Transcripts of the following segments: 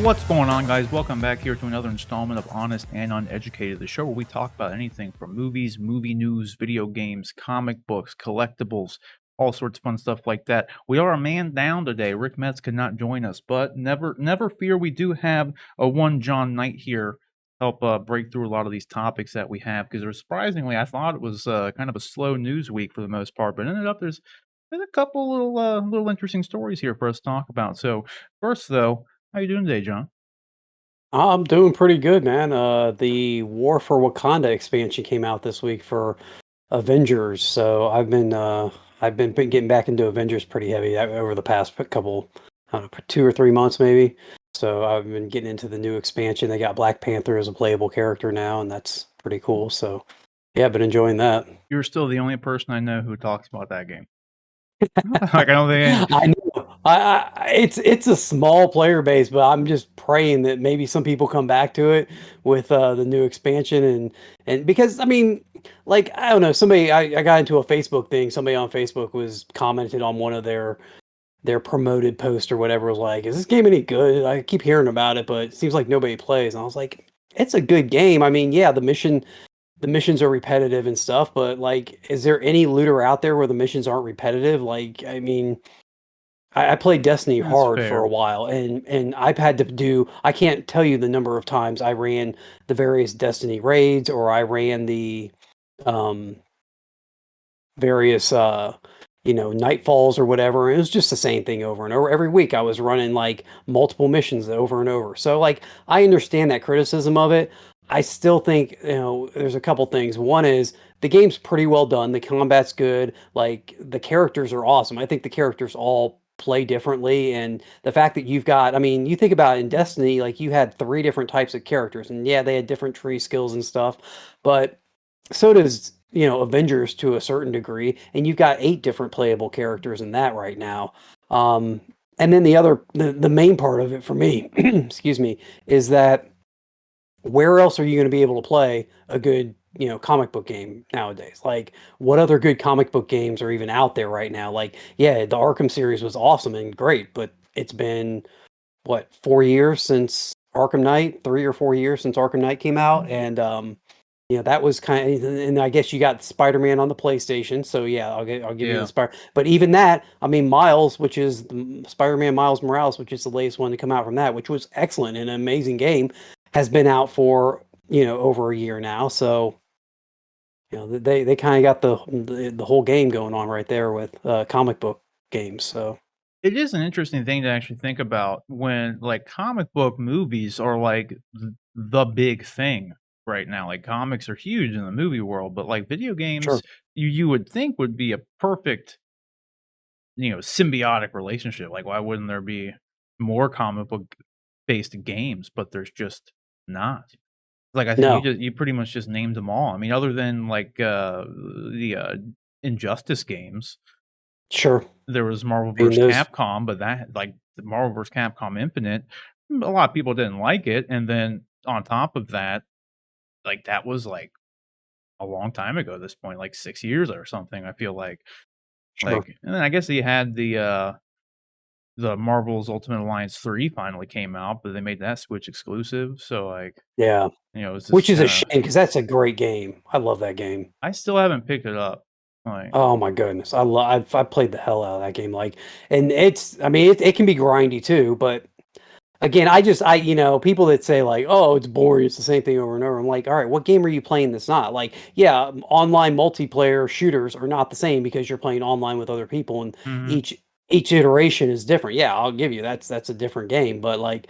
What's going on, guys? Welcome back here to another installment of Honest and Uneducated, the show where we talk about anything from movies, movie news, video games, comic books, collectibles, all sorts of fun stuff like that. We are a man down today. Rick Metz could not join us, but never fear. We do have a one John Knight here help break through a lot of these topics that we have, because surprisingly, I thought it was kind of a slow news week for the most part, but ended up there's a couple little interesting stories here for us to talk about. So first, though, how you doing today, John? I'm doing pretty good, man. The War for Wakanda expansion came out this week for Avengers, so I've been getting back into Avengers pretty heavy over the past couple, I don't know, 2 or 3 months maybe. So I've been getting into the new expansion. They got Black Panther as a playable character now, and that's pretty cool. So yeah, I've been enjoying that. You're still the only person I know who talks about that game. Like, I don't think I know. It's a small player base, but I'm just praying that maybe some people come back to it with the new expansion and because I mean, like I don't know, I got into a Facebook thing. Somebody on Facebook was commented on one of their promoted post or whatever, was like, "Is this game any good? I keep hearing about it, but it seems like nobody plays." And I was like, "It's a good game. I mean, yeah, the missions are repetitive and stuff, but like, is there any looter out there where the missions aren't repetitive? Like, I mean, I played Destiny that's hard for fair. a while, and I've had to do. I can't tell you the number of times I ran the various Destiny raids, or I ran the um, various nightfalls or whatever. It was just the same thing over and over. Every week I was running like multiple missions over and over. So like I understand that criticism of it. I still think, there's a couple things. One is the game's pretty well done. The combat's good. Like the characters are awesome. I think the characters all play differently, and the fact that you've got, I mean, you think about it in Destiny, like you had three different types of characters, and yeah, they had different tree skills and stuff, but so does, Avengers to a certain degree, and you've got 8 different playable characters in that right now. Um, and then the main part of it for me, excuse me, is that where else are you going to be able to play a good, comic book game nowadays? Like, what other good comic book games are even out there right now? Like, yeah, the Arkham series was awesome and great, but it's been what, 4 years since Arkham Knight, 3 or 4 years since Arkham Knight came out, and that was kind of, and I guess you got Spider-Man on the PlayStation, so yeah, I'll give you the Yeah. Spider. But even that, I mean, Miles, which is Spider-Man Miles Morales, which is the latest one to come out from that, which was excellent and an amazing game, has been out for over a year now. So they kind of got the whole game going on right there with comic book games. So It is an interesting thing to actually think about when, like, comic book movies are, like, the big thing right now. Like, comics are huge in the movie world, but, like, video sure, games, you would think would be a perfect, symbiotic relationship. Like, why wouldn't there be more comic book based games? But there's just not. Like, I think no, you pretty much just named them all. I mean, other than, like, the Injustice games, sure. there was Marvel I mean vs. those, Capcom, but that, like, the Marvel vs. Capcom Infinite, a lot of people didn't like it, and then on top of that, like, that was, like, a long time ago at this point, like 6 years or something, I feel like. sure. Like, and then I guess you had the Marvel's Ultimate Alliance 3 finally came out, but they made that Switch exclusive, so, like, Yeah, it's which just is a kinda. shame because that's a great game. I love that game. I still haven't picked it up, like. Oh my goodness. I've played the hell out of that game, like, and it's, I mean, it can be grindy too, but again, people that say like, "Oh, it's boring, it's the same thing over and over." I'm like, "All right, what game are you playing that's not?" Like, yeah, online multiplayer shooters are not the same because you're playing online with other people, and Mhm. each iteration is different. Yeah, I'll give you that's a different game, but like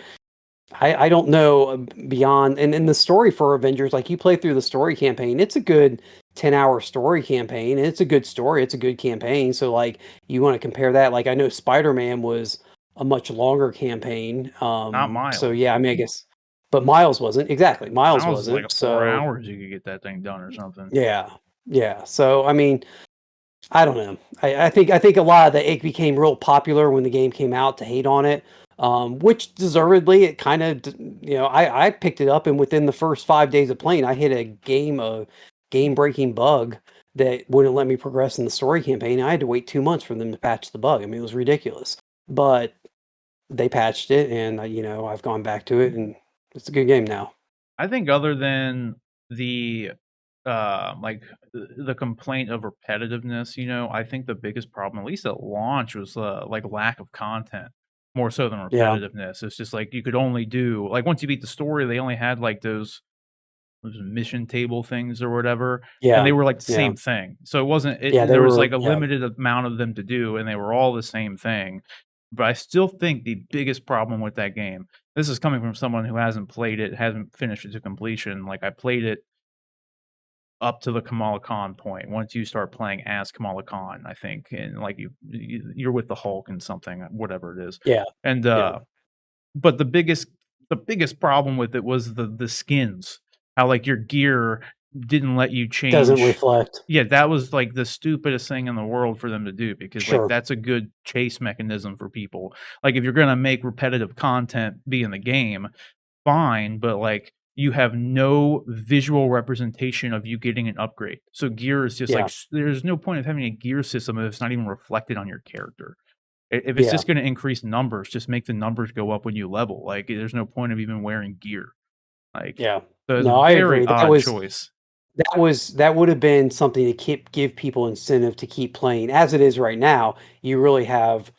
I don't know, beyond, and in the story for Avengers, like you play through the story campaign, it's a good 10-hour story campaign, and it's a good story, it's a good campaign. So like you want to compare that, like I know Spider-Man was a much longer campaign. Not So Miles. yeah, I mean I guess, but Miles wasn't. Exactly. Miles Miles is like wasn't. a 4 So hours you could get that thing done or something. yeah. Yeah. So I mean, I don't know. I think a lot of the it became real popular when the game came out to hate on it, which deservedly it kind of, I picked it up, and within the first 5 days of playing, I hit a game breaking bug that wouldn't let me progress in the story campaign. I had to wait 2 months for them to patch the bug. I mean, it was ridiculous. But they patched it, and I've gone back to it, and it's a good game now. I think other than the like the complaint of repetitiveness, I think the biggest problem, at least at launch, was like lack of content more so than Yeah, repetitiveness. It's just like you could only do like once you beat the story, they only had like those mission table things or whatever, and yeah, they were like the yeah, same thing. So it wasn't yeah. They there was were, like a yeah, limited amount of them to do, and they were all the same thing. But I still think the biggest problem with that game, this is coming from someone who hasn't played it, hasn't finished it to completion. Like I played it up to the Kamala Khan point. Once you start playing as Kamala Khan, I think, and like you're with the Hulk and something, whatever it is. yeah, And yeah. but the biggest problem with it was the skins. How like your gear didn't let you Doesn't change. reflect. Yeah, that was like the stupidest thing in the world for them to do because like Sure. that's a good chase mechanism for people. Like if you're gonna make repetitive content be in the game, fine, but like you have no visual representation of you getting an upgrade. So gear is just like Yeah, there's no point of having a gear system if it's not even reflected on your character. If it's yeah, just going to increase numbers, just make the numbers go up when you level. Like there's no point of even wearing gear. Like yeah. so it's a No, I very agree. odd choice. That would have been something to give people incentive to keep playing. As it is right now, you really have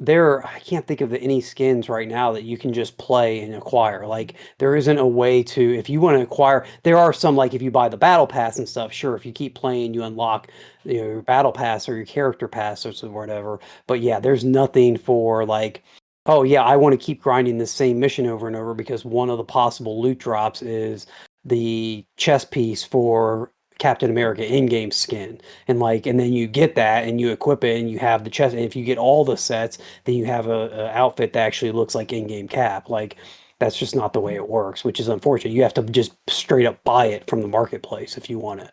I can't think of any skins right now that you can just play and acquire. Like there isn't a way to, if you want to acquire, there are some, like if you buy the battle pass and stuff, sure, if you keep playing you unlock your battle pass or your character pass or whatever. But yeah, there's nothing for like, oh yeah, I want to keep grinding the same mission over and over because one of the possible loot drops is the chest piece for Captain America in-game skin. And then you get that and you equip it and you have the chest. And if you get all the sets, then you have a outfit that actually looks like in-game Cap. Like that's just not the way it works, which is unfortunate. You have to just straight up buy it from the marketplace if you want it.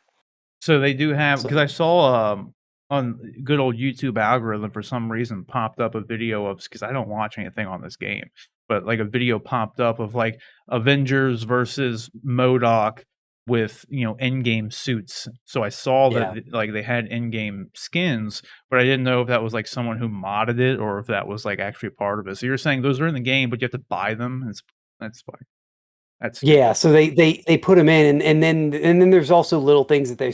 So they do have because So I saw on good old YouTube algorithm for some reason popped up a video of because I don't watch anything on this game, but like a video popped up of like Avengers versus MODOK with in-game suits. So I saw that yeah. like they had in-game skins, but I didn't know if that was like someone who modded it or if that was like actually part of it. So you're saying those are in the game, but you have to buy them? That's fine. That's Yeah, stupid. so they put them in, and then there's also little things that they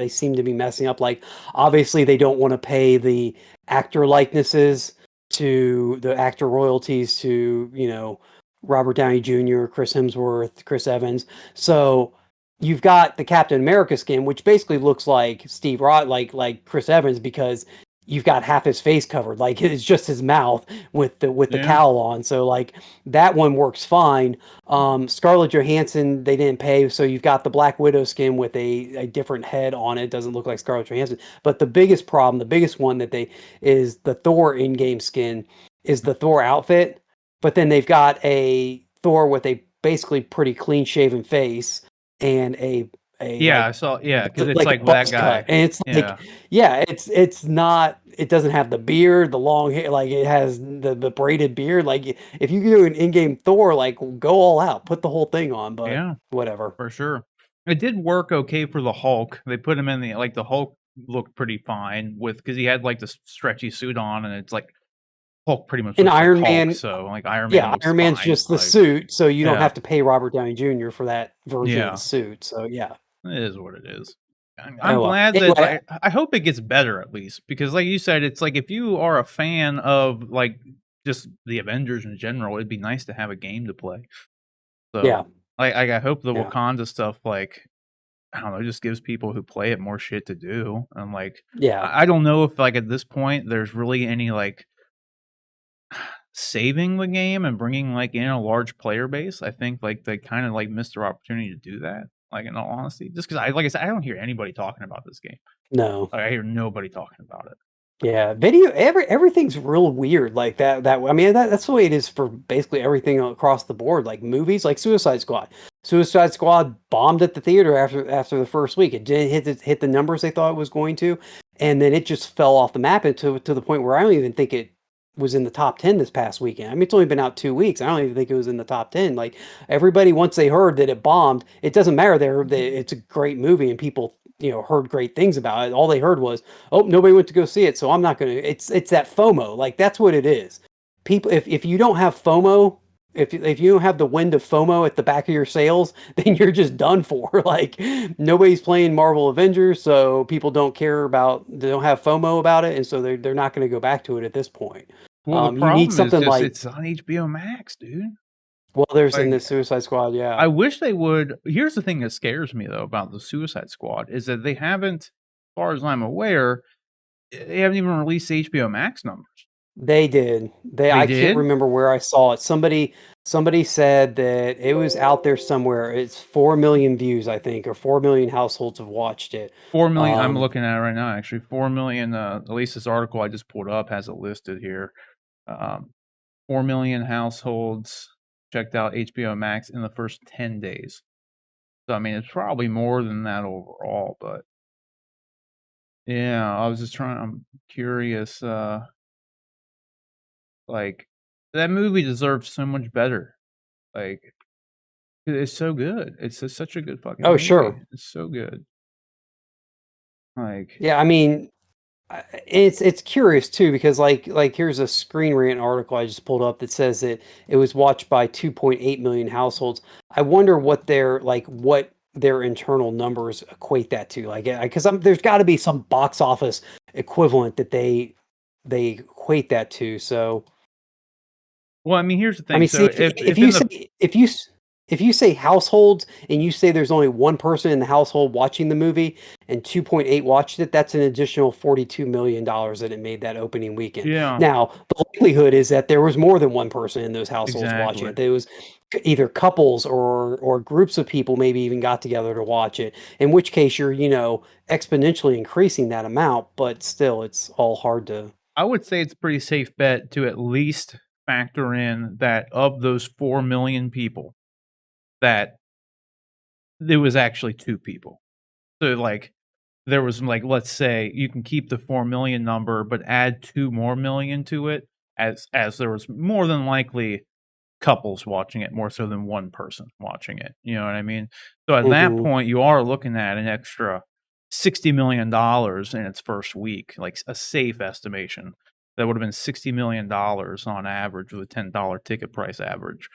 seem to be messing up. Like obviously they don't want to pay the actor likenesses to the actor royalties to Robert Downey Jr., Chris Hemsworth, Chris Evans. So you've got the Captain America skin, which basically looks like Steve Rod, like Chris Evans, because you've got half his face covered, like it's just his mouth with the Yeah. cowl on. So like that one works fine. Scarlett Johansson, they didn't pay, so you've got the Black Widow skin with a different head on it. Doesn't look like Scarlett Johansson. But the biggest problem, the biggest one that they is the Thor in-game skin is the Thor outfit, but then they've got a Thor with a basically pretty clean shaven face and a Yeah, I saw yeah, because it's like a like that buzz cut. guy. And it's like, Yeah. yeah, it's not, it doesn't have the beard, the long hair, like it has the braided beard. Like if you do an in-game Thor, like go all out, put the whole thing on, but Yeah, whatever. for sure. It did work okay for the Hulk. They put him in the Hulk looked pretty fine with because he had, like, this stretchy suit on, and it's like Hulk pretty much And looks like Iron Hulk, Man, so, like, Iron Man yeah, looks Iron Man's fine, just the like suit, so you don't yeah, have to pay Robert Downey Jr. for that version of the yeah, suit. So yeah. it is what it is. I'm Oh well. glad that Anyway, I hope it gets better at least because like you said, it's like if you are a fan of, like, just the Avengers in general, it'd be nice to have a game to play. So, yeah, I hope the yeah, Wakanda stuff, like I don't know, it just gives people who play it more shit to do. And like, yeah. I don't know if like at this point there's really any like saving the game and bringing like in a large player base. I think like they kind of like missed their opportunity to do that. Like in all honesty, just because like I said, I don't hear anybody talking about this game. No. Like, I hear nobody talking about it. Yeah, everything's real weird like that. I mean, that's the way it is for basically everything across the board. Like movies, like Suicide Squad. Suicide Squad bombed at the theater after the first week. It didn't hit the numbers they thought it was going to, and then it just fell off the map to the point where I don't even think it was in the top 10 this past weekend. I mean, it's only been out 2 weeks. I don't even think it was in the top 10. Like everybody, once they heard that it bombed, it doesn't matter. It's a great movie and people heard great things about it. All they heard was, oh, nobody went to go see it, so I'm not gonna. It's that FOMO. Like that's what it is. people, if you don't have FOMO, if you don't have the wind of FOMO at the back of your sails, then you're just done for. Like nobody's playing Marvel Avengers, so people don't care about, they don't have FOMO about it, and so they're not going to go back to it at this point. Well, the You need problem is something just like, it's on HBO Max, dude. well, there's in Like, the Suicide Squad, yeah. I wish they would. Here's the thing that scares me though about the Suicide Squad is that they haven't, as far as I'm aware, they haven't even released the HBO Max numbers. They did. They I can't did? remember where I saw it. Somebody said that it was out there somewhere. It's 4 million views, I think, or 4 million households have watched it. 4 million. I'm Um, looking at it right now, actually. 4 million. At least this article I just pulled up has it listed here. Um, 4 million households checked out HBO Max in the first 10 days. So I mean, it's probably more than that overall, but yeah, I was just trying. I'm curious. Like that movie deserves so much better. Like it's so good. It's just such a good fucking oh, movie. sure. It's so good. Like, Yeah, I mean, it's curious too because here's a Screen Rant article I just pulled up that says that it was watched by 2.8 million households. I wonder what their internal numbers equate that to. Like, because there's got to be some box office equivalent that they equate that to. So. well, I mean, here's the I thing. mean, see, So if in the if you say households and you say there's only one person in the household watching the movie and 2.8 watched it, that's an additional $42 million that it made that opening weekend. yeah, Now, the likelihood is that there was more than one person in those households watching exactly. it. There was either couples or groups of people maybe even got together to watch it. In which case, you're exponentially increasing that amount, but still, it's all hard to. I would say it's a pretty safe bet to at least factor in that of those 4 million people, that there was actually two people. So like there was like, let's say you can keep the 4 million number, but add 2 more million to it, as there was more than likely couples watching it more so than one person watching it. You know what I mean? So at that Mhm. point, you are looking at an extra $60 million in its first week, like a safe estimation. That would have been $60 million on average with a $10 ticket price average.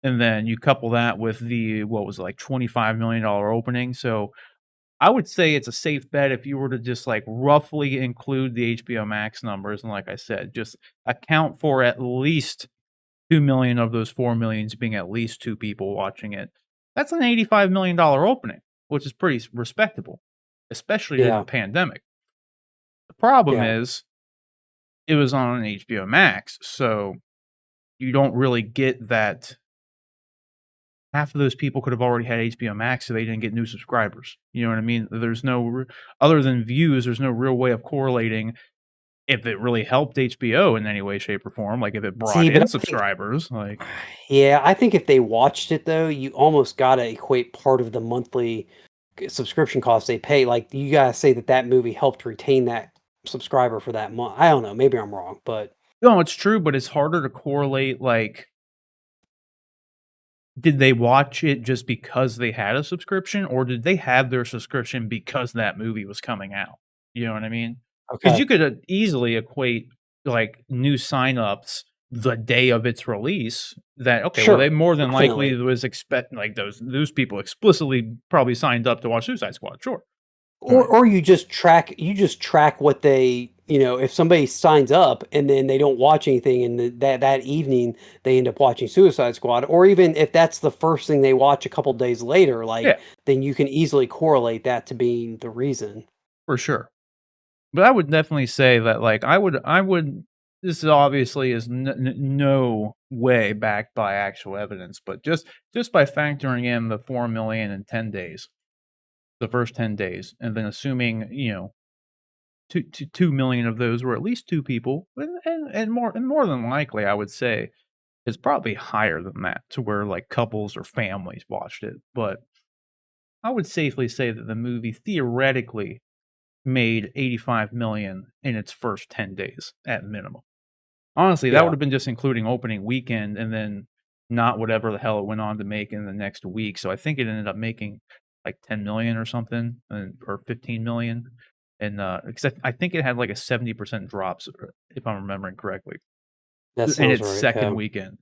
And then you couple that with the, what was it, like $25 million opening. So I would say it's a safe bet if you were to just like roughly include the HBO Max numbers. And like I said, just account for at least 2 million of those 4 millions being at least two people watching it. That's an $85 million opening, which is pretty respectable, especially in the Yeah, pandemic. The problem yeah. is it was on HBO Max, so you don't really get that. Half of those people could have already had HBO Max, so they didn't get new subscribers. You know what I mean? There's no other than views, there's no real way of correlating if it really helped HBO in any way, shape, or form, like if it brought See, but in I think subscribers, like Yeah, I think if they watched it though, you almost gotta equate part of the monthly subscription cost they pay. Like you gotta say that that movie helped retain that subscriber for that month. I don't know. Maybe I'm wrong, but no, it's true, but it's harder to correlate, like, did they watch it just because they had a subscription, or did they have their subscription because that movie was coming out? You know what I mean? Because okay, you could, easily equate, like, new signups the day of its release that, okay, well, they sure, more than likely definitely. was expect like, those people explicitly probably signed up to watch Suicide Squad, sure. Right. Or you just track what they, if somebody signs up and then they don't watch anything and that evening they end up watching Suicide Squad, or even if that's the first thing they watch a couple days later, Yeah, then you can easily correlate that to being the reason. for sure. But I would definitely say that, like, I would this is obviously is no way backed by actual evidence, but just by factoring in the 4 million in 10 days, the first 10 days, and then assuming, 2 million of those were at least two people, and more than likely, I would say it's probably higher than that to where, like, couples or families watched it, but I would safely say that the movie theoretically made 85 million in its first 10 days at minimum. Honestly, that would Yeah. have been just including opening weekend and then not whatever the hell it went on to make in the next week. So I think it ended up making like 10 million or something, or 15 million. And because I think it had like a 70% drops, if I'm remembering correctly. That in sounds its right. second Yeah. weekend.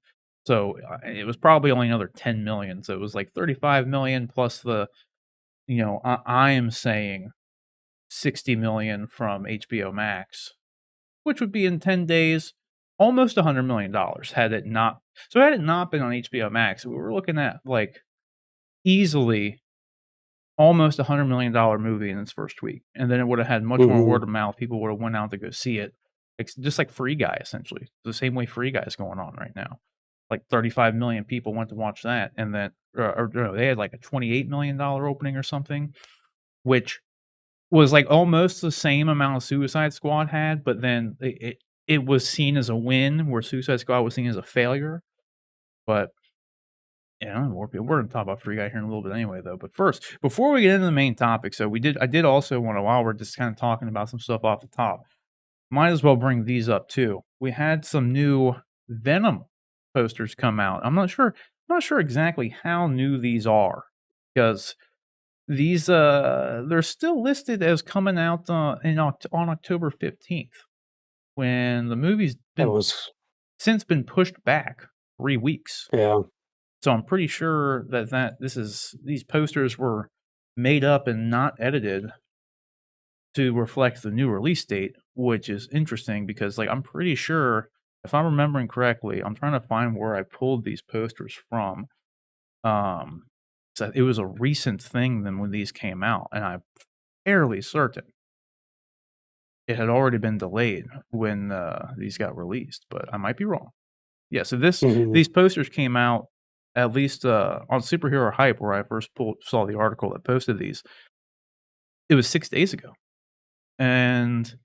So it was probably only another 10 million. So it was like 35 million plus the, I am saying 60 million from HBO Max, which would be in 10 days, almost $100 million had it not. So had it not been on HBO Max, we were looking at like easily almost $100 million movie in its first week, and then it would have had much more Hmm. word of mouth. People would have went out to go see it, just like Free Guy, essentially the same way Free Guy is going on right now. Like 35 million people went to watch that, and then or no, they had like a $28 million opening or something, which was like almost the same amount of Suicide Squad had, but then it was seen as a win, where Suicide Squad was seen as a failure. But yeah, we're gonna talk about Free Guy here in a little bit anyway, though. But first, before we get into the main topic, so I did also want to, while we're just kind of talking about some stuff off the top, might as well bring these up too. We had some new Venom posters come out. I'm not sure exactly how new these are, because these they're still listed as coming out on October 15th, when the movie's That been was since been pushed back 3 weeks. yeah. So I'm pretty sure that these posters were made up and not edited to reflect the new release date, which is interesting because, like, I'm pretty sure, if I'm remembering correctly, I'm trying to find where I pulled these posters from. Um, so it was a recent thing than when these came out, and I'm fairly certain it had already been delayed when these got released, but I might be wrong. Yeah, so Hmm. these posters came out, at least, on Superhero Hype, where I first saw the article that posted these. It was 6 days ago, and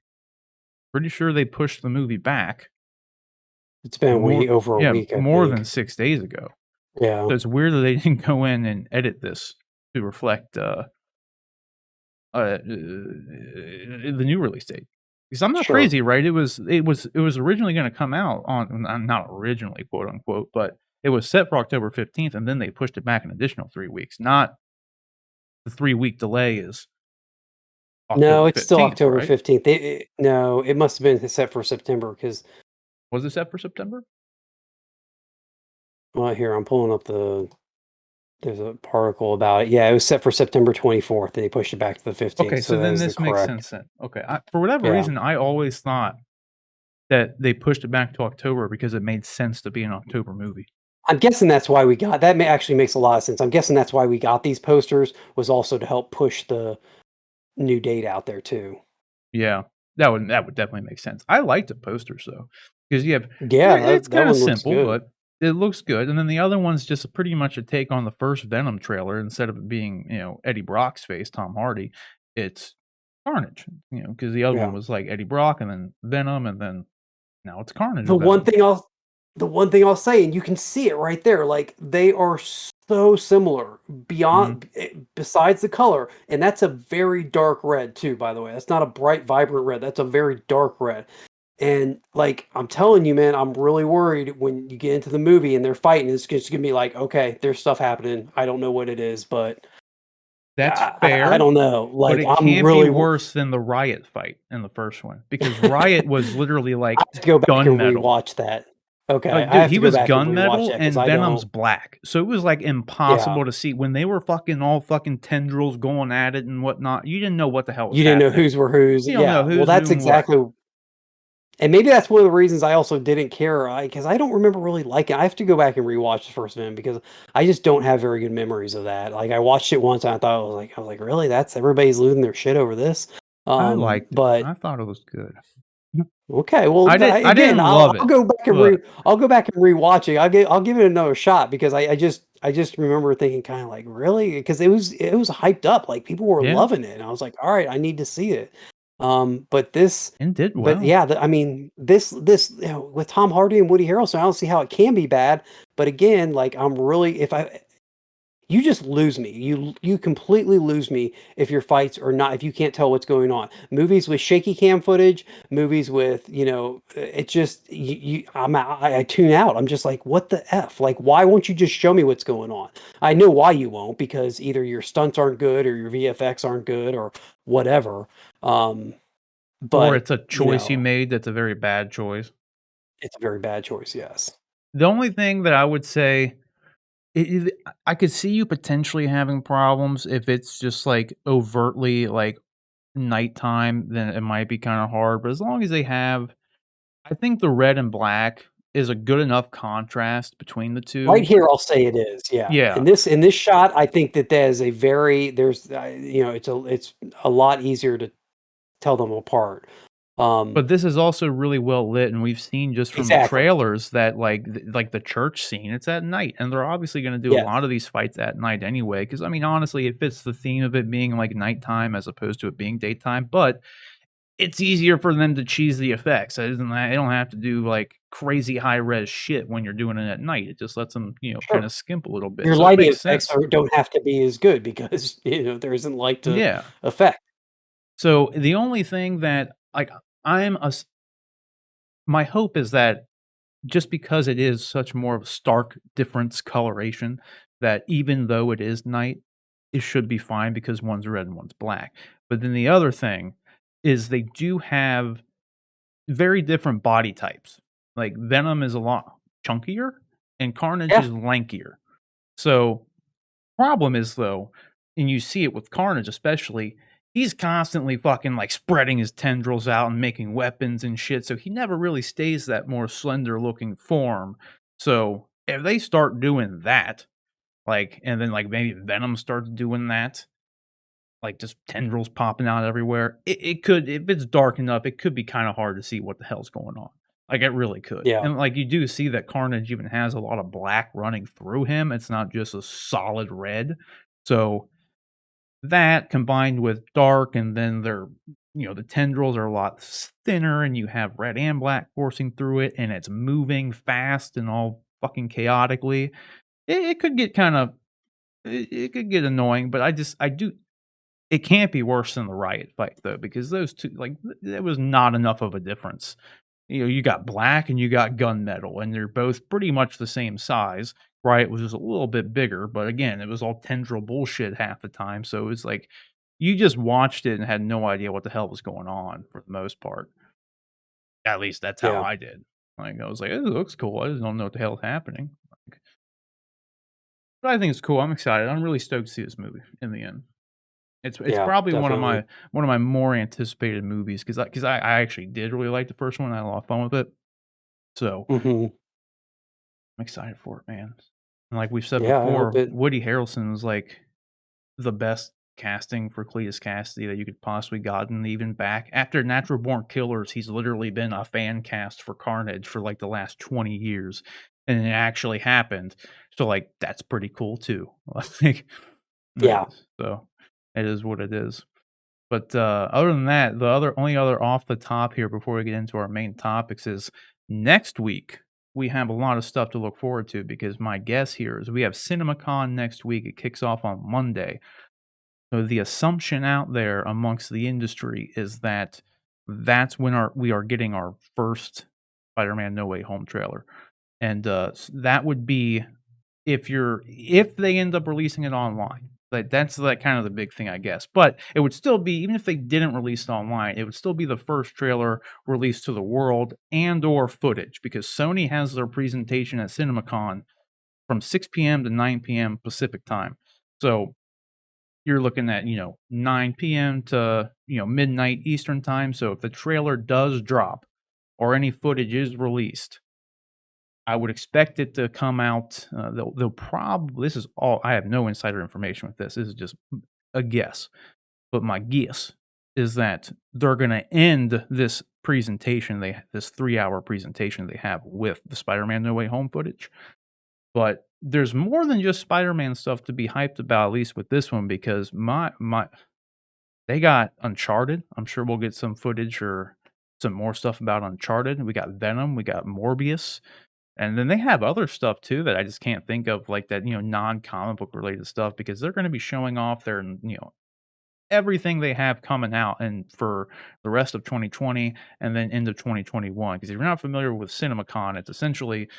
pretty sure they pushed the movie back It's been over a week, I more than think. 6 days ago. Yeah. So it's weird that they didn't go in and edit this to reflect, the new release date. Because I'm not Sure. crazy, right? It was originally gonna come out on, not originally, quote, unquote, but it was set for October 15th, and then they pushed it back an additional 3 weeks, not the 3-week delay is No, October it's still 15th, October right? 15th. No, it must have been set for September because, Was it set for September? well, here, I'm pulling up there's a particle about it. Yeah, it was set for September 24th, and they pushed it back to the 15th, Okay, so so that then is the this makes correct. sense then. Okay, for whatever Yeah. reason, I always thought that they pushed it back to October because it made sense to be an October movie. I'm guessing that's why we got that actually makes a lot of sense. I'm guessing that's why we got these posters, was also to help push the new date out there too. Yeah, that would definitely make sense. I like the posters though, because you have Yeah, it's that kinda one looks simple, good. but it looks good, and then the other one's just pretty much a take on the first Venom trailer. Instead of it being, Eddie Brock's face, Tom Hardy, it's Carnage, because the other one Yeah. was, like, Eddie Brock and then Venom, and then now it's Carnage The or one Venom. thing I'll the one thing I'll say, and you can see it right there, like, they are so similar Mhm. besides the color, and that's a very dark red too, by the way. That's not a bright, vibrant red. That's a very dark red. And, like, I'm telling you, man, I'm really worried when you get into the movie and they're fighting, it's just gonna be like, "Okay, there's stuff happening. I don't know what it is, but That's I fair, don't know." but Like, it I'm can't be really worse than the Riot fight in the first one, because Riot was literally, I like, have to go back and gunmetal. rewatch that. Okay, Like, I dude, have he to go was back and rewatch gunmetal that because and I Venom's don't. black, so it was, like, Yeah. impossible to see. When they were all fucking tendrils going at it and whatnot, you didn't know what the hell was You didn't know happening. whose were whose. You don't know Yeah, well, who's that's doing what. exactly, and maybe that's one of the reasons I also didn't care, because I don't remember really liking I have to go back and rewatch the first Venom because I just don't have very good memories of that. Like, I watched it once and I was like, "Really? That's everybody's losing their shit over this?" I liked it. But I thought it was good. okay, well, I again, didn't love I'll it, go back and but I'll go back and rewatch it. I'll give it another shot because I just remember thinking kind of like, really, because it was hyped up, like people were yeah, loving it, and I was like, all right, I need to see it. and did But well. yeah, I mean, this with Tom Hardy and Woody Harrelson, I don't see how it can be bad. But again, like, I'm really, if I you just lose me. You completely lose me if your fights are not, if you can't tell what's going on. Movies with shaky cam footage, movies with, it just I tune out. I'm just like, what the F? Like, why won't you just show me what's going on? I know why you won't, because either your stunts aren't good or your VFX aren't good or whatever. Um Or but it's a choice you made that's a very bad choice. It's a very bad choice, yes. The only thing that I would say I could see you potentially having problems if it's just, like, overtly, like, nighttime, then it might be kinda hard, but as long as they have I think the red and black is a good enough contrast between the Right 2. here, I'll say it is, yeah. Yeah, In this shot, I think that there's a very there's, you know, it's a lot easier to tell them apart. Um, but this is also really well lit, and we've seen just from the exactly. trailers that, like, the church scene, it's at night, and they're obviously gonna do a lot Yes, of these fights at night anyway. Because I mean, honestly, it fits the theme of it being, like, nighttime as opposed to it being daytime, but it's easier for them to cheese the effects. It isn't that they don't have to do, like, crazy high res shit when you're doing it at night. It just lets them, kinda sure. skimp a little bit, Your so it lighting makes effects sense. don't have to be as good because, you know, there isn't light to Yeah. affect. So, the only thing that, like, I'm a s my hope is that just because it is such more of a stark difference coloration, that even though it is night, it should be fine because one's red and one's black. But then the other thing is they do have very different body types. Like, Venom is a lot chunkier and Carnage Yeah, is lankier. So, problem is, though, and you see it with Carnage especially, he's constantly fucking, like, spreading his tendrils out and making weapons and shit, so he never really stays that more slender looking form. So, if they start doing that, like, and then, like, maybe Venom starts doing that, like, just tendrils popping out everywhere. It could if it's dark enough, it could be kinda hard to see what the hell's going on. Like, it really could. yeah, And, like, you do see that Carnage even has a lot of black running through him, it's not just a solid red. So, that combined with dark and then the tendrils are a lot thinner and you have red and black coursing through it and it's moving fast and all fucking chaotically, it could get kinda it could get annoying, but I do it can't be worse than the riot fight though, because those 2 like, there was not enough of a difference. You got black and you got gunmetal, and they're both pretty much the same size. Riot was just a little bit bigger, but again, it was all tendril bullshit half the time, so it was like, you just watched it and had no idea what the hell was going on for the most part. At least that's how yeah, I did. Like, I was like, "It looks cool, I just don't know what the hell is happening." Like, but I think it's cool, I'm excited, I'm really stoked to see this movie in the end. It's yeah, probably definitely. one of my more anticipated movies because I actually did really like the first one, I had a lot of fun with it. So, Mhm. I'm excited for it, man. And like we've said Yeah, I hope before, it Woody Harrelson is, like, the best casting for Cletus Cassidy that you could possibly gotten even back after Natural Born Killers, he's literally been a fan cast for Carnage for, like, the last 20 years, and it actually happened. So, like, that's pretty cool too. Like, yeah, so it is what it is. But, other than that, the only other off the top here before we get into our main topics is next week, we have a lot of stuff to look forward to because my guess here is we have CinemaCon next week. It kicks off on Monday. So the assumption out there amongst the industry is that that's when we are getting our first Spider-Man No Way Home trailer. And, that would be if they end up releasing it online, like, that's, like, kind of the big thing, I guess, but it would still be even if they didn't release it online, it would still be the first trailer released to the world and or footage because Sony has their presentation at CinemaCon from 6 p.m. to 9 p.m. Pacific time. So, you're looking at, 9 p.m. to, midnight Eastern time, so if the trailer does drop or any footage is released, I would expect it to come out, they'll probably this is all I have no insider information with this. This is just a guess, but my guess is that they're gonna end this 3-hour presentation they have with the Spider-Man No Way Home footage. But there's more than just Spider-Man stuff to be hyped about, at least with this one, because my they got Uncharted. I'm sure we'll get some footage or some more stuff about Uncharted. We got Venom, we got Morbius. And then they have other stuff too that I just can't think of, like that, non-comic book related stuff because they're gonna be showing off their, everything they have coming out and for the rest of 2020 and then into 2021. Because if you're not familiar with CinemaCon, it's essentially rest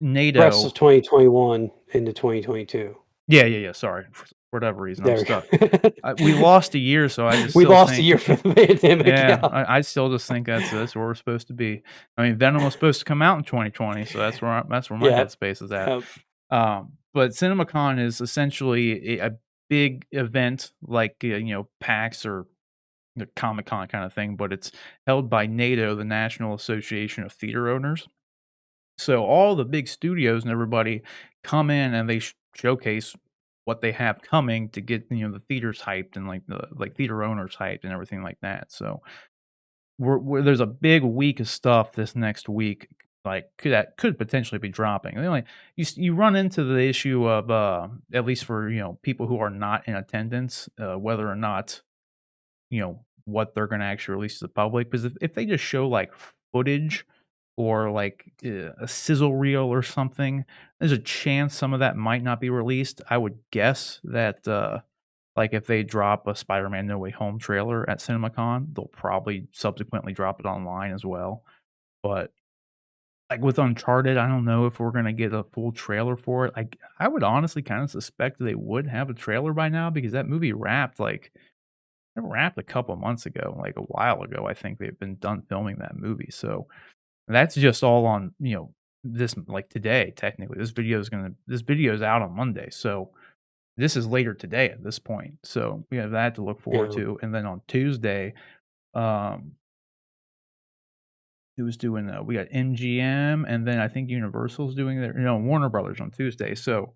of NATO. 2021 into 2022. Yeah, yeah, yeah, sorry. for whatever reason. I'm There stuck. we go. We lost a year, so I just We still lost a think, year for the pandemic, yeah, yeah. I still just think that's where we're supposed to be. I mean, Venom was supposed to come out in 2020, so that's where my Yep, headspace is at. yep. But CinemaCon is essentially a big event like, PAX or the Comic-Con kind of thing, but it's held by NATO, the National Association of Theater Owners. So all the big studios and everybody come in and they showcase what they have coming to get, the theaters hyped and like the theater owners hyped and everything like that. So there's a big week of stuff this next week, like that could potentially be dropping. The only you run into the issue of at least for people who are not in attendance, whether or not what they're gonna actually release to the public, because if they just show, like, footage or, like, a sizzle reel or something, there's a chance some of that might not be released. I would guess that, like, if they drop a Spider-Man: No Way Home trailer at CinemaCon, they'll probably subsequently drop it online as well, but, like, with Uncharted, I don't know if we're gonna get a full trailer for it. I would honestly kinda suspect they would have a trailer by now because that movie wrapped, like, it wrapped a couple months ago, like a while ago. I think they've been done filming that movie. So that's just all on, this like today, technically. This video is out on Monday. So this is later today at this point. So we have that to look forward Yeah. to. And then on Tuesday, um, who's doing that? We got MGM and then I think Universal's doing their, Warner Brothers on Tuesday. So You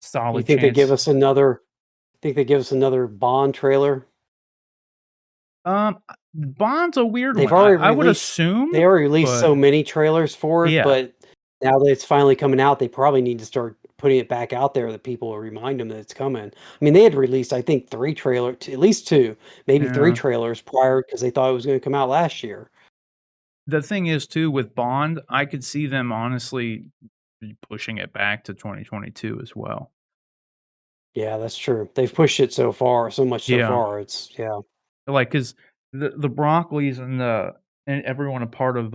solid think they give chance. us another Bond trailer? Bond's a weird They've one. already I would released assume, they already released but so many trailers for it, yeah. but now that it's finally coming out, they probably need to start putting it back out there that people will remind them that it's coming. I mean, they had released, I think, 3 trailer at least 2, maybe 3 Yeah. trailers prior because they thought it was gonna come out last year. The thing is too with Bond, I could see them honestly pushing it back to 2022 as well. Yeah, that's true. They've pushed it so much so Yeah, far, it's yeah. like, cause the Broccoli's and everyone a part of,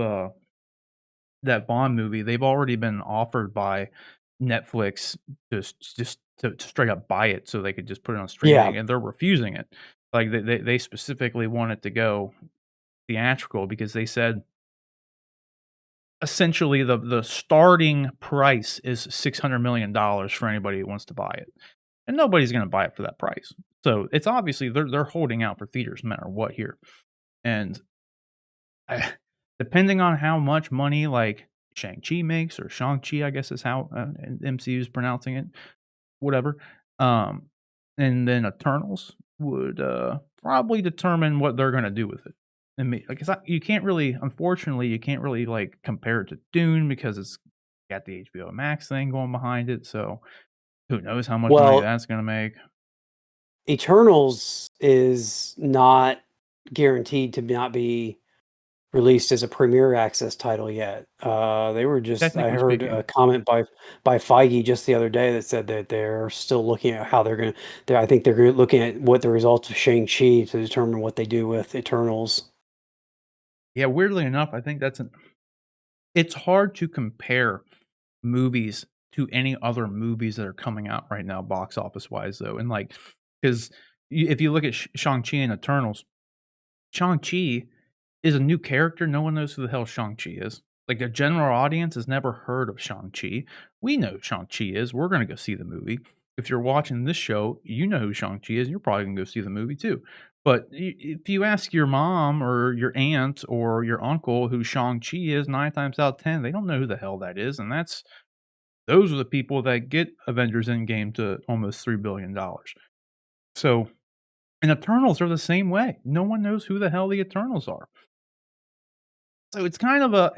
that Bond movie, they've already been offered by Netflix just to straight up buy it so they could just put it on Yeah. streaming, and they're refusing it. Like, they specifically want it to go theatrical because they said essentially the starting price is $600 million for anybody who wants to buy it, and nobody's gonna buy it for that price. So, it's obviously they're holding out for theaters no matter what here, and I depending on how much money, like, Shang-Chi makes or Shang-Chi, I guess is how, MCU is pronouncing it, whatever, um, and then Eternals would, probably determine what they're gonna do with it. And me like, you can't really unfortunately, you can't really, like, compare it to Dune because it's got the HBO Max thing going behind it, so who knows how much money Well, that's gonna make. Eternals is not guaranteed to not be released as a Premier Access title yet. They were just I Technically heard a speaking. comment by Feige just the other day that said that they're still looking at how they're gonna I think they're gonna looking at what the results of Shang-Chi to determine what they do with Eternals. Yeah, weirdly enough, I think it's hard to compare movies to any other movies that are coming out right now box office wise though, and, like, 'cause if you look at Shang-Chi and Eternals, Shang-Chi is a new character, no one knows who the hell Shang-Chi is. Like, the general audience has never heard of Shang-Chi. We know who Shang-Chi is, we're gonna go see the movie. If you're watching this show, you know who Shang-Chi is, you're probably gonna go see the movie too. But if you ask your mom or your aunt or your uncle who Shang-Chi is, 9 times out of 10, they don't know who the hell that is, and those are the people that get Avengers Endgame to almost $3 billion. So, and Eternals are the same way. No one knows who the hell the Eternals are. So it's kind of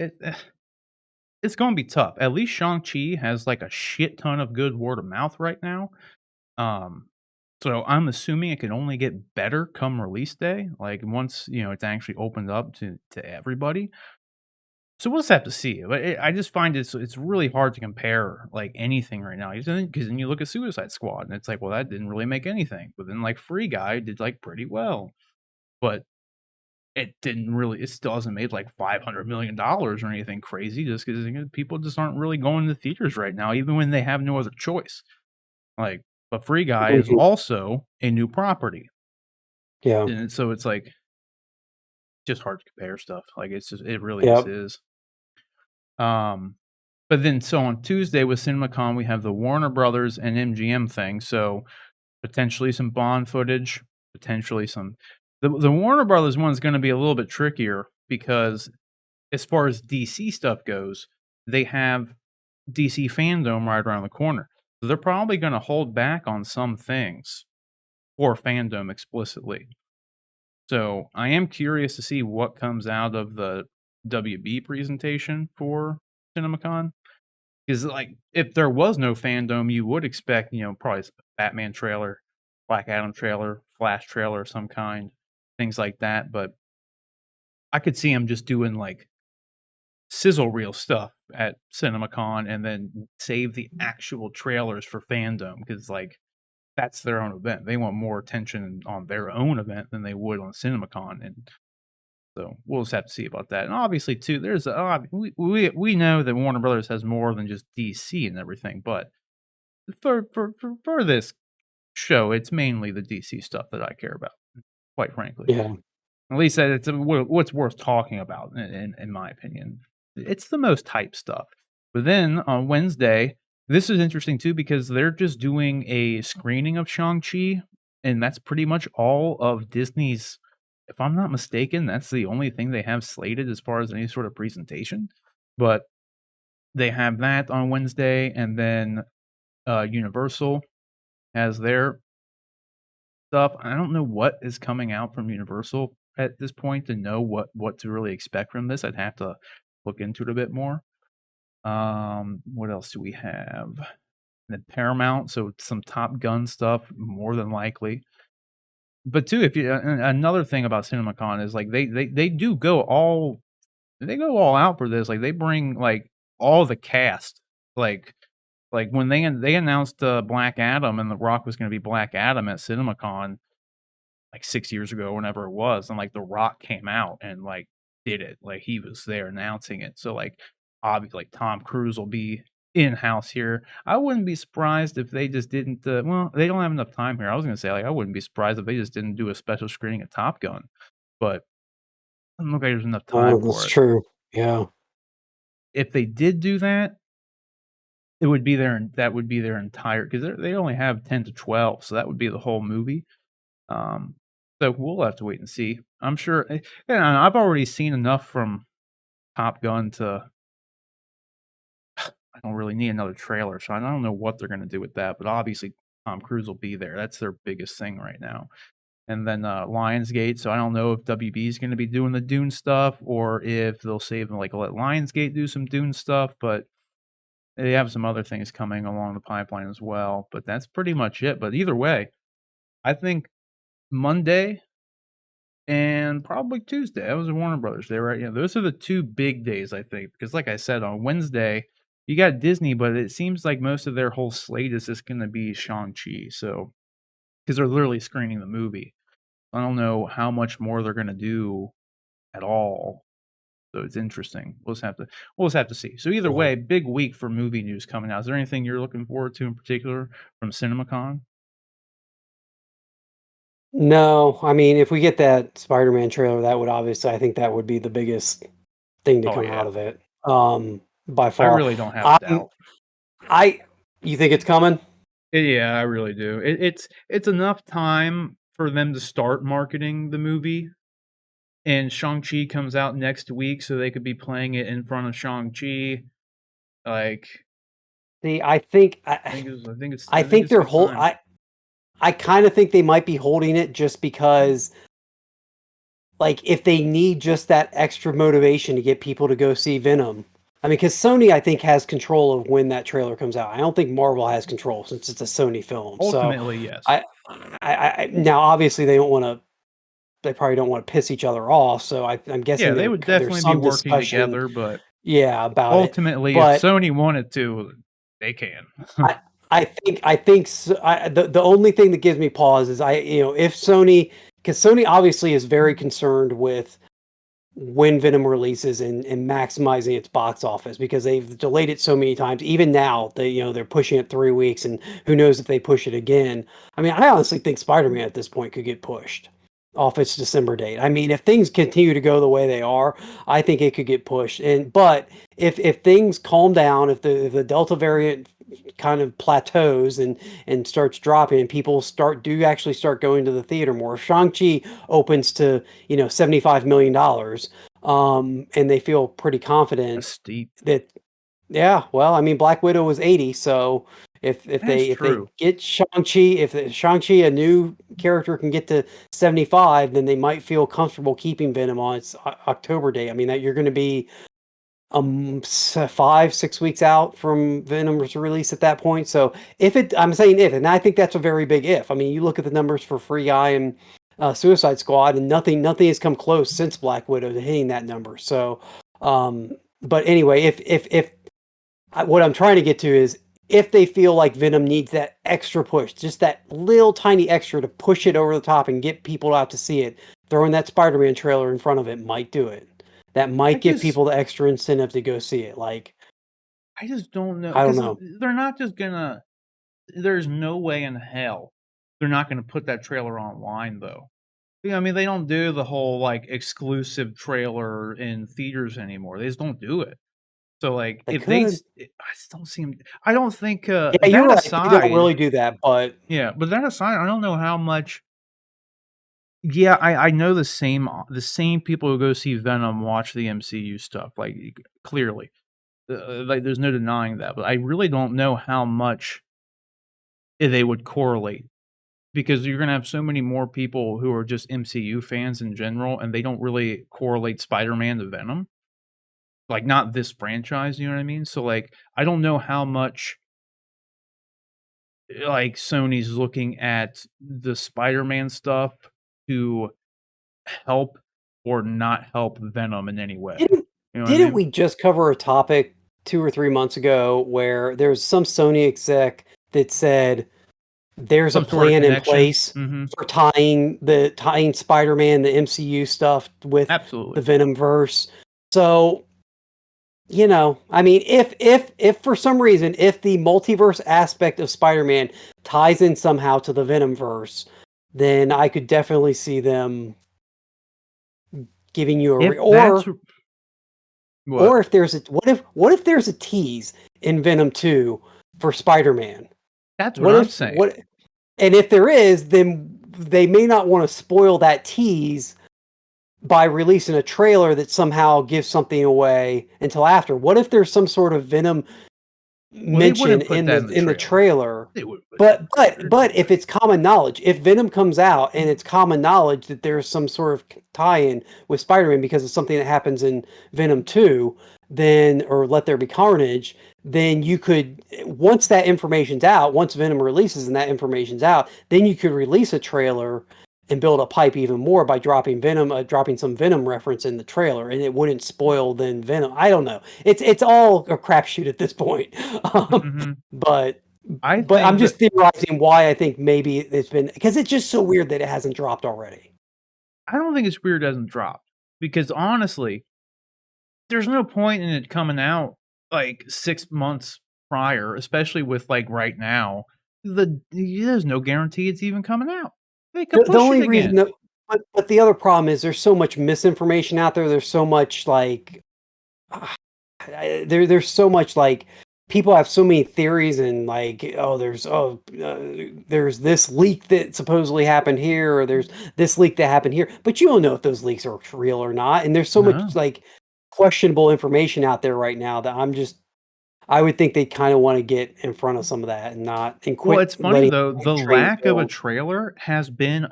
it's gonna be tough. At least Shang-Chi has, like, a shit ton of good word of mouth right now. Um, so I'm assuming it can only get better come release day, like, once, it's actually opened up to everybody. So we'll just have to see. But I just find it's really hard to compare, like, anything right now. Because then you look at Suicide Squad, and it's like, well, that didn't really make anything. But then, like, Free Guy did, like, pretty well. But it still hasn't made, like, $500 million or anything crazy just 'cause, people just aren't really going to theaters right now, even when they have no other choice. Like But Free Guy is Mhm. also a new property, Yeah. and so it's like just hard to compare stuff. Like it really just Yep. is. Um, but then so on Tuesday with CinemaCon, we have the Warner Brothers and MGM thing. So potentially some Bond footage, potentially some. The Warner Brothers one is going to be a little bit trickier because as far as DC stuff goes, they have DC fandom right around the corner. So they're probably going to hold back on some things for fandom explicitly. So I am curious to see what comes out of the WB presentation for CinemaCon. Because like if there was no fandom, you would expect, probably a Batman trailer, Black Adam trailer, Flash trailer of some kind, things like that. But I could see him just doing like sizzle reel stuff at CinemaCon and then save the actual trailers for fandom because like that's their own event. They want more attention on their own event than they would on CinemaCon, and so we'll just have to see about that. And obviously, too, there's we know that Warner Brothers has more than just DC and everything, but for this show, it's mainly the DC stuff that I care about, quite frankly. Yeah. At least it's what's worth talking about, in my opinion. It's the most hype stuff. But then on Wednesday, this is interesting too because they're just doing a screening of Shang-Chi, and that's pretty much all of Disney's. If I'm not mistaken, that's the only thing they have slated as far as any sort of presentation. But they have that on Wednesday, and then Universal has their stuff. I don't know what is coming out from Universal at this point to know what to really expect from this. I'd have to look into it a bit more. What else do we have? Then Paramount, so some Top Gun stuff, more than likely. But too, if you another thing about CinemaCon is like they do go all out for this. Like they bring like all the cast, like when they announced Black Adam and The Rock was going to be Black Adam at CinemaCon like 6 years ago, whenever it was, and like The Rock came out and like did it, like he was there announcing it. So like obviously, like Tom Cruise will be in house here. I wouldn't be surprised if they just didn't. Well, they don't have enough time here. I was gonna say like I wouldn't be surprised if they just didn't do a special screening of Top Gun, but I don't look like there's enough Oh, time that's for it. true. Yeah. If they did do that, it would be that would be their entire because they only have 10 to 12, so that would be the whole movie. Um, so we'll have to wait and see. I'm sure. And I've already seen enough from Top Gun to. I don't really need another trailer, so I don't know what they're going to do with that. But obviously, Tom Cruise will be there. That's their biggest thing right now. And then Lionsgate. So I don't know if WB is going to be doing the Dune stuff or if they'll save them, like let Lionsgate do some Dune stuff. But they have some other things coming along the pipeline as well. But that's pretty much it. But either way, I think Monday and probably Tuesday. That was a Warner Brothers Day, right? Yeah, those are the two big days, I think. Because, like I said, on Wednesday, you got Disney, but it seems like most of their whole slate is just going to be Shang-Chi. So, because they're literally screening the movie. I don't know how much more they're going to do at all. So it's interesting. We'll just have to see. So either Yeah. way, big week for movie news coming out. Is there anything you're looking forward to in particular from CinemaCon? No, I mean, if we get that Spider-Man trailer, that would obviously, I think that would be the biggest thing to Oh come out yeah, of it. By I far. really don't have a I'm, doubt. I, you think it's coming? Yeah, I really do. It's enough time for them to start marketing the movie, and Shang-Chi comes out next week, so they could be playing it in front of Shang-Chi. Like, See, I think, I I think think it's they're good time. I kind of think they might be holding it just because, like, if they need just that extra motivation to get people to go see Venom. I mean, because Sony, I think, has control of when that trailer comes out. I don't think Marvel has control since it's a Sony film. So, Ultimately, yes. I, now obviously they don't want to. They probably don't want to piss each other off. So I'm Yeah, guessing they would there's definitely be some working discussion, together, but yeah, about it. ultimately, if But Sony wanted to, they can. I the only thing that gives me pause is if Sony, because Sony obviously is very concerned with when Venom releases and maximizing its box office because they've delayed it so many times. Even now, they're pushing it 3 weeks, and who knows if they push it again. I mean, I honestly think Spider-Man at this point could get pushed off its December date. I mean, if things continue to go the way they are, I think it could get pushed. But if things calm down, if the Delta variant kind of plateaus and starts dropping, and people actually start going to the theater more. If Shang-Chi opens to, $75 million, and they feel pretty confident That's steep. that, yeah, well, I mean, Black Widow was 80, so That's if they true. get Shang-Chi, Shang-Chi, a new character, can get to 75, then they might feel comfortable keeping Venom on its October date. I mean, that you're going to be 5, 6 weeks out from Venom's release at that point. So I'm saying if, and I think that's a very big if. I mean, you look at the numbers for Free Guy and Suicide Squad, and nothing has come close since Black Widow to hitting that number. So, but anyway, what I'm trying to get to is, if they feel like Venom needs that extra push, just that little tiny extra to push it over the top and get people out to see it, throwing that Spider-Man trailer in front of it might do it. That I might give just people the extra incentive to go see it. Like, I just don't know, I don't because know. they're not just gonna. There's no way in hell they're not gonna put that trailer online, though. I mean, they don't do the whole, like, exclusive trailer in theaters anymore. They just don't do it. So, like, They if they could. s I just don't see 'em. I don't think, Yeah, you're that right. They don't aside. really do that, but Yeah, but that aside, I don't know how much. Yeah, I know the same people who go see Venom watch the MCU stuff, like, clearly. Like, there's no denying that, but I really don't know how much they would correlate, because you're gonna have so many more people who are just MCU fans in general, and they don't really correlate Spider-Man to Venom. Like, not this franchise, you know what I mean? So, like, I don't know how much, like, Sony's looking at the Spider-Man stuff to help or not help Venom in any way. didn't You know what I didn't mean? we just cover a topic 2 or 3 months ago where there's some Sony exec that said there's a Some sort of plan in connection. place Mhm. for tying Spider-Man, the MCU stuff, with the Absolutely. Venom verse. So, I mean, if for some reason, if the multiverse aspect of Spider-Man ties in somehow to the Venom verse, then I could definitely see them giving you a If that's what? or if there's a what if there's a tease in Venom 2 for Spider-Man? That's what What I'm if saying. and if there is, then they may not want to spoil that tease by releasing a trailer that somehow gives something away until after. What if there's some sort of Venom Well, they mention wouldn't put that in the in the trailer. trailer? They wouldn't put that in But the trailer, no if way. it's common knowledge, if Venom comes out and it's common knowledge that there's some sort of tie-in with Spider-Man because of something that happens in Venom 2, then, or Let There Be Carnage, then you could, once that information's out, once Venom releases and that information's out, then you could release a trailer and build a pipe even more by dropping some Venom reference in the trailer, and it wouldn't spoil then Venom. I don't know. It's all a crapshoot at this point. Um, Mhm. but I but I'm think that just theorizing why I think maybe it's been, because it's just so weird that it hasn't dropped already. I don't think it's weird it hasn't dropped, because honestly, there's no point in it coming out, like, 6 months prior, especially with, like, right now. There's no guarantee it's even coming out. They could The push it only reason again. that but the other problem is there's so much misinformation out there. There's so much like there's so much like people have so many theories, and like, there's this leak that supposedly happened here, or there's this leak that happened here, but you don't know if those leaks are real or not, and there's so much No. like questionable information out there right now that I would think they kind of want to get in front of some of that and not and Well, quit it's funny, letting though, the the train lack of a build. trailer has been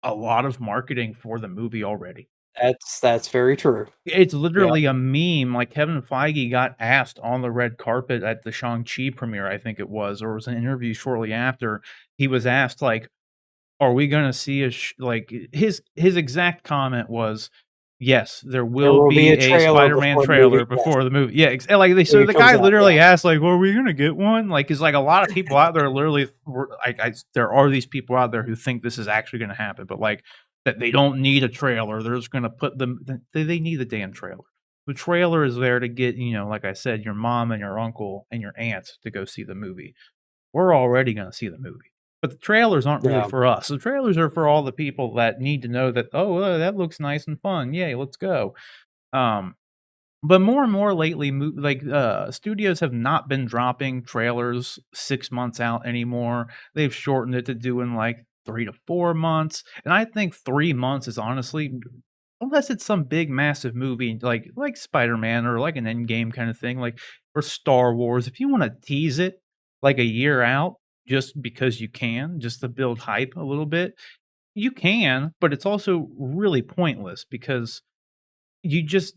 a lot of marketing for the movie already. That's very true. It's Yeah. literally a meme. Like, Kevin Feige got asked on the red carpet at the Shang-Chi premiere, I think it was, or it was an interview shortly after. He was asked, like, "Are we gonna see a like," his exact comment was, "Yes, there There will will be be a a trailer Spider-Man before the movie. trailer Yes, before the movie." Yeah, and, like, they so movie the comes guy out. Yeah. literally asked, like, "Well, are we gonna get one?" Like, it's like a lot of people out there literally were like, there are these people out there who think this is actually gonna happen, but, like, that they don't need a trailer. They're just gonna put them they need the damn trailer. The trailer is there to get, like I said, your mom and your uncle and your aunt to go see the movie. We're already gonna see the movie. But the trailers aren't really Yeah. for us. The trailers are for all the people that need to know that, "Oh, that looks nice and fun. Yay, let's go." Um, but more and more lately, studios have not been dropping trailers 6 months out anymore. They've shortened it to doing, like, 3 to 4 months, and I think 3 months is honestly, unless it's some big massive movie like Spider-Man or like an Endgame kinda thing, like, or Star Wars, if you wanna tease it, like, a year out just because you can, just to build hype a little bit, you can, but it's also really pointless because you just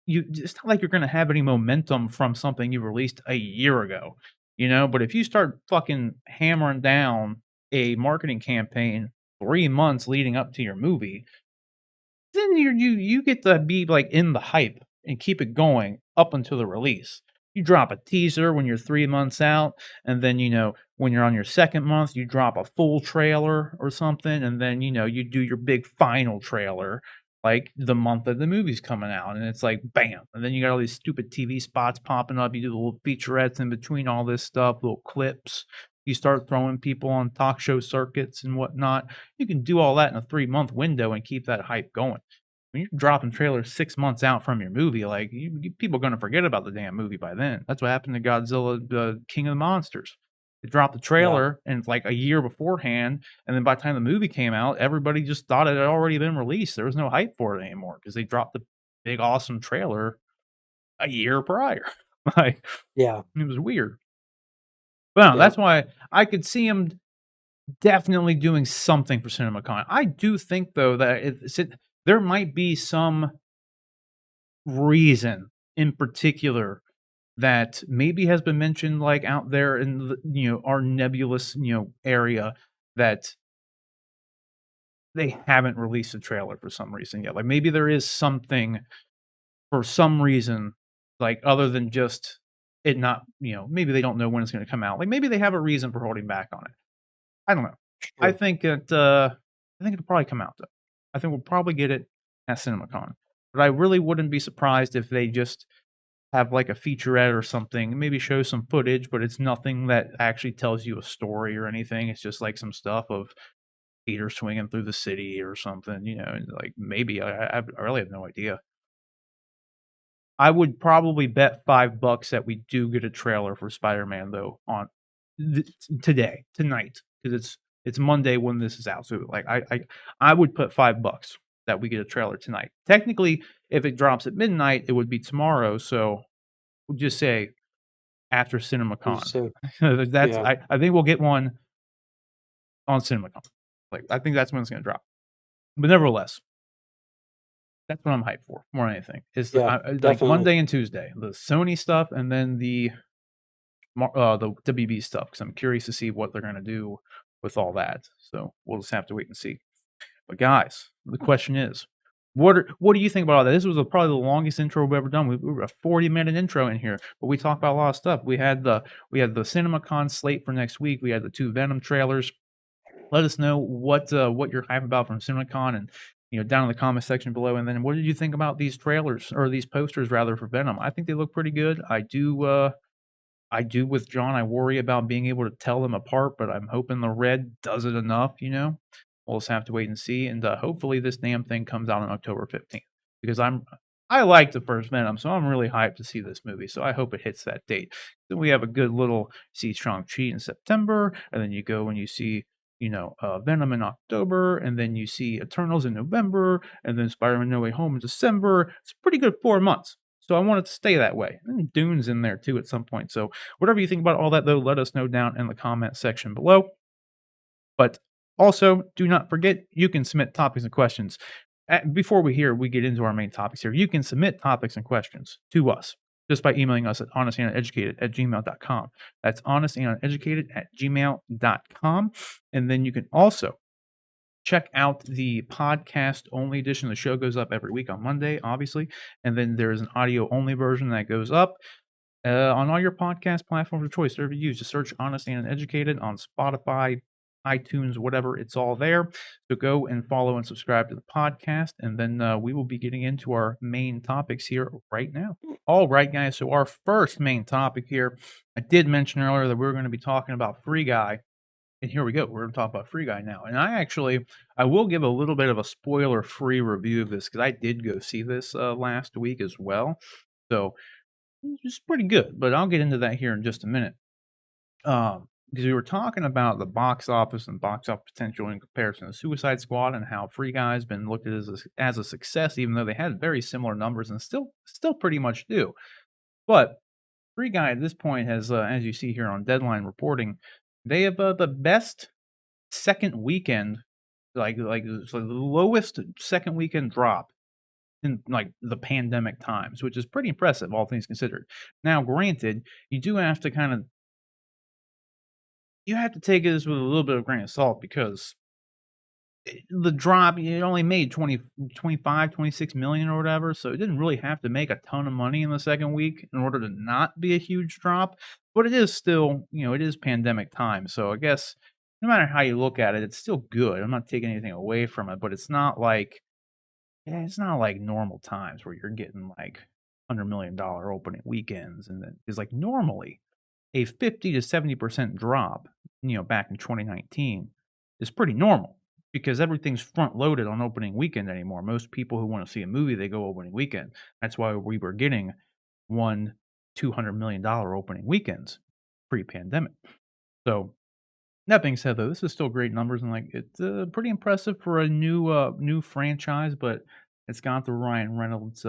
it's not like you're gonna have any momentum from something you released a year ago, but if you start fucking hammering down a marketing campaign 3 months leading up to your movie, then you get to be, like, in the hype and keep it going up until the release. You drop a teaser when you're 3 months out, and then, when you're on your 2nd month, you drop a full trailer or something, and then, you do your big final trailer, like, the month that the movie's coming out, and it's like, bam, and then you got all these stupid TV spots popping up, you do the little featurettes in between all this stuff, little clips. You start throwing people on talk show circuits and whatnot. You can do all that in a 3-month window and keep that hype going. When you're dropping trailers 6 months out from your movie, like, people are gonna forget about the damn movie by then. That's what happened to Godzilla, King of the Monsters. They dropped the Yeah. trailer, and it's like a year beforehand, and then by the time the movie came out, everybody just thought it had already been released. There was no hype for it anymore because they dropped the big, awesome trailer a year prior. Like, Yeah. it was weird. But no, that's Yep. why I could see him definitely doing something for CinemaCon. I do think, though, that there might be some reason in particular that maybe has been mentioned, like, out there in our nebulous, area, that they haven't released a trailer for some reason yet. Like, maybe there is something for some reason, like, other than just it not, maybe they don't know when it's gonna come out. Like, maybe they have a reason for holding back on it. I don't know. I Sure. think that, I think it'll probably come out, though. I think we'll probably get it at CinemaCon, but I really wouldn't be surprised if they just have, like, a featurette or something, maybe show some footage, but it's nothing that actually tells you a story or anything. It's just, like, some stuff of Peter swinging through the city or something, and, like, maybe I really have no idea. I would probably bet $5 that we do get a trailer for Spider-Man, though, on tonight, because it's Monday when this is out, so, like, I would put $5 that we get a trailer tonight. Technically, if it drops at midnight, it would be tomorrow, so we'll just say after CinemaCon. So, That's yeah. I think we'll get one on CinemaCon. Like, I think that's when it's gonna drop. But nevertheless, that's what I'm hyped for more than anything. Is Yeah. like Definitely. Monday and Tuesday, the Sony stuff, and then the WB stuff, because I'm curious to see what they're gonna do with all that. So we'll just have to wait and see. But guys, the question is, what do you think about all that? This was probably the longest intro we've ever done. We were a 40-minute intro in here, but we talked about a lot of stuff. We had the CinemaCon slate for next week. We had the 2 Venom trailers. Let us know what you're hyped about from CinemaCon, and down in the comment section below. And then what did you think about these trailers, or these posters rather, for Venom? I think they look pretty good. I do with John. I worry about being able to tell them apart, but I'm hoping the red does it enough. We'll just have to wait and see, and hopefully this damn thing comes out on October 15th, because I like the first Venom, so I'm really hyped to see this movie. So I hope it hits that date. Then we have a good little see Shang-Chi in September, and then you go and you see Venom in October, and then you see Eternals in November, and then Spider-Man No Way Home in December. It's a pretty good 4 months. So I want it to stay that way. And Dune's in there too at some point. So whatever you think about all that, though, let us know down in the comment section below. But also, do not forget, you can submit topics and questions. Before we get into our main topics here, you can submit topics and questions to us just by emailing us at honestanduneducated@gmail.com. That's honestanduneducated@gmail.com. And then you can also check out the podcast only edition. The show goes up every week on Monday, obviously. And then there's an audio only version that goes up on all your podcast platforms of choice. Whatever you use, just search Honest and Educated on Spotify, iTunes, whatever. It's all there. So go and follow and subscribe to the podcast, and then we will be getting into our main topics here right now. All right, guys. So our first main topic here, I did mention earlier that we were going to be talking about Free Guy. And here we go. We're going to talk about Free Guy now. And I will give a little bit of a spoiler-free review of this because I did go see this last week as well. So it's pretty good, but I'll get into that here in just a minute. Because we were talking about the box office and box office potential in comparison to Suicide Squad and how Free Guy's been looked at as a success, even though they had very similar numbers and still pretty much do. But Free Guy at this point has, as you see here on Deadline reporting, they have the best second weekend, it's like the lowest second weekend drop in like the pandemic times, which is pretty impressive, all things considered. Now, granted, you have to take this with a little bit of grain of salt because the drop, it only made 25, 26 million or whatever, so it didn't really have to make a ton of money in the second week in order to not be a huge drop, but it is still, it is pandemic time, so I guess no matter how you look at it, it's still good. I'm not taking anything away from it, but it's not like normal times where you're getting like $100 million opening weekends, and then it's like normally a 50 to 70% drop, back in 2019 is pretty normal because everything's front loaded on opening weekend anymore. Most people who want to see a movie, they go opening weekend. That's why we were getting $200 million opening weekends pre-pandemic. So that being said, though, this is still great numbers and like it's pretty impressive for a new franchise, but it's got the Ryan Reynolds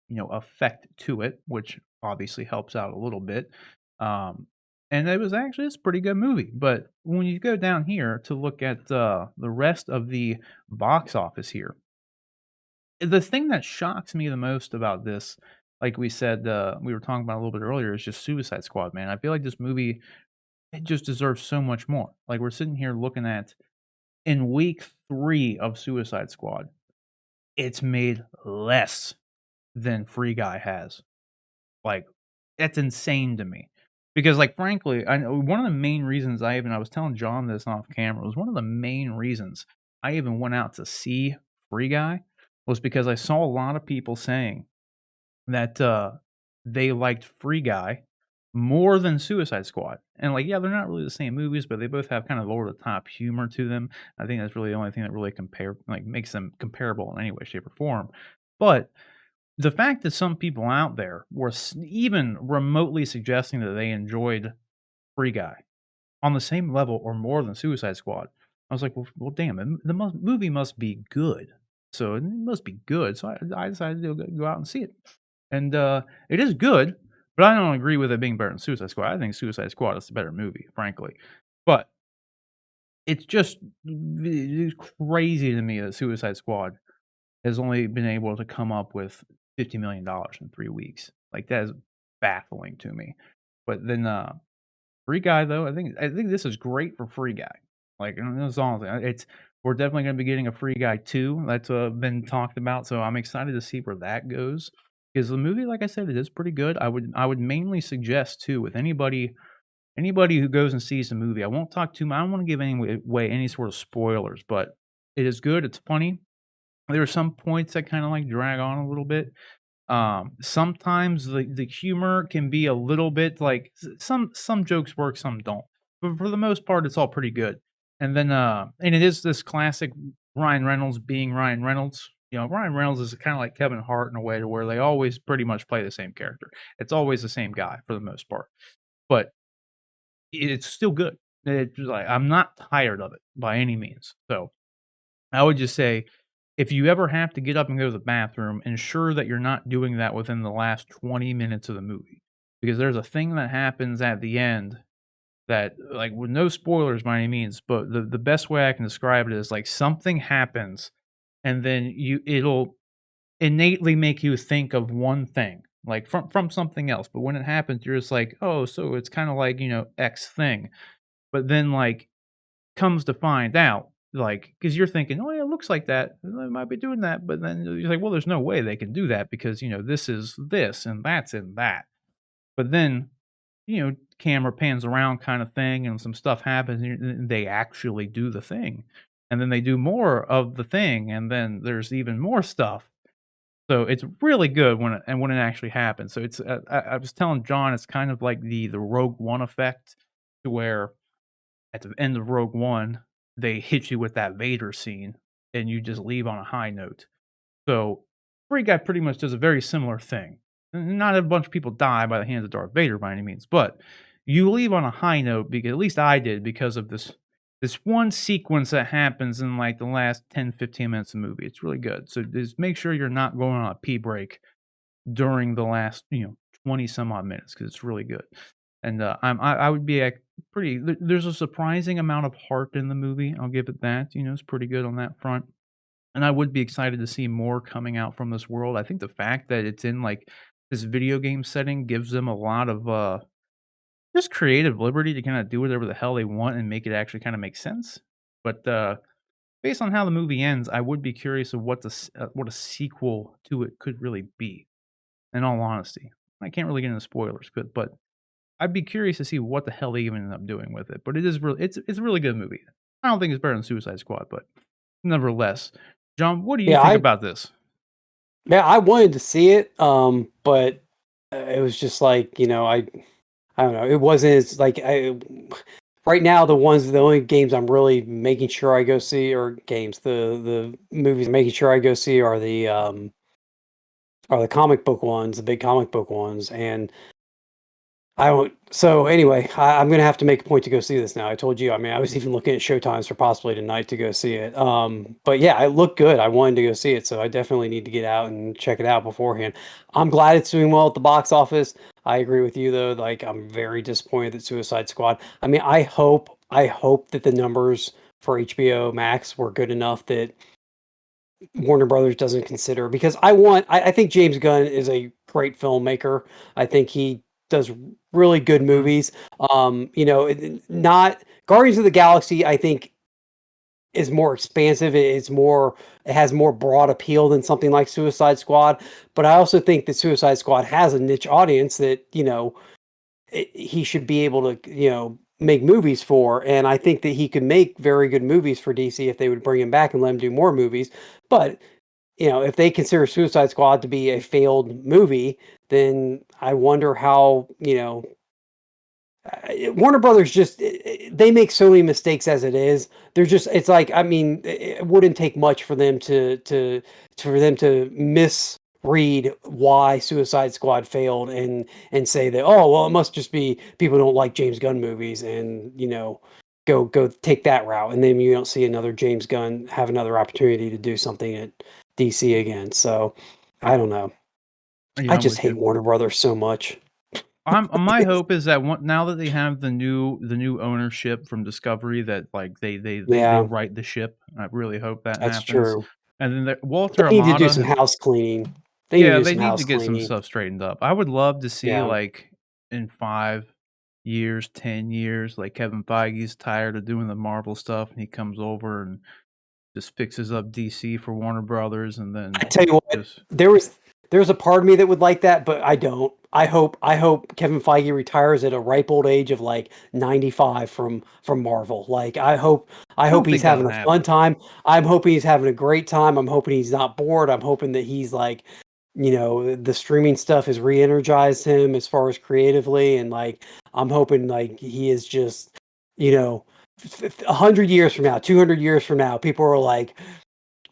effect to it, which obviously helps out a little bit. And it's a pretty good movie. But when you go down here to look at the rest of the box office here, the thing that shocks me the most about this, like we said, we were talking about a little bit earlier, is just Suicide Squad, man. I feel like this movie, it just deserves so much more. Like we're sitting here looking at in week 3 of Suicide Squad, it's made less than Free Guy has. Like, that's insane to me. Because, like, frankly, I know one of the main reasons I was telling John this off camera, was one of the main reasons I even went out to see Free Guy was because I saw a lot of people saying that, they liked Free Guy more than Suicide Squad. And, like, yeah, they're not really the same movies, but they both have kind of over the top humor to them. I think that's really the only thing that really makes them comparable in any way, shape, or form. But the fact that some people out there were even remotely suggesting that they enjoyed Free Guy on the same level or more than Suicide Squad, I was like, well damn, the movie must be good. So it must be good. So I decided to go out and see it. And it is good, but I don't agree with it being better than Suicide Squad. I think Suicide Squad is a better movie, frankly. But it's crazy to me that Suicide Squad has only been able to come up with $50 million in 3 weeks. Like, that is baffling to me. But then, Free Guy, though, I think this is great for Free Guy. Like, and that's all we're definitely gonna be getting a Free Guy 2. That's, been talked about, so I'm excited to see where that goes. Because the movie, like I said, it is pretty good. I would mainly suggest, too, with anybody who goes and sees the movie, I won't talk too much. I don't wanna give away any sort of spoilers, but it is good, it's funny. There are some points that kinda, like, drag on a little bit. Sometimes the humor can be a little bit like some jokes work, some don't. But for the most part, it's all pretty good. And then, and it is this classic Ryan Reynolds being Ryan Reynolds. Ryan Reynolds is kinda like Kevin Hart in a way to where they always pretty much play the same character. It's always the same guy for the most part. But it's still good. It's like, I'm not tired of it by any means. So I would just say, if you ever have to get up and go to the bathroom, ensure that you're not doing that within the last 20 minutes of the movie. Because there's a thing that happens at the end that, like, with no spoilers by any means, but the best way I can describe it is like something happens and then it'll innately make you think of one thing, like from something else. But when it happens, you're just like, oh, so it's kind of like, X thing. But then, like, comes to find out, like, because 'cause you're thinking, "Oh, yeah, it looks like that. They might be doing that," but then you're like, "Well, there's no way they can do that because, this is this and that's in that." But then, camera pans around kind of thing, and some stuff happens, and they actually do the thing, and then they do more of the thing, and then there's even more stuff. So it's really good when it actually happens. So it's I was telling John, it's kind of like the Rogue One effect, to where at the end of Rogue One, they hit you with that Vader scene, and you just leave on a high note. So Free Guy pretty much does a very similar thing. Not a bunch of people die by the hands of Darth Vader by any means, but you leave on a high note, because at least I did, because of this one sequence that happens in like the last 10, 15 minutes of the movie. It's really good. So just make sure you're not going on a pee break during the last 20 some odd minutes, because it's really good. And I would be there's a surprising amount of heart in the movie. I'll give it that. It's pretty good on that front. And I would be excited to see more coming out from this world. I think the fact that it's in like this video game setting gives them a lot of just creative liberty to kind of do whatever the hell they want and make it actually kind of make sense. But based on how the movie ends, I would be curious of what a sequel to it could really be. In all honesty, I can't really get into spoilers, but I'd be curious to see what the hell they even end up doing with it. But it is really it's a really good movie. I don't think it's better than Suicide Squad, but nevertheless, John, what do you Yeah, think about this? I wanted to see it, but it was just like, I don't know. It wasn't as like right now the only games I'm really making sure I go see, or games, the movies I'm making sure I go see are the comic book ones, the big comic book ones, and I don't. So anyway, I'm gonna have to make a point to go see this now. I told you. I mean, I was even looking at showtimes for possibly tonight to go see it. But yeah, it looked good. I wanted to go see it, so I definitely need to get out and check it out beforehand. I'm glad it's doing well at the box office. I agree with you though. Like, I'm very disappointed that Suicide Squad. I mean, I hope that the numbers for HBO Max were good enough that Warner Brothers doesn't consider, because I think James Gunn is a great filmmaker. I think he does really good Mhm. movies. Not Guardians of the Galaxy, I think, is more expansive. It has more broad appeal than something like Suicide Squad. But I also think that Suicide Squad has a niche audience that, he should be able to, make movies for. And I think that he could make very good movies for DC if they would bring him back and let him do more movies. But if they consider Suicide Squad to be a failed movie, then I wonder how, Warner Brothers just they make so many mistakes as it is. It's like, I mean, it wouldn't take much for them to misread why Suicide Squad failed, and say that, oh well, it must just be people don't like James Gunn movies, and go take that route, and then you don't see another James Gunn have another opportunity to do something at DC again. So I don't know. Yeah, I I'm just with hate you. Warner Brothers so much. My hope is that now that they have the new ownership from Discovery, that like they Yeah, right the ship. I really hope that that's happens. true. And then Walter They need to do Amada some has, house cleaning. They need to yeah, do they some need to house get some cleaning. stuff straightened up. I would love to see, Yeah. like, in 5 years, 10 years, like, Kevin Feige's tired of doing the Marvel stuff, and he comes over and just fixes up DC for Warner Brothers, and I then tell you what, just there's a part of me that would like that, but I don't. I hope Kevin Feige retires at a ripe old age of like 95 from Marvel. Like, I I hope don't he's think that'll having a fun happen. time. I'm hoping he's having a great time. I'm hoping he's not bored. I'm hoping that he's like, the streaming stuff has re-energized him as far as creatively, and like I'm hoping like he is just, 100 years from now, 200 years from now, people are like,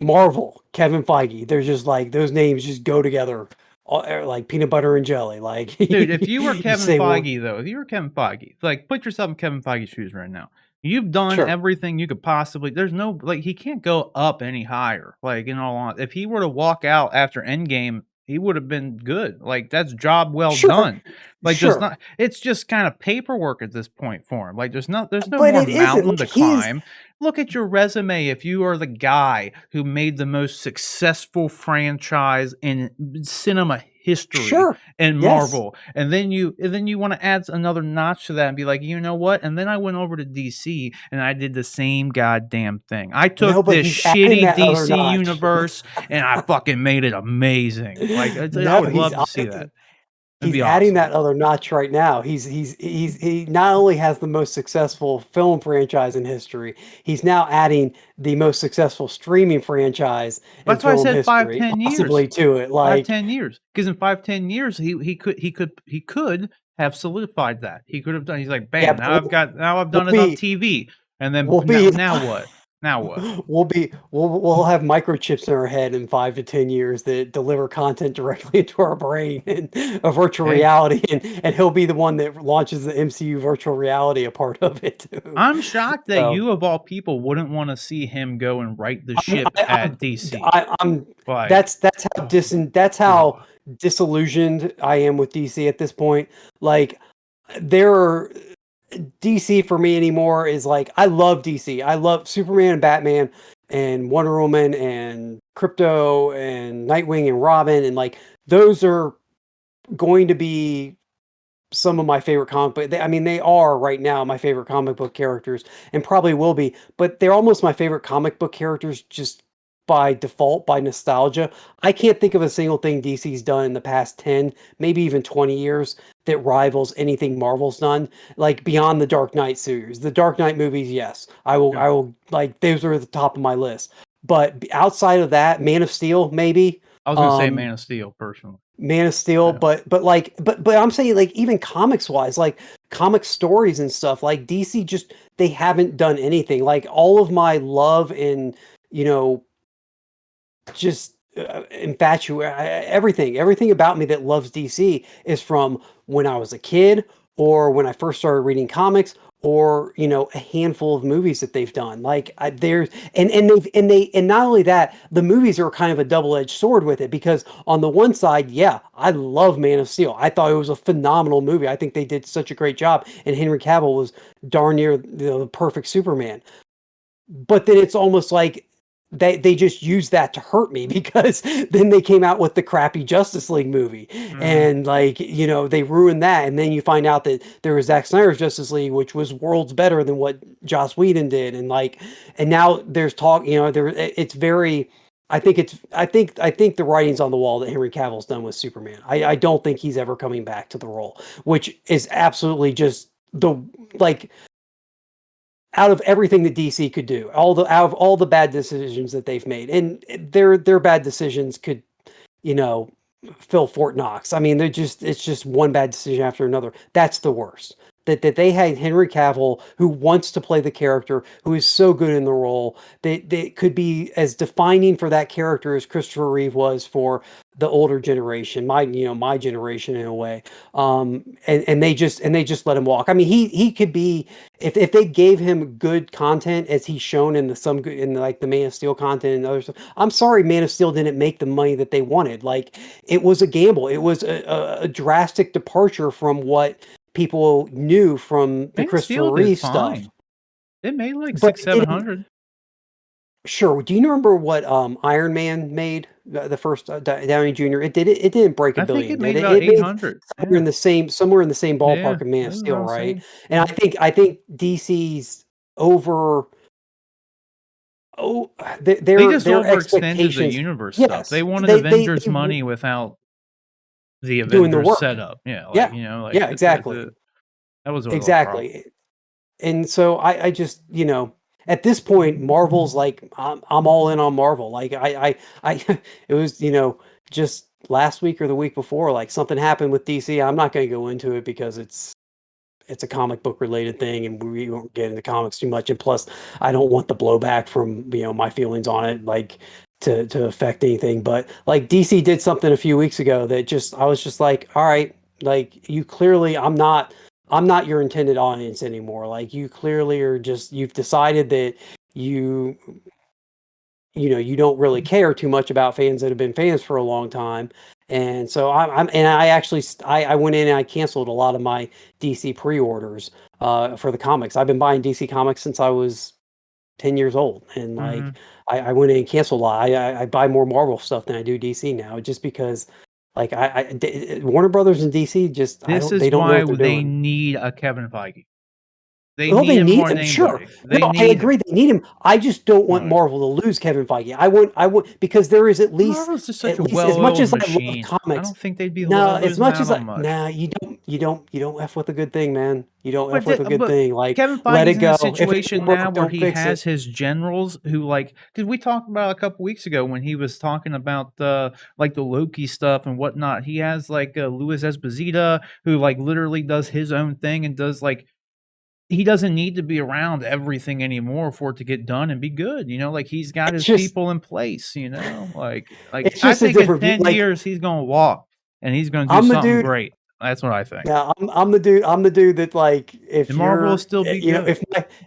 Marvel, Kevin Feige. They're just like, those names just go together, like peanut butter and jelly. Like, Dude, if you were you Kevin say, well, Feige, though, if you were Kevin Feige, like, put yourself in Kevin Feige's shoes right now. You've done sure, everything you could possibly. There's no, like, he can't go up any higher. Like, in all honesty, if he were to walk out after Endgame, he would have been good. Like, that's job well sure, done. Like, there's sure. not. It's just kind of paperwork at this point for him. Like, there's no But more it isn't. mountain Like, to he's climb. Look at your resume. If you are the guy who made the most successful franchise in cinema history sure, and yes. Marvel, and then you want to add another notch to that and be like, you know what? And then I went over to DC and I did the same goddamn thing. I No, took but this he's adding shitty that other DC notch. universe and I fucking made it amazing. Like, I No, would love to see that. It'd he's be adding awesome. that other notch right now. He not only has the most successful film franchise in history, he's now adding the most successful streaming franchise in That's why I film said 5, history 10 years. possibly to it. 5, Like, 10 years. Because in 5, 10 years, he could have solidified that. He could have done. He's like, yeah, bam. but Now I've we'll done it on be TV, and then we'll now be now what? Now what? we'll have microchips in our head in 5 to 10 years that deliver content directly into our brain and a virtual Hey, reality, and he'll be the one that launches the MCU virtual reality a part of it too. I'm shocked that So you of all people wouldn't want to see him go and right the I'm ship I, at DC. I'm Like, that's ugh. how disillusioned I am with DC at this point. Like, there DC for me anymore is like, I love DC. I love Superman and Batman and Wonder Woman and Crypto and Nightwing and Robin, and like those are going to be some of my favorite comic book. I mean, they are right now my favorite comic book characters, and probably will be. But they're almost my favorite comic book characters just by default, by nostalgia. I can't think of a single thing DC's done in the past 10, maybe even 20 years that rivals anything Marvel's done. Like beyond the Dark Knight series, the Dark Knight movies, yes, Yeah. I will like those are at the top of my list. But outside of that, Man of Steel, maybe. I was gonna say Um, Man of Steel personally. Man of Steel, Yeah. but I'm saying like even comics wise, like comic stories and stuff, like DC just they haven't done anything. Like all of my love and you know just everything about me that loves DC is from when I was a kid or when I first started reading comics or a handful of movies that they've done. Like there's and not only that, the movies are kind of a double-edged sword with it because on the one side, yeah, I love Man of Steel. I thought it was a phenomenal movie. I think they did such a great job, and Henry Cavill was darn near the perfect Superman. But then it's almost like they just used that to hurt me because then they came out with the crappy Justice League movie Mhm. and like they ruined that, and then you find out that there was Zack Snyder's Justice League, which was worlds better than what Joss Whedon did, and now there's talk, it's very. I think the writing's on the wall that Henry Cavill's done with Superman. I don't think he's ever coming back to the role, which is absolutely just the like out of everything that DC could do, out of all the bad decisions that they've made, and their bad decisions could, you know, fill Fort Knox. I mean, it's just one bad decision after another. That's the worst. That they had Henry Cavill, who wants to play the character, who is so good in the role, they could be as defining for that character as Christopher Reeve was for the older generation, my generation in a way. And they just let him walk. I mean, he could be if they gave him good content as he's shown in like the Man of Steel content and other stuff. I'm sorry, Man of Steel didn't make the money that they wanted. Like it was a gamble. It was a drastic departure from what people knew from the Man of Steel Christopher did Reeve stuff. fine. It made like But six, it seven didn't. hundred. Sure. Do you remember what Iron Man made? The first Downey Jr. It didn't break a I think billion, it did made it? about It made 800. somewhere Yeah. in the same Yeah. ballpark of Man It of was Steel, around the right? same. And Yeah. I think DC's over. Oh, They just their overextended the expectations. universe stuff. They Yes, wanted Avengers they money without the doing the Avengers work. setup. Yeah, like, Yeah, like yeah, exactly, that was a problem. exactly. And so I just at this point Marvel's like I'm all in on Marvel. Like I it was just last week or the week before, like something happened with DC. I'm not going to go into it because it's a comic book related thing and we won't get into comics too much, and plus I don't want the blowback from my feelings on it like to affect anything. But like DC did something a few weeks ago that just I was just like, all right, like you clearly I'm not your intended audience anymore. Like you clearly are just you've decided that you you don't really care too much about fans that have been fans for a long time. And so and I actually I went in and I canceled a lot of my DC pre-orders for the comics. I've been buying DC comics since I was 10 years old, and like Mhm. I went in and canceled a lot. I buy more Marvel stuff than I do DC now, just because like Warner Brothers and DC just I This don't they is don't know why what they're they doing. need a Kevin Feige. They Well, need they him need more than him, sure. anybody. They No, I need him. agree, they need him. I just don't want Right. Marvel to lose Kevin Feige. I want because there is Marvel's just such at a least as much well-oiled as I love machine. I comics. don't think they'd be No, as losing much out as on much. nah, you don't F with a good thing, man. You don't F But with a good thing. Like, Kevin let it Feige's in a go. If it situation ain't broke, now where don't he fix it. has his generals who like because we talked about a couple weeks ago when he was talking about like the Loki stuff and whatnot. He has like Louis Esposito who like literally does his own thing and does like he doesn't need to be around everything anymore for it to get done and be good. Like he's got It's his just people in place. Like it's I just a think in different view. 10 years he's gonna walk and he's gonna do I'm the something dude. great. That's what I think. Yeah, I'm the dude. I'm the dude that like And Marvel will still be good.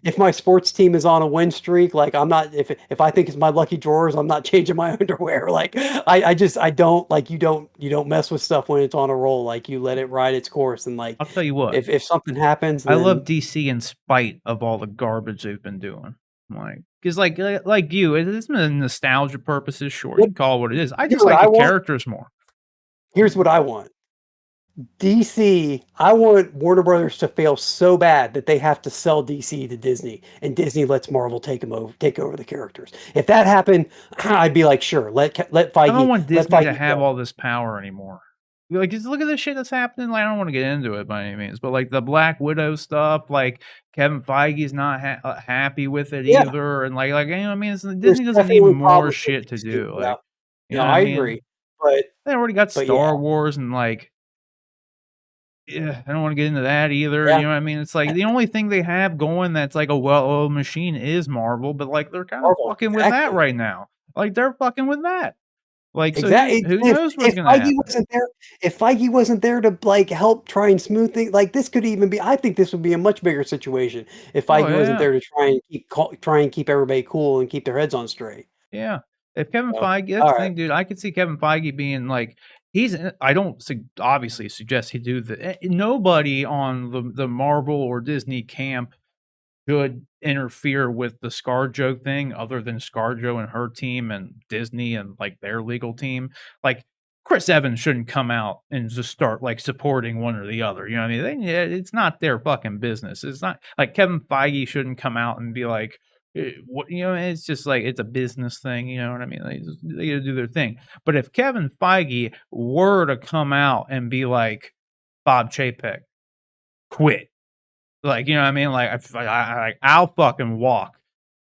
if my sports team is on a win streak, like I'm not if I think it's my lucky drawers, I'm not changing my underwear. Like I don't like you don't mess with stuff when it's on a roll. Like you let it ride its course, and like I'll tell you what. if something happens, I love then DC in spite of all the garbage they've been doing. Because like you, it is nostalgia purposes, sure, you what can call it what it is. I here's just what like I the want. characters more. Here's what I want. DC, I want Warner Brothers to fail so bad that they have to sell DC to Disney, and Disney lets Marvel take over the characters. If that happened, I'd be like, sure, let I don't Feige want let Disney to Feige have go. all this power anymore. Like, just look at the shit that's happening. Like, I don't want to get into it by any means, but like the Black Widow stuff, like Kevin Feige's not happy with it Yeah, either, and what I mean, there's Disney doesn't need definitely more problems with shit to DC. do. Yeah, Like, you know no, what I I mean? agree, but They already got but yeah, Star Wars and like yeah, I don't wanna get into that either, yeah, you know what I mean? It's like the only thing they have going that's like a well-oiled machine is Marvel, but, like, they're kinda Marvel, fucking with that exactly. right now. Like, they're fucking with that. Like, so Exactly. who knows what's If gonna Feige happen? wasn't there, if Feige wasn't there to like help try and smooth things, like this could even be. I think this would be a much bigger situation if Oh, Feige wasn't yeah. there to try and keep everybody cool and keep their heads on straight. Yeah. If Kevin So, Feige that's all the right, thing, dude, I could see Kevin Feige being like I don't obviously suggest he do nobody on the Marvel or Disney camp should interfere with the ScarJo thing other than ScarJo and her team and Disney and, like, their legal team. Like, Chris Evans shouldn't come out and just start, like, supporting one or the other, you know what I mean? It's not their fucking business. It's not like, Kevin Feige shouldn't come out and be like, what it's just like, it's a business thing, you know what I mean? They gotta do their thing. But if Kevin Feige were to come out and be like, "Bob Chapek, quit." Like, you know what I mean? Like, I'll fucking walk.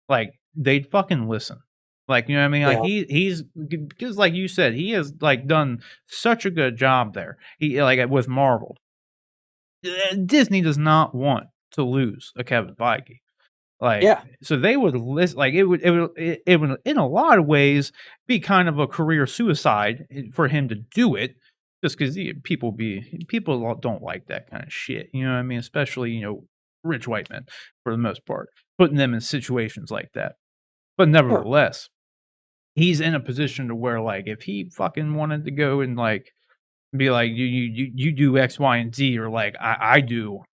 Like, they'd fucking listen. Like, you know what I mean? Like, yeah, he's because like you said, he has, like, done such a good job there. He like, with Marvel. Disney does not want to lose a Kevin Feige. Like, yeah, so they would list like, it would, in a lot of ways, be kind of a career suicide for him to do it just 'cause people don't like that kinda shit, you know what I mean? Especially, rich white men, for the most part, putting them in situations like that. But sure, nevertheless, he's in a position to where, like, if he fucking wanted to go and, like, be like, "You do X, Y, and Z," or like, "I do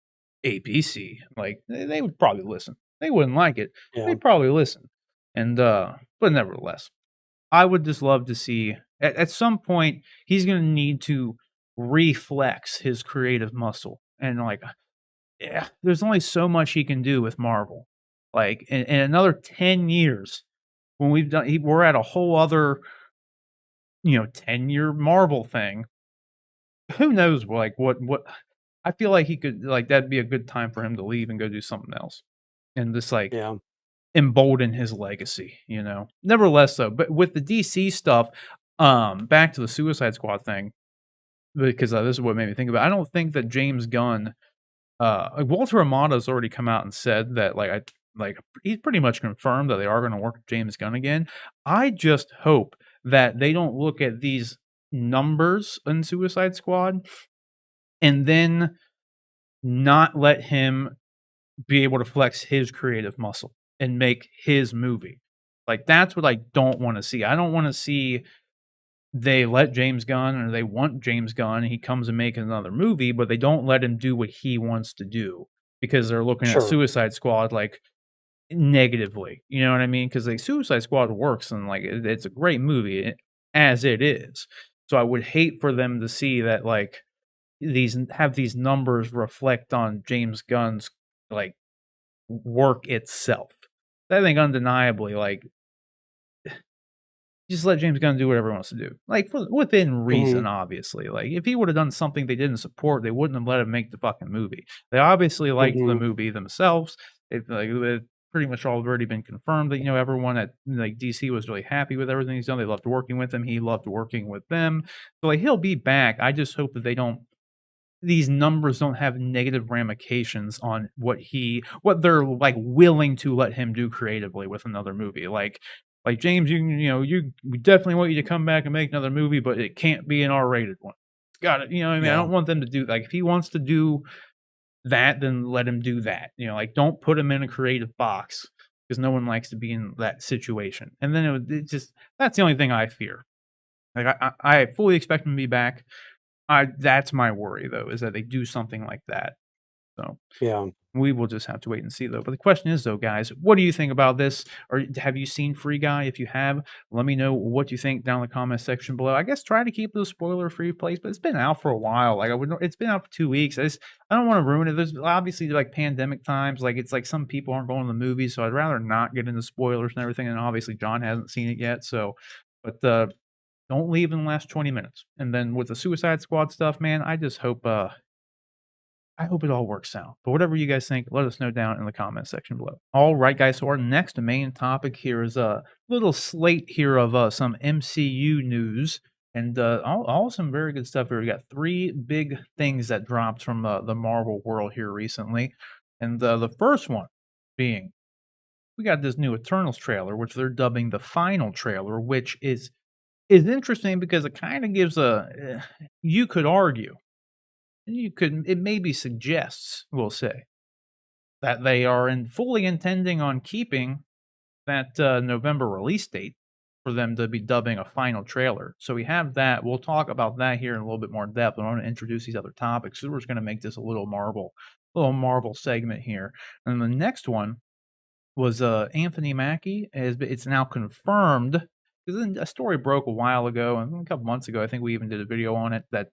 ABC," like, they would probably listen. They wouldn't like it. yeah, They'd probably listen. But nevertheless, I would just love to see at some point, he's gonna need to reflex his creative muscle, and, like, yeah, there's only so much he can do with Marvel. Like, in another 10 years, when we're at a whole other, 10-year Marvel thing, who knows, like, what I feel like he could like, that'd be a good time for him to leave and go do something else, and just, like, yeah, embolden his legacy, you know? Nevertheless, though, but with the DC stuff, back to the Suicide Squad thing, because, this is what made me think about it, I don't think that James Gunn, like, Walter Amato's already come out and said that, he's pretty much confirmed that they are gonna work with James Gunn again. I just hope that they don't look at these numbers in Suicide Squad and then not let him be able to flex his creative muscle and make his movie. Like, that's what I don't wanna see. I don't wanna see they let James Gunn or they want James Gunn, and he comes and makes another movie, but they don't let him do what he wants to do because they're looking at sure, Suicide Squad, like, negatively, you know what I mean? Because like, Suicide Squad works and, like, it's a great movie as it is. So I would hate for them to see that, like, these numbers reflect on James Gunn's, like, work itself. I think undeniably, like, just let James Gunn do whatever he wants to do, like, within Mhm. reason, obviously. Like, if he would have done something they didn't support, they wouldn't have let him make the fucking movie. They obviously liked the Mhm. movie themselves. It pretty much already been confirmed that, everyone at, like, DC was really happy with everything he's done. They loved working with him. He loved working with them. So, like, he'll be back. I just hope that these numbers don't have negative ramifications on what they're, like, willing to let him do creatively with another movie. Like, "James, we definitely want you to come back and make another movie, but it can't be an R-rated one. It's gotta," you know what I mean? I Yeah. don't want them to do, like, if he wants to do that, then let him do that. Like, don't put him in a creative box because no one likes to be in that situation. And then it just that's the only thing I fear. Like, I fully expect him to be back. I That's my worry, though, is that they do something like that. So, Yeah. we will just have to wait and see, though. But the question is, though, guys, what do you think about this? Or have you seen Free Guy? If you have, let me know what you think down in the comment section below. I guess try to keep it a spoiler-free place, but it's been out for a while. Like, it's been out for 2 weeks. I don't wanna ruin it. There's obviously, like, pandemic times, like, it's like some people aren't going to the movies, so I'd rather not get into spoilers and everything, and obviously John hasn't seen it yet, so but don't leave in the last 20 minutes. And then with the Suicide Squad stuff, man, I hope it all works out. But whatever you guys think, let us know down in the comment section below. All right, guys. So our next main topic here is a little slate here of some MCU news and all some very good stuff here. We got three big things that dropped from the Marvel world here recently, and the first one being we got this new Eternals trailer, which they're dubbing the final trailer, which is interesting because it kind of gives you could argue, it maybe suggests, we'll say, that they are fully intending on keeping that November release date for them to be dubbing a final trailer. So we have that. We'll talk about that here in a little bit more depth. I want to introduce these other topics. So we're just going to make this a little Marvel segment here. And the next one was Anthony Mackie. It's now confirmed because a story broke a while ago and a couple months ago. I think we even did a video on it that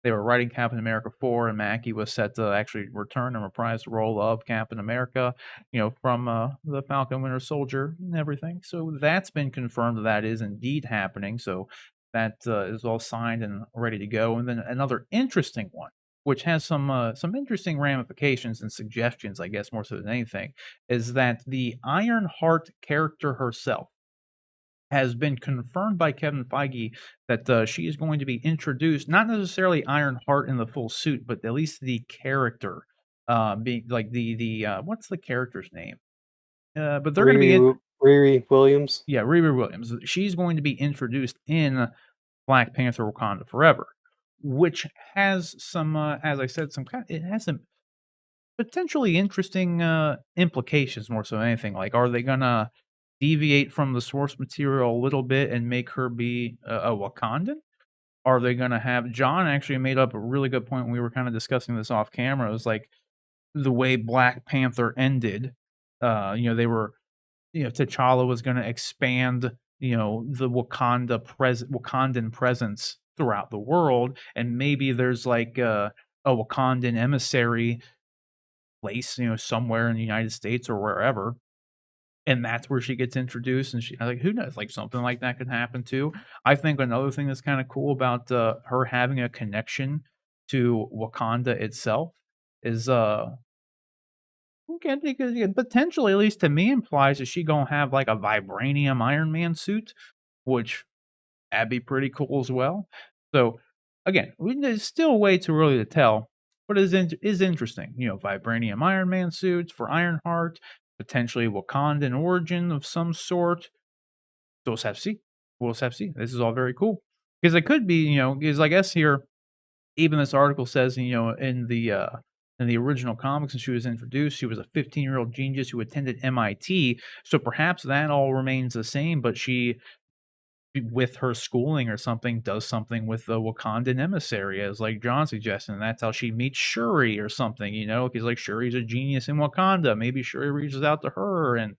they were writing Captain America 4, and Mackie was set to actually return and reprise the role of Captain America, from the Falcon Winter Soldier and everything. So that's been confirmed that is indeed happening. So that is all signed and ready to go. And then another interesting one, which has some interesting ramifications and suggestions, I guess more so than anything, is that the Ironheart character herself has been confirmed by Kevin Feige that she is going to be introduced, not necessarily Ironheart in the full suit, but at least the character, being like the what's the character's name? But they're going to be Riri Williams. yeah, Riri Williams. She's going to be introduced in Black Panther: Wakanda Forever, which has some, as I said, it has some potentially interesting, implications more so than anything. Like, are they gonna deviate from the source material a little bit and make her be a Wakandan? Are they gonna have John actually made up a really good point when we were kinda discussing this off camera. It was like, the way Black Panther ended, they were T'Challa was gonna expand, the Wakandan presence throughout the world, and maybe there's, like, a Wakandan emissary place, somewhere in the United States or wherever, and that's where she gets introduced, and like, who knows, like, something like that could happen too. I think another thing that's kinda cool about, her having a connection to Wakanda itself is, okay, because, yeah, potentially, at least to me, implies that she gonna have, like, a vibranium Iron Man suit, which that'd be pretty cool as well. So, again, it's still way too early to tell, but is interesting. Vibranium Iron Man suits for Ironheart, potentially Wakandan origin of some sort. We'll just have to see. We'll just have to see. This is all very cool because it could be, because I guess here, even this article says, in the original comics, when she was introduced, she was a 15-year-old genius who attended MIT. So perhaps that all remains the same, but she with her schooling or something, does something with the Wakandan emissary, as like John suggested, and that's how she meets Shuri or something, because like Shuri's a genius in Wakanda. Maybe Shuri reaches out to her, and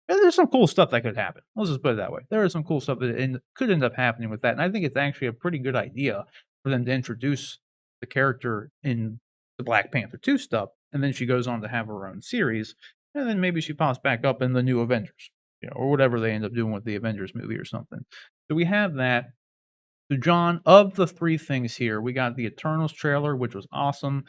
there's some cool stuff that could happen. Let's just put it that way. There is some cool stuff that could end up happening with that, and I think it's actually a pretty good idea for them to introduce the character in the Black Panther 2 stuff, and then she goes on to have her own series. and then maybe she pops back up in the new Avengers, or whatever they end up doing with the Avengers movie or something. So we have that. So John, of the 3 things here, we got the Eternals trailer, which was awesome.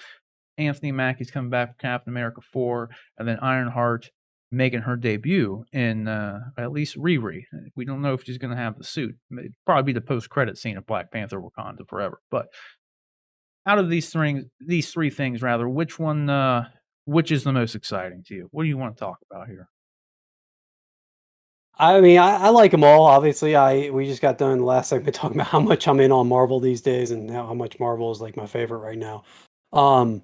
Anthony Mackie's coming back for Captain America 4, and then Ironheart making her debut in, at least Riri. We don't know if she's gonna have the suit. It'd probably be the post-credit scene of Black Panther: Wakanda Forever. But out of these 3 things rather, which is the most exciting to you? What do you wanna talk about here? I mean, I like them all. Obviously, we just got done last segment talking about how much I'm in on Marvel these days, and how much Marvel is like my favorite right now. Um,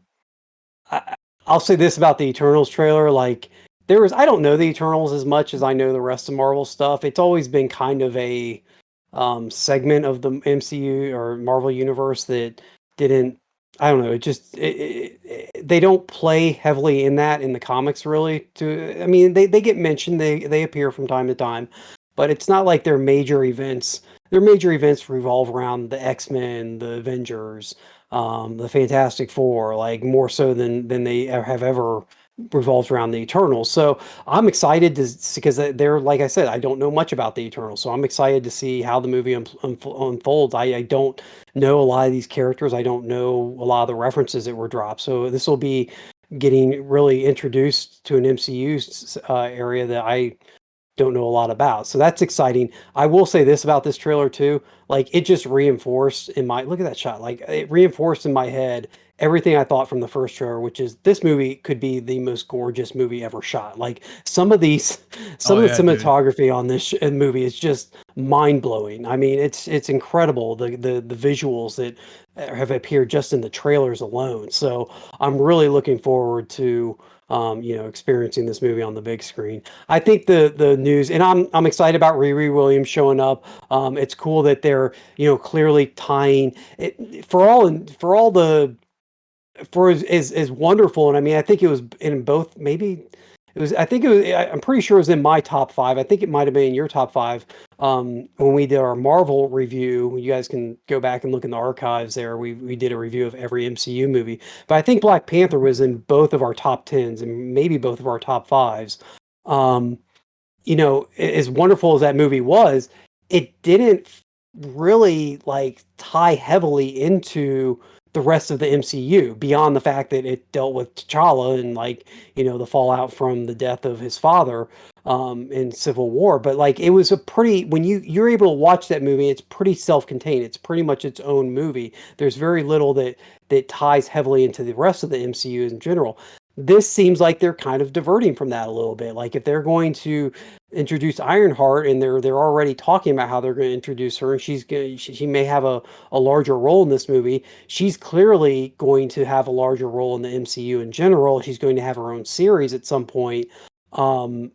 I, I'll say this about the Eternals trailer: like, I don't know the Eternals as much as I know the rest of Marvel stuff. It's always been kind of a segment of the MCU or Marvel universe that didn't. I don't know. They don't play heavily in that in the comics, really. I mean, they get mentioned. They appear from time to time, but it's not like their major events. Their major events revolve around the X-Men, the Avengers, the Fantastic Four, like more so than they have ever revolved around the Eternals. So I'm excited to because they're like I said, I don't know much about the Eternals, so I'm excited to see how the movie unfolds. I don't know a lot of these characters. I don't know a lot of the references that were dropped. So this will be getting really introduced to an MCU area that I don't know a lot about. So that's exciting. I will say this about this trailer too. Like it just reinforced in my look at that shot. Like it reinforced in my head everything I thought from the first trailer, which is this movie could be the most gorgeous movie ever shot. Like some of these, some Oh, of the yeah, dude. cinematography on this movie is just mind blowing. I mean, it's incredible the visuals that have appeared just in the trailers alone. So I'm really looking forward to experiencing this movie on the big screen. I think the news, and I'm excited about Riri Williams showing up. It's cool that they're clearly tying it for all the for as wonderful. And I mean, I think it was in both. Maybe it was. I think it was. I'm pretty sure it was in my top five. I think it might have been in your top five. When we did our Marvel review, you guys can go back and look in the archives. There, we did a review of every MCU movie. But I think Black Panther was in both of our top tens and maybe both of our top fives. Um, as wonderful as that movie was, it didn't really like tie heavily into the rest of the MCU beyond the fact that it dealt with T'Challa and like, the fallout from the death of his father in Civil War. But like it was a pretty when you're able to watch that movie, it's pretty self-contained. It's pretty much its own movie. There's very little that ties heavily into the rest of the MCU in general. This seems like they're kind of diverting from that a little bit. Like if they're going to introduce Ironheart and they're already talking about how they're going to introduce her and she may have a larger role in this movie. She's clearly going to have a larger role in the MCU in general. She's going to have her own series at some point. Um,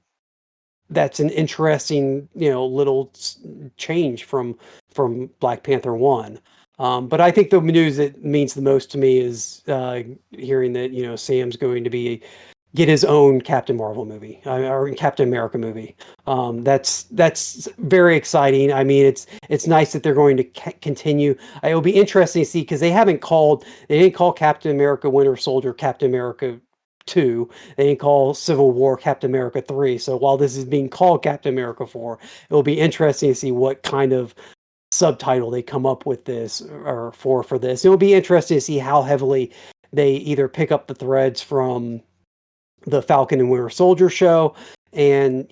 that's an interesting, little change from Black Panther 1. But I think the news that means the most to me is hearing that Sam's going to get his own Captain Marvel movie or Captain America movie. That's very exciting. I mean, it's nice that they're going to continue. It will be interesting to see because they didn't call Captain America Winter Soldier Captain America 2. They didn't call Civil War Captain America 3. So while this is being called Captain America 4, it will be interesting to see what kind of subtitle they come up with this or for this. It'll be interesting to see how heavily they either pick up the threads from the Falcon and Winter Soldier show, and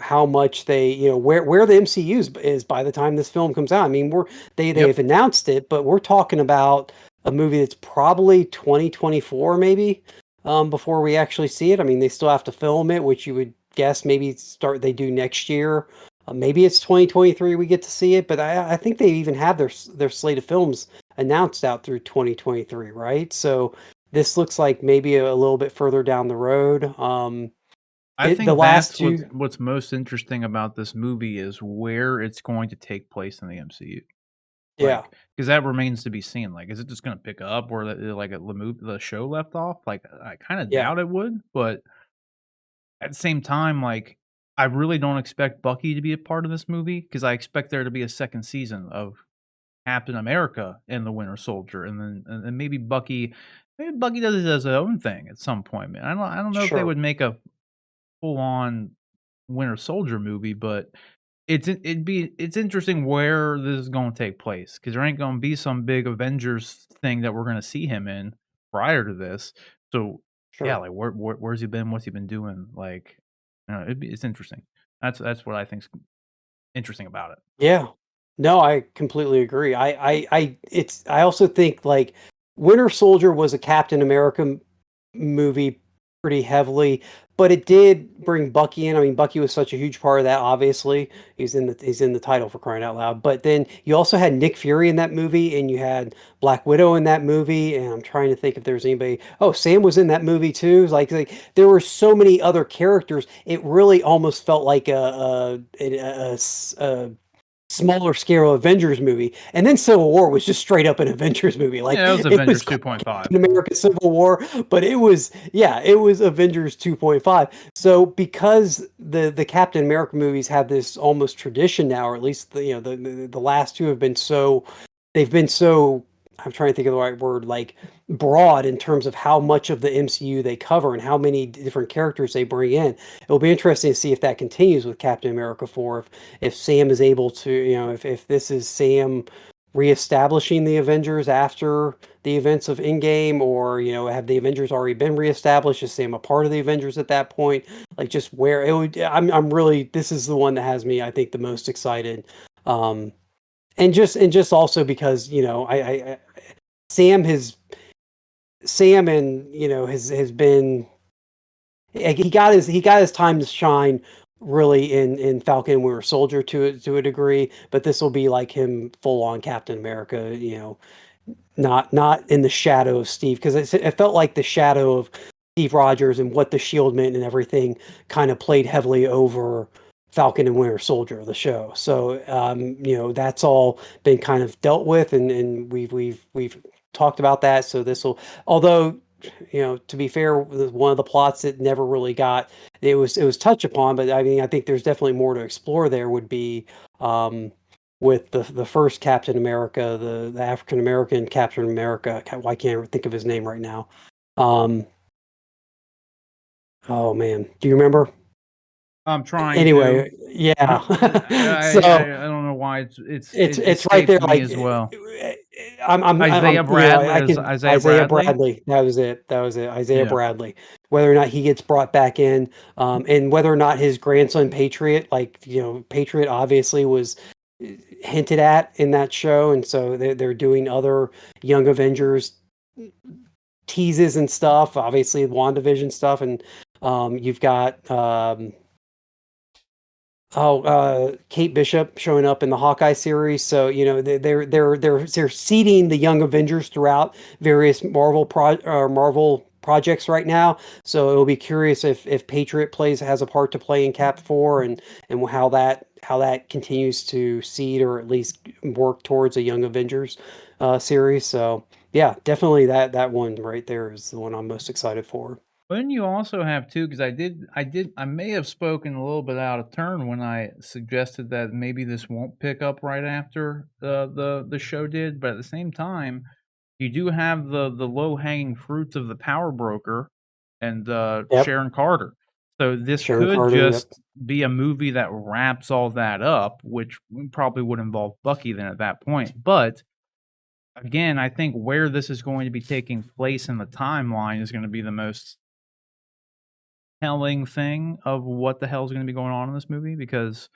how much they where the MCU is by the time this film comes out. I mean, they've Yep. announced it, but we're talking about a movie that's probably 2024 maybe before we actually see it. I mean, they still have to film it, which you would guess maybe they do next year. Maybe it's 2023 we get to see it, but I think they even have their slate of films announced out through 2023, right? So this looks like maybe a little bit further down the road. I The think last that's two, what's most interesting about this movie is where it's going to take place in the MCU. yeah, Because that remains to be seen. Like, is it just gonna pick up where the show left off? Like, I kinda yeah, doubt it would, but at the same time, like, I really don't expect Bucky to be a part of this movie because I expect there to be a second season of Captain America and the Winter Soldier, and then maybe Bucky does his own thing at some point, man. I don't know if they sure. would make a full on Winter Soldier movie, but it's interesting where this is gonna take place because there ain't gonna be some big Avengers thing that we're gonna see him in prior to this. So, yeah, Sure. like, where's he been? What's he been doing? Like, it's interesting. That's what I think's interesting about it. Yeah. No, I completely agree. I also think like Winter Soldier was a Captain America movie pretty heavily, but it did bring Bucky in. I mean, Bucky was such a huge part of that, obviously. He's in the title for crying out loud. But then you also had Nick Fury in that movie, and you had Black Widow in that movie, and I'm trying to think if there's anybody. Oh, Sam was in that movie too. Like there were so many other characters. It really almost felt like a smaller scale Avengers movie. And then Civil War was just straight up an Avengers movie. Like Yeah, that was it was Avengers called 2.5. Captain America Civil War, but it was yeah, it was Avengers 2.5. So because the Captain America movies have this almost tradition now, or at least the last two have been so they've been so I'm trying to think of the right word, like broad in terms of how much of the MCU they cover and how many different characters they bring in. It'll be interesting to see if that continues with Captain America 4, if Sam is able to, if this is Sam reestablishing the Avengers after the events of Endgame, or have the Avengers already been reestablished? Is Sam a part of the Avengers at that point? Like just where it would, I'm really this is the one that has me, I think, the most excited. Um, and just also because Sam has Sam and has been he got his time to shine really in Falcon and Winter Soldier to a degree, but this will be like him full on Captain America, not in the shadow of Steve, because it felt like the shadow of Steve Rogers and what the Shield meant and everything kind of played heavily over Falcon and Winter Soldier, the show. So that's all been kind of dealt with, and we've talked about that. So this will, although to be fair, one of the plots that never really got it was touched upon, but I mean, I think there's definitely more to explore. There would be with the first Captain America, the African American Captain America. Why can't I think of his name right now? Um, oh man, do you remember? I'm trying to. Anyway, yeah. So I don't know why it it's right there. escapes me Like as well. I'm Isaiah Bradley I is can Isaiah Isaiah Bradley? Bradley. That was it. Isaiah Yeah. Bradley. Whether or not he gets brought back in, and whether or not his grandson Patriot, like Patriot, obviously was hinted at in that show, and so they're doing other Young Avengers teases and stuff. Obviously, WandaVision stuff, and you've got Kate Bishop showing up in the Hawkeye series. So they're seeding the Young Avengers throughout various Marvel projects right now. So it'll be curious if Patriot has a part to play in Cap 4, and how that continues to seed or at least work towards a Young Avengers series. So yeah, definitely that one right there is the one I'm most excited for. But then you also have too, because I may have spoken a little bit out of turn when I suggested that maybe this won't pick up right after the show did, but at the same time, you do have the low hanging fruits of the Power Broker and Yep, Sharon Carter. So this Sharon could Carter. Yep. just be a movie that wraps all that up, which probably would involve Bucky then at that point. But again, I think where this is going to be taking place in the timeline is going to be the most telling thing of what the hell is going to be going on in this movie because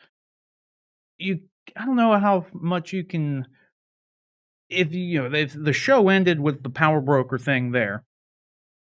you I don't know how much you can if if the show ended with the power broker thing there.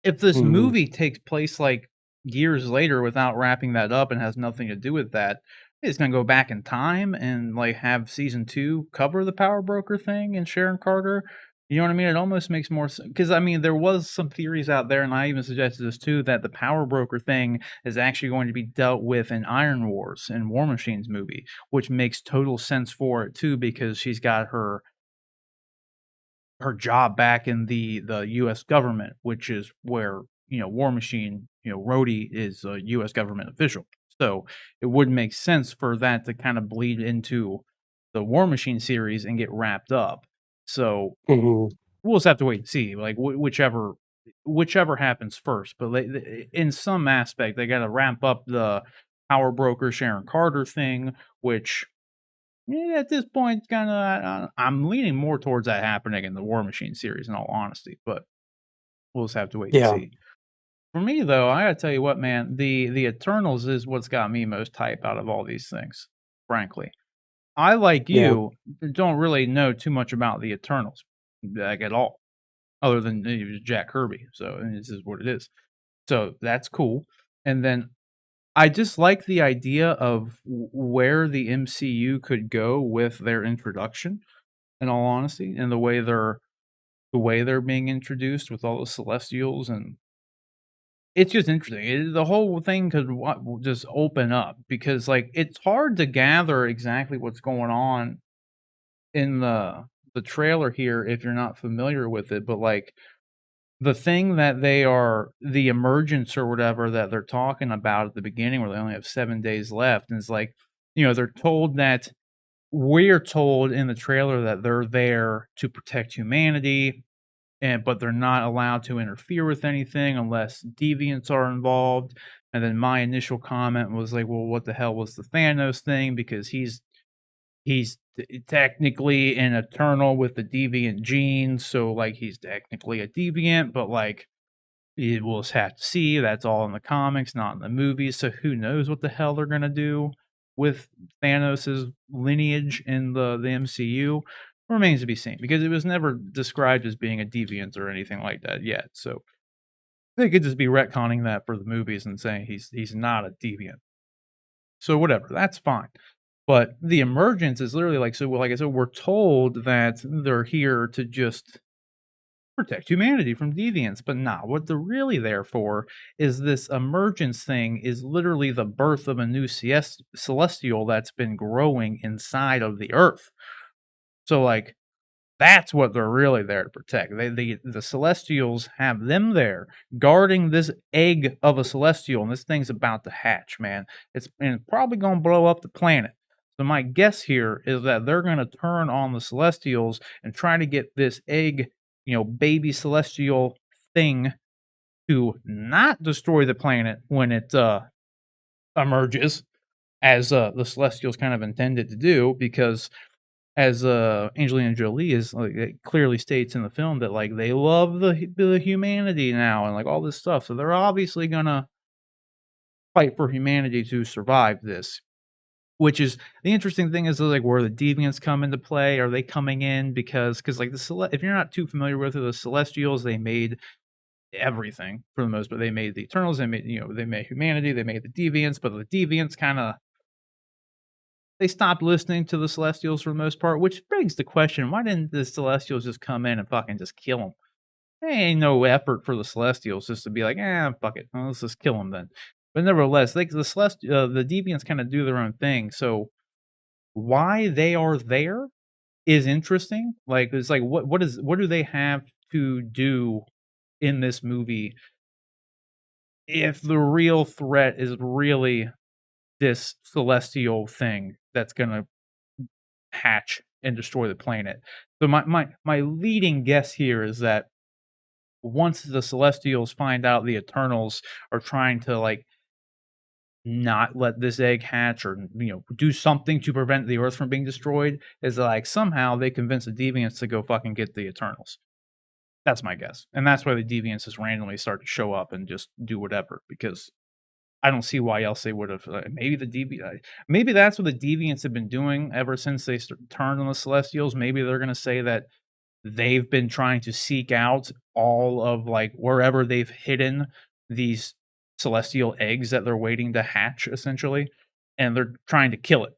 If this Mhm. movie takes place like years later without wrapping that up and has nothing to do with that, it's gonna go back in time and like have season 2 cover the power broker thing and Sharon Carter. You know what I mean? It almost makes more sense because I mean there was some theories out there, and I even suggested this too, that the power broker thing is actually going to be dealt with in Iron Wars and War Machine's movie, which makes total sense for it too because she's got her job back in the U.S. government, which is where War Machine, Rhodey is a U.S. government official. So it would make sense for that to kind of bleed into the War Machine series and get wrapped up. So Mhm. we'll just have to wait and see, like whichever whichever happens first. But in some aspect, they got to ramp up the power broker Sharon Carter thing, which at this point, kind of, I'm leaning more towards that happening in the War Machine series, in all honesty. But we'll just have to wait and Yeah. see. For me, though, I gotta tell you what, man, the Eternals is what's got me most hype out of all these things, frankly. I, like Yeah. you, don't really know too much about the Eternals, like, at all, other than it was Jack Kirby, so and this is what it is. So, that's cool, and then I just like the idea of where the MCU could go with their introduction, in all honesty, and the way they're being introduced with all the Celestials, and it's just interesting. The whole thing could just open up because, like, it's hard to gather exactly what's going on in the trailer here if you're not familiar with it. But like the thing that the emergence or whatever that they're talking about at the beginning, where they only have 7 days left, and it's like, they're told that we're told in the trailer that they're there to protect humanity, but they're not allowed to interfere with anything unless deviants are involved. And then my initial comment was like, "Well, what the hell was the Thanos thing? Because he's technically an Eternal with the deviant genes, so like he's technically a deviant, but like we'll just have to see. That's all in the comics, not in the movies. So who knows what the hell they're gonna do with Thanos's lineage in the MCU? Remains to be seen because it was never described as being a deviant or anything like that yet. So they could just be retconning that for the movies and saying he's not a deviant. So whatever, that's fine. But the emergence is literally like, so like I said, we're told that they're here to just protect humanity from deviants, but not what they're really there for is this emergence thing is literally the birth of a new celestial that's been growing inside of the earth. So like that's what they're really there to protect. The Celestials have them there guarding this egg of a Celestial, and this thing's about to hatch, man. It's probably gonna blow up the planet. So my guess here is that they're gonna turn on the Celestials and try to get this egg, baby Celestial thing to not destroy the planet when it emerges, as the Celestials kind of intended to do, because as Angelina Jolie is like it clearly states in the film that like they love the humanity now and like all this stuff. So they're obviously gonna fight for humanity to survive this. Which is the interesting thing is like where the deviants come into play. Are they coming in because like if you're not too familiar with it, the Celestials they made everything for the most part. They made the Eternals. They made humanity. They made the deviants, but the deviants kind of they stopped listening to the Celestials for the most part, which begs the question, why didn't the Celestials just come in and fucking just kill them? There ain't no effort for the Celestials just to be like, fuck it, well, let's just kill them then. But nevertheless, like the Deviants kind of do their own thing. So why they are there is interesting. Like it's like what do they have to do in this movie if the real threat is really this celestial thing that's gonna hatch and destroy the planet. So my leading guess here is that once the Celestials find out the Eternals are trying to like not let this egg hatch or do something to prevent the Earth from being destroyed, is like somehow they convince the Deviants to go fucking get the Eternals. That's my guess, and that's why the Deviants just randomly start to show up and just do whatever because I don't see why else they would have. Maybe that's what the Deviants have been doing ever since they turned on the Celestials. Maybe they're gonna say that they've been trying to seek out all of like wherever they've hidden these celestial eggs that they're waiting to hatch, essentially, and they're trying to kill it.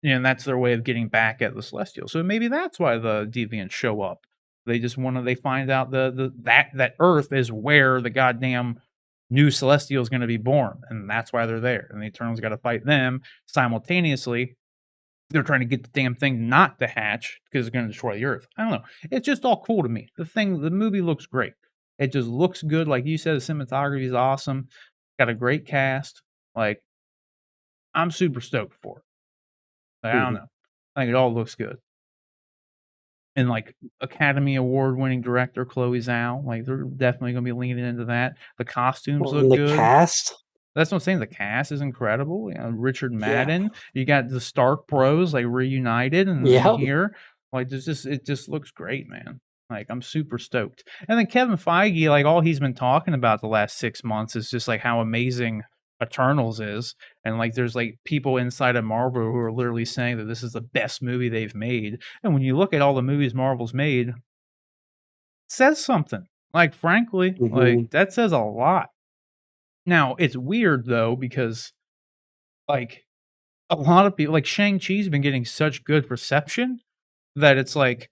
And that's their way of getting back at the Celestials. So maybe that's why the Deviants show up. They just want to. They find out that Earth is where the goddamn new Celestial is going to be born, and that's why they're there. And the Eternals got to fight them simultaneously. They're trying to get the damn thing not to hatch because it's going to destroy the Earth. I don't know. It's just all cool to me. The movie looks great. It just looks good, like you said. The cinematography is awesome. Got a great cast. Like I'm super stoked for it. Like, I don't Mhm. know. I think it all looks good. and like Academy Award winning director Chloe Zhao. Like they're definitely going to be leaning into that. The costumes Well, and look the good. cast, That's what I'm saying. The cast is incredible. You know, Richard yeah, Madden. You got the Stark Bros like reunited and yeah. here. Like there's just it just looks great, man. Like I'm super stoked. And then Kevin Feige, like all he's been talking about the last 6 months is just like how amazing Eternals is. And like there's like people inside of Marvel who are literally saying that this is the best movie they've made. And when you look at all the movies Marvel's made, it says something. Like frankly, like Hmm. that says a lot. Now it's weird though, because like a lot of people like Shang-Chi's been getting such good reception that it's like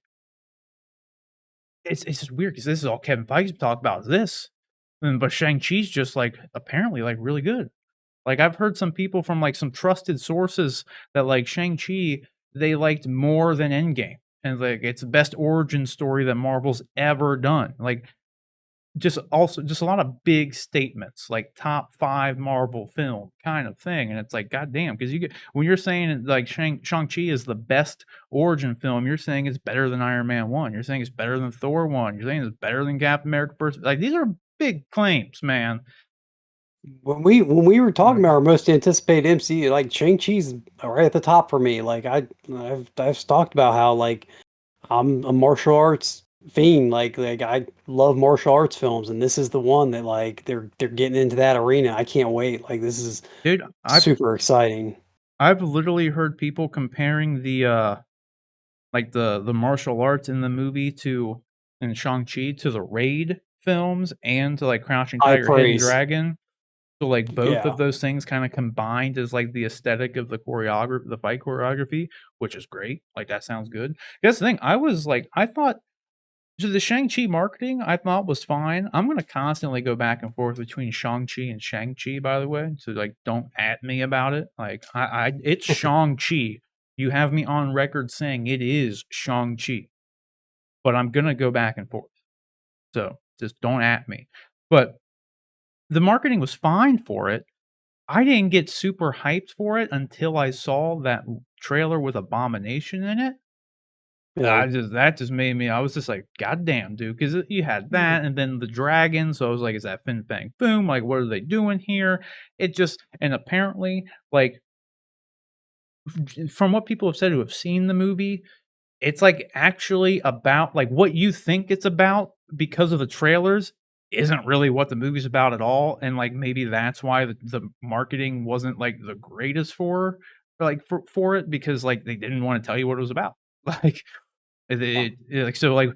it's just weird because this is all Kevin Feige's talk about is this. But Shang-Chi's just like apparently like really good. Like I've heard some people from like some trusted sources that like Shang-Chi they liked more than Endgame. And like it's the best origin story that Marvel's ever done. Like just a lot of big statements, like top 5 Marvel film kind of thing, and it's like, goddamn, because you get when you're saying, like, Shang-Chi is the best origin film, you're saying it's better than Iron Man 1, you're saying it's better than Thor 1, you're saying it's better than Captain America First like, these are big claims, man. When we were talking Like, about our most anticipated MCU, like Shang-Chi's right at the top for me. Like I've talked about how like I'm a martial arts fiend. Like I love martial arts films, and this is the one that like they're getting into that arena. I can't wait. Like this is dude, super exciting. I've literally heard people comparing like, the martial arts in the movie to in Shang-Chi to the Raid films and to, like, Crouching High Tiger, Hidden praise. Dragon. So, like, both Yeah. of those things kinda combined as, like, the aesthetic of the fight choreography, which is great, like, that sounds good. That's the thing, I was like I thought so the Shang-Chi marketing, I thought was fine. I'm gonna constantly go back and forth between Shang-Chi and Shang-Chi, by the way, so, like, don't at me about it. Like, I it's Shang-Chi. You have me on record saying it is Shang-Chi, but I'm gonna go back and forth. So, just don't at me. But the marketing was fine for it. I didn't get super hyped for it until I saw that trailer with Abomination in it. Yeah. I just that just made me I was just like, "God damn, dude," because you had that and then the dragon, so I was like, "Is that Fin Fang Boom? Like, what are they doing here?" It just and apparently, like, from what people have said who have seen the movie, it's, like, actually about like, what you think it's about because of the trailers isn't really what the movie's about at all, and, like, maybe that's why the marketing wasn't, like, the greatest for it because, like, they didn't wanna tell you what it was about. Like, Yeah. like, so, like,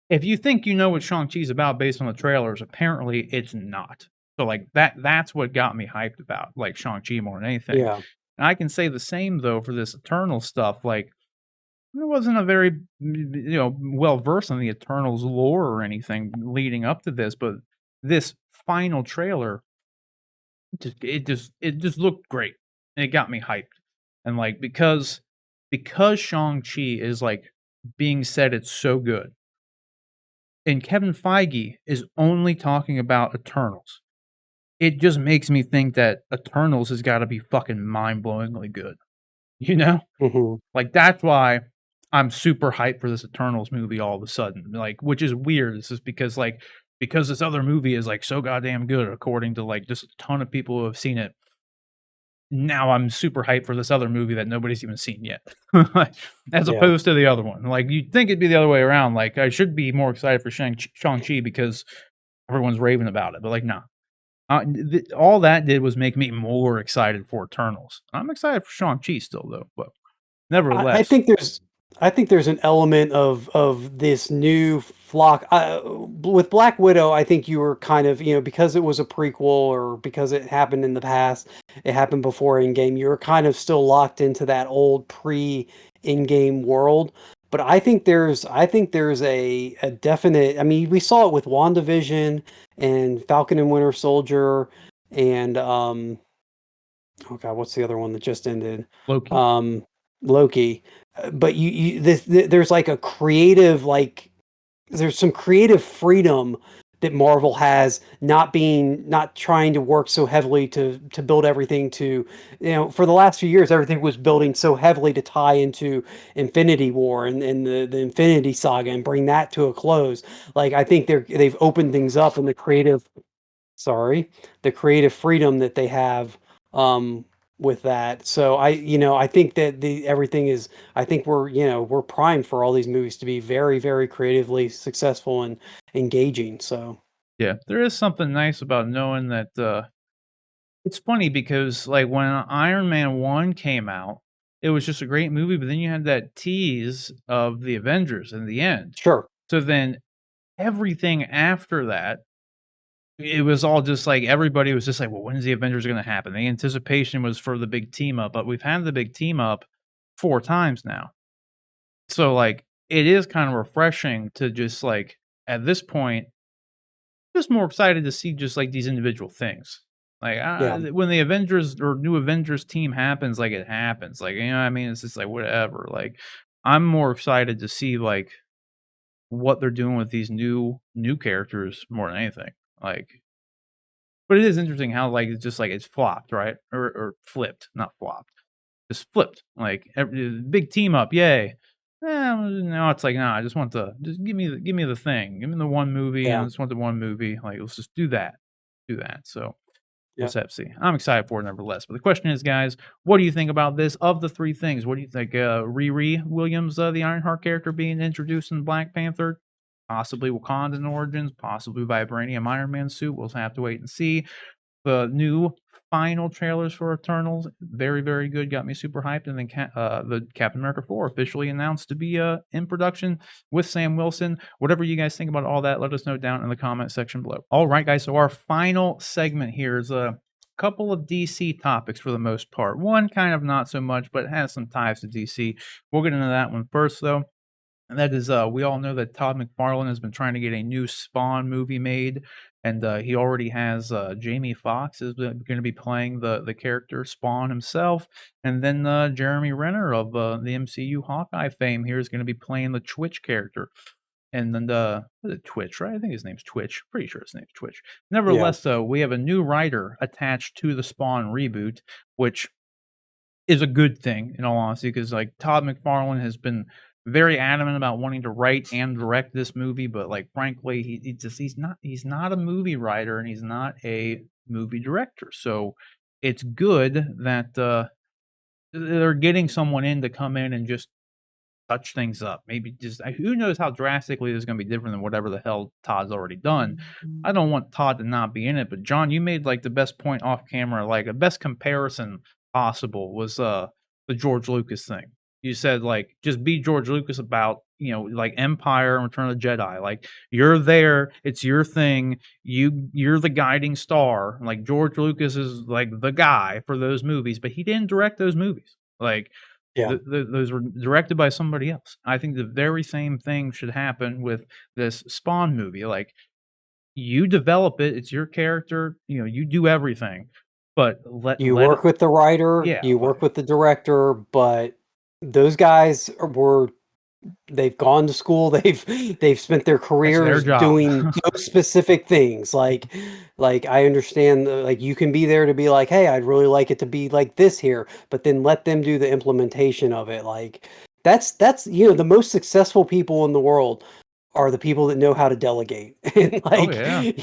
if you think you know what Shang-Chi's about based on the trailers, apparently it's not. So, like, that's what got me hyped about, like, Shang-Chi more than anything. Yeah. And I can say the same, though, for this Eternal stuff, like, I wasn't a very, well versed in the Eternals lore or anything leading up to this, but this final trailer, it just looked great. And it got me hyped. And, like, because Shang-Chi is, like, being said it's so good, and Kevin Feige is only talking about Eternals. It just makes me think that Eternals has gotta be fucking mind-blowingly good, you know? Hmm. Like, that's why I'm super hyped for this Eternals movie all of a sudden, like, which is weird. It's just because, like, because this other movie is, like, so goddamn good according to, like, just a ton of people who have seen it. Now I'm super hyped for this other movie that nobody's even seen yet, as Yeah. opposed to the other one. Like, you'd think it'd be the other way around, like, I should be more excited for Shang-Chi because everyone's raving about it, but, like, nah. All that did was make me more excited for Eternals. I'm excited for Shang-Chi still, though, but I nevertheless. think there's an element of this new flock with Black Widow. I think you were kind of, because it was a prequel or because it happened in the past, it happened before Endgame. You were kind of still locked into that old pre-Endgame world. But I think there's a definite. I mean, we saw it with WandaVision and Falcon and Winter Soldier and oh god, what's the other one that just ended? Loki. Um, Loki. But there's like a creative, like there's some creative freedom that Marvel has, not trying to work so heavily to build everything to, for the last few years everything was building so heavily to tie into Infinity War and the Infinity Saga and bring that to a close. Like I think they've opened things up in the creative freedom that they have um with that. So I think that the everything is I think we're primed for all these movies to be very, very creatively successful and engaging. So Yeah, there is something nice about knowing that, it's funny because, like, when Iron Man 1 came out, it was just a great movie, but then you had that tease of the Avengers in the end. sure. So then everything after that, it was all just like everybody was just like, "Well, when's the Avengers gonna happen?" The anticipation was for the big team up, but we've had the big team up 4 times now. So, like, it is kind of refreshing to just, like, at this point, just more excited to see just, like, these individual things. Like, Yeah. when the Avengers or new Avengers team happens, like, it happens, like, you know what I mean? It's just like, whatever, like, I'm more excited to see, like, what they're doing with these new characters more than anything, like but it is interesting how, like, it's just, like, it's flopped, right? Or flipped, not flopped. Just flipped, like, big team up, yay. Now it's like, "Nah, I just want the just give me the thing. Give me the one movie, and I Yeah. just want the one movie, like, let's just do that. Do that." So, we'll Yeah. just have to see. I'm excited for it nevertheless, but the question is, guys, what do you think about this? Of the 3 things, what do you think? Riri Williams, the Ironheart character being introduced in Black Panther? Possibly Wakandan origins, possibly Vibranium Iron Man suit, we'll have to wait and see. The new final trailers for Eternals, very, very good, got me super hyped, and then the Captain America 4 officially announced to be, in production with Sam Wilson. Whatever you guys think about all that, let us know down in the comment section below. Alright, guys, so our final segment here is a couple of DC topics for the most part. One kind of not so much, but it has some ties to DC. We'll get into that one first, though. And that is, we all know that Todd McFarlane has been trying to get a new Spawn movie made, and he already has Jamie Foxx is going to be playing the character Spawn himself, and then Jeremy Renner of the MCU Hawkeye fame here is going to be playing the Twitch character. And then what is it, Twitch, right? I think his name's Twitch. Pretty sure his name's Twitch. Yeah. Nevertheless, though, we have a new writer attached to the Spawn reboot, which is a good thing in all honesty, because like Todd McFarlane has been very adamant about wanting to write and direct this movie, but like frankly, he's not a movie writer and he's not a movie director. So it's good that they're getting someone in to come in and just touch things up. Maybe just who knows how drastically this is going to be different than whatever the hell Todd's already done. I don't want Todd to not be in it, but John, you made like the best point off camera, like the best comparison possible was the George Lucas thing. You said like just be George Lucas about, like Empire and Return of the Jedi. Like you're there, it's your thing. You're the guiding star. Like George Lucas is like the guy for those movies, but he didn't direct those movies. Like Yeah. those were directed by somebody else. I think the very same thing should happen with this Spawn movie. Like, you develop it, it's your character, you do everything, but You let it work with the writer, yeah, you work like with the director, but those guys were they've gone to school, they've spent their that's their careers job. doing those specific things. Like I understand like you can be there to be like, "Hey, I'd really like it to be like this here," but then let them do the implementation of it. Like that's the most successful people in the world are the people that know how to delegate. And Oh, like,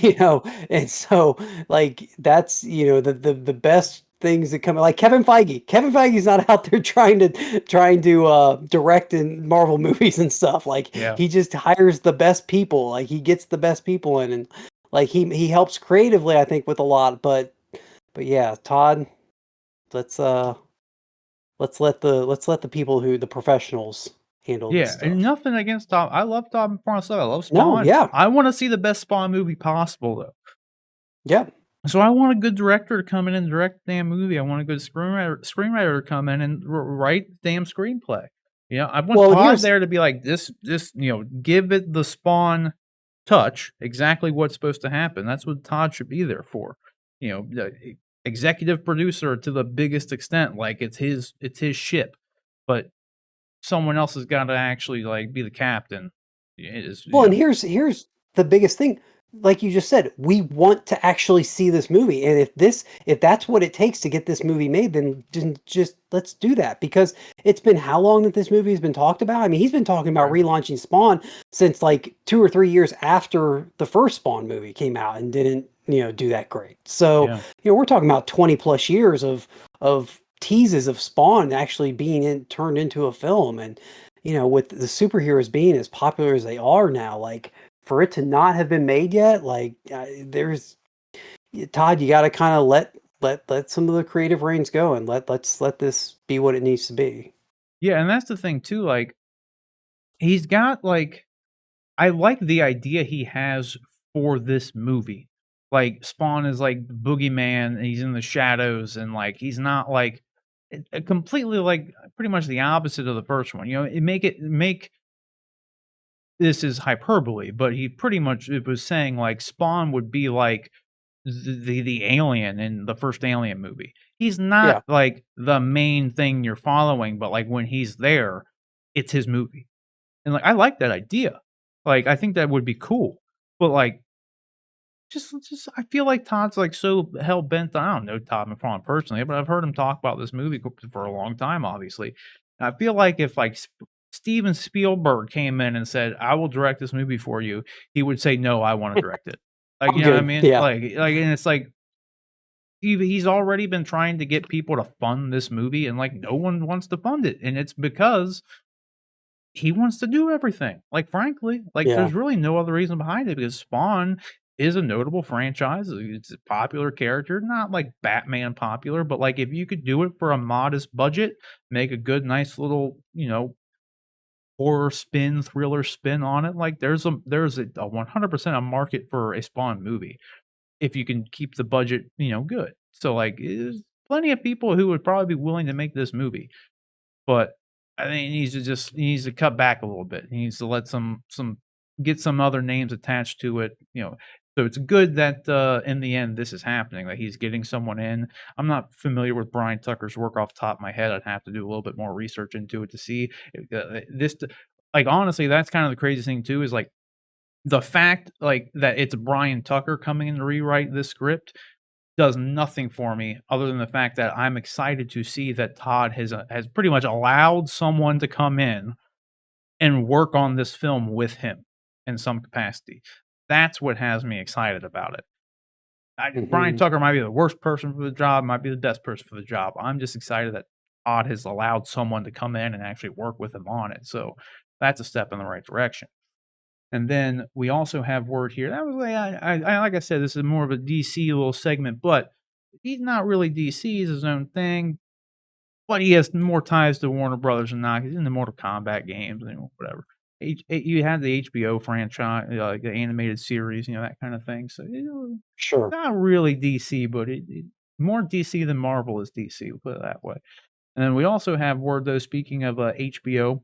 yeah. and so like that's the best things that come like Kevin Feige. Kevin Feige's not out there trying to direct in Marvel movies and stuff. Like Yeah. he just hires the best people. Like he gets the best people in and like he helps creatively, I think, with a lot. But yeah, Todd, let's uh let's let the people who the professionals handle this Yeah, and stuff. nothing against Todd. I love Todd McFarlane stuff, I love No, Spawn. yeah. I wanna see the best Spawn movie possible, though. Yeah. So I want a good director to come in and direct the damn movie. I want a good screenwriter to come in and write the damn screenplay. I want Well, and Todd here's there to be like this, give it the Spawn touch, exactly what's supposed to happen. That's what Todd should be there for. The executive producer to the biggest extent, like it's his ship, but someone else has got to actually like be the captain. It is, well, and here's the biggest thing. like you just said, we want to actually see this movie. And if that's what it takes to get this movie made, then just let's do that. Because it's been how long that this movie has been talked about? I mean, he's been talking about Right. relaunching Spawn since like 2 or 3 years after the first Spawn movie came out and didn't, do that great. So, Yeah. we're talking about 20 plus years of teases of Spawn actually being turned into a film. And, with the superheroes being as popular as they are now, like, for it to not have been made yet, like, there's Todd, you got to kind of let some of the creative reins go, and let's let this be what it needs to be. Yeah, and that's the thing too, like, he's got, like, I like the idea he has for this movie. Like, Spawn is, like, the boogeyman, and he's in the shadows, and, like, he's not, like, completely, like, pretty much the opposite of the first one, it make this is hyperbole, but he pretty much it was saying, like, Spawn would be like the alien in the first Alien movie. He's not, Yeah, like, the main thing you're following, but, like, when he's there, it's his movie. And, like, I like that idea. Like, I think that would be cool. But, like, just I feel like Todd's, like, so hell-bent I don't know Todd McFarlane personally, but I've heard him talk about this movie for a long time, obviously. And I feel like if, like, Steven Spielberg came in and said, "I will direct this movie for you," he would say, "No, I wanna direct it." Like, I'm you know what I good. mean? Yeah, And it's like, he's already been trying to get people to fund this movie, and, like, no one wants to fund it, and it's because he wants to do everything. Like, frankly, like, yeah, there's really no other reason behind it because Spawn is a notable franchise. It's a popular character, not like Batman popular, but like if you could do it for a modest budget, make a good, nice little, horror spin, thriller spin on it. Like there's a 100% a market for a Spawn movie if you can keep the budget, good. So like, there's plenty of people who would probably be willing to make this movie. But I think he needs to cut back a little bit. He needs to let some get some other names attached to it, So it's good that, in the end, this is happening, that he's getting someone in. I'm not familiar with Brian Tucker's work off the top of my head. I'd have to do a little bit more research into it to see if, this like, honestly, that's kind of the crazy thing too is, like, the fact, like, that it's Brian Tucker coming in to rewrite this script does nothing for me other than the fact that I'm excited to see that Todd has pretty much allowed someone to come in and work on this film with him in some capacity. That's what has me excited about it. Brian hmm Tucker might be the worst person for the job, might be the best person for the job. I'm just excited that Todd has allowed someone to come in and actually work with him on it. So that's a step in the right direction. And then we also have word here. That was like I said, this is more of a DC little segment, but he's not really DC. He's his own thing, but he has more ties to Warner Brothers than not. He's in the Mortal Kombat games, whatever. You had the HBO franchise, like the animated series, that kind of thing. So sure. not really DC, but more DC than Marvel is DC. We'll put it that way. And then we also have word though. Speaking of HBO,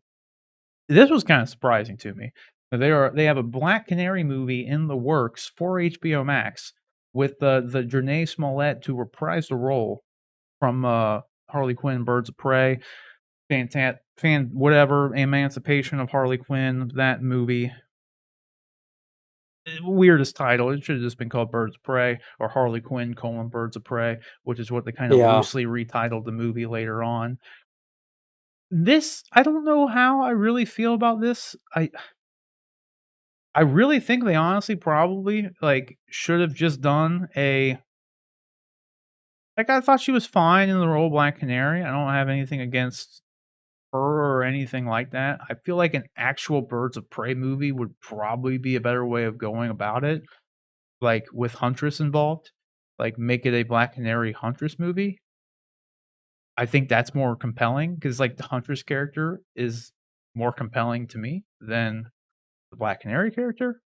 this was kinda surprising to me. They have a Black Canary movie in the works for HBO Max with the Janae Smollett to reprise the role from, Harley Quinn, Birds of Prey, whatever, Emancipation of Harley Quinn, that movie. Weirdest title, it should've just been called Birds of Prey or Harley Quinn: Birds of Prey, which is what they kinda Yeah. loosely retitled the movie later on. This I don't know how I really feel about this. I really think they honestly probably, like, should have just done a like, I thought she was fine in the role of Black Canary. I don't have anything against her or anything like that. I feel like an actual Birds of Prey movie would probably be a better way of going about it, like, with Huntress involved. Like, make it a Black Canary Huntress movie. I think that's more compelling because, like, the Huntress character is more compelling to me than the Black Canary character.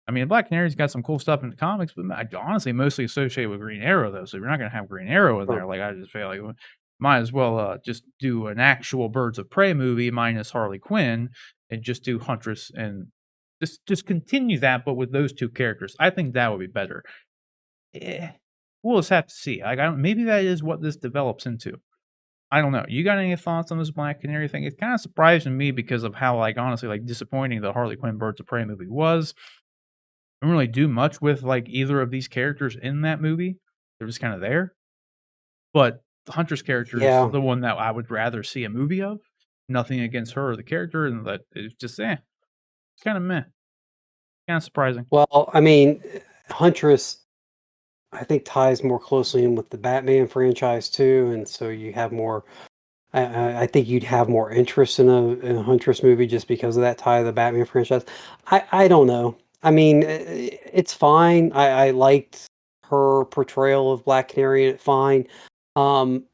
I mean, Black Canary's got some cool stuff in the comics, but I honestly mostly associate with Green Arrow, though. So if you're not gonna have Green Arrow in Sure. there, like I just feel like might as well just do an actual Birds of Prey movie minus Harley Quinn, and just do Huntress and just continue that, but with those two characters. I think that would be better. Eh, we'll just have to see. Like, I don't, maybe that is what this develops into. I don't know. You got any thoughts on this Black Canary thing? It's kind of surprising me because of how, like, honestly, like disappointing the Harley Quinn Birds of Prey movie was. don't really do much with, like, either of these characters in that movie. They're just kinda there, but the Huntress character is Yeah. the one that I would rather see a movie of. Nothing against her or the character, and that it's just, kinda meh, kinda surprising. Well, I mean, Huntress, I think, ties more closely in with the Batman franchise too, and so you have more. I think you'd have more interest in a Huntress movie just because of that tie to the Batman franchise. I don't know. I mean, it's fine. I liked her portrayal of Black Canary in it fine. Um,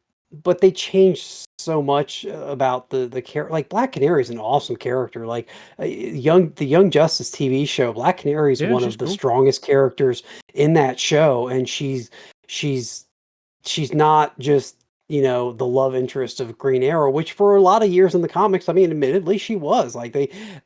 but they changed so much about the character. Like Black Canary is an awesome character. Like the Young Justice TV show, Black Canary is Yeah, one she's of the cool. strongest characters in that show, and she's she's not just, the love interest of Green Arrow, which for a lot of years in the comics, I mean, admittedly, she was. Like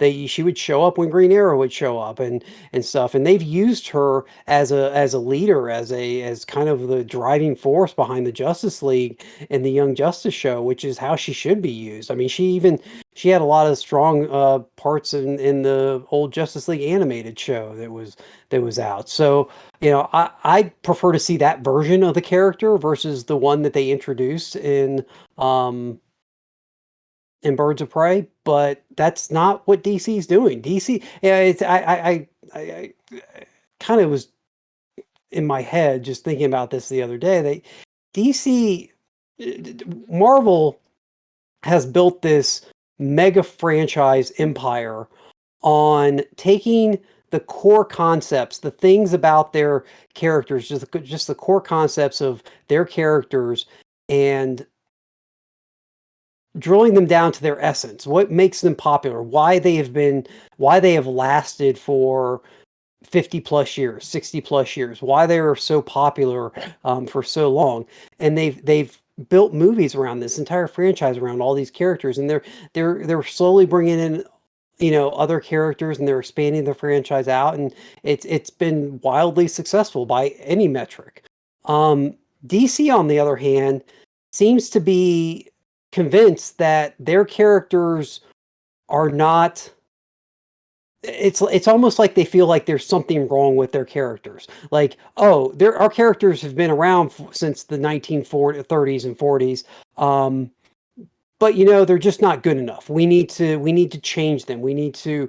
she would show up when Green Arrow would show up and stuff. And they've used her as a leader, as kind of the driving force behind the Justice League in the Young Justice show, which is how she should be used. I mean, she had a lot of strong parts in the old Justice League animated show that was out. So I prefer to see that version of the character versus the one that they introduced um in Birds of Prey, but that's not what DC's doing. DC, yeah, it's I kind of was in my head just thinking about this the other day. DC Marvel has built this mega franchise empire on taking the core concepts, the things about their characters, just the core concepts of their characters, and drilling them down to their essence. What makes them popular? Why they have lasted for 50 plus years, 60 plus years, why they are so popular for so long. And they've built movies around this entire franchise around all these characters, and they're slowly bringing in other characters, and they're expanding the franchise out, and it's been wildly successful by any metric. um DC, on the other hand, seems to be convinced that their characters are not. It's almost like they feel like there's something wrong with their characters. Like, oh, our characters have been around since the 1930s and 40s. But they're just not good enough. We need to change them. We need to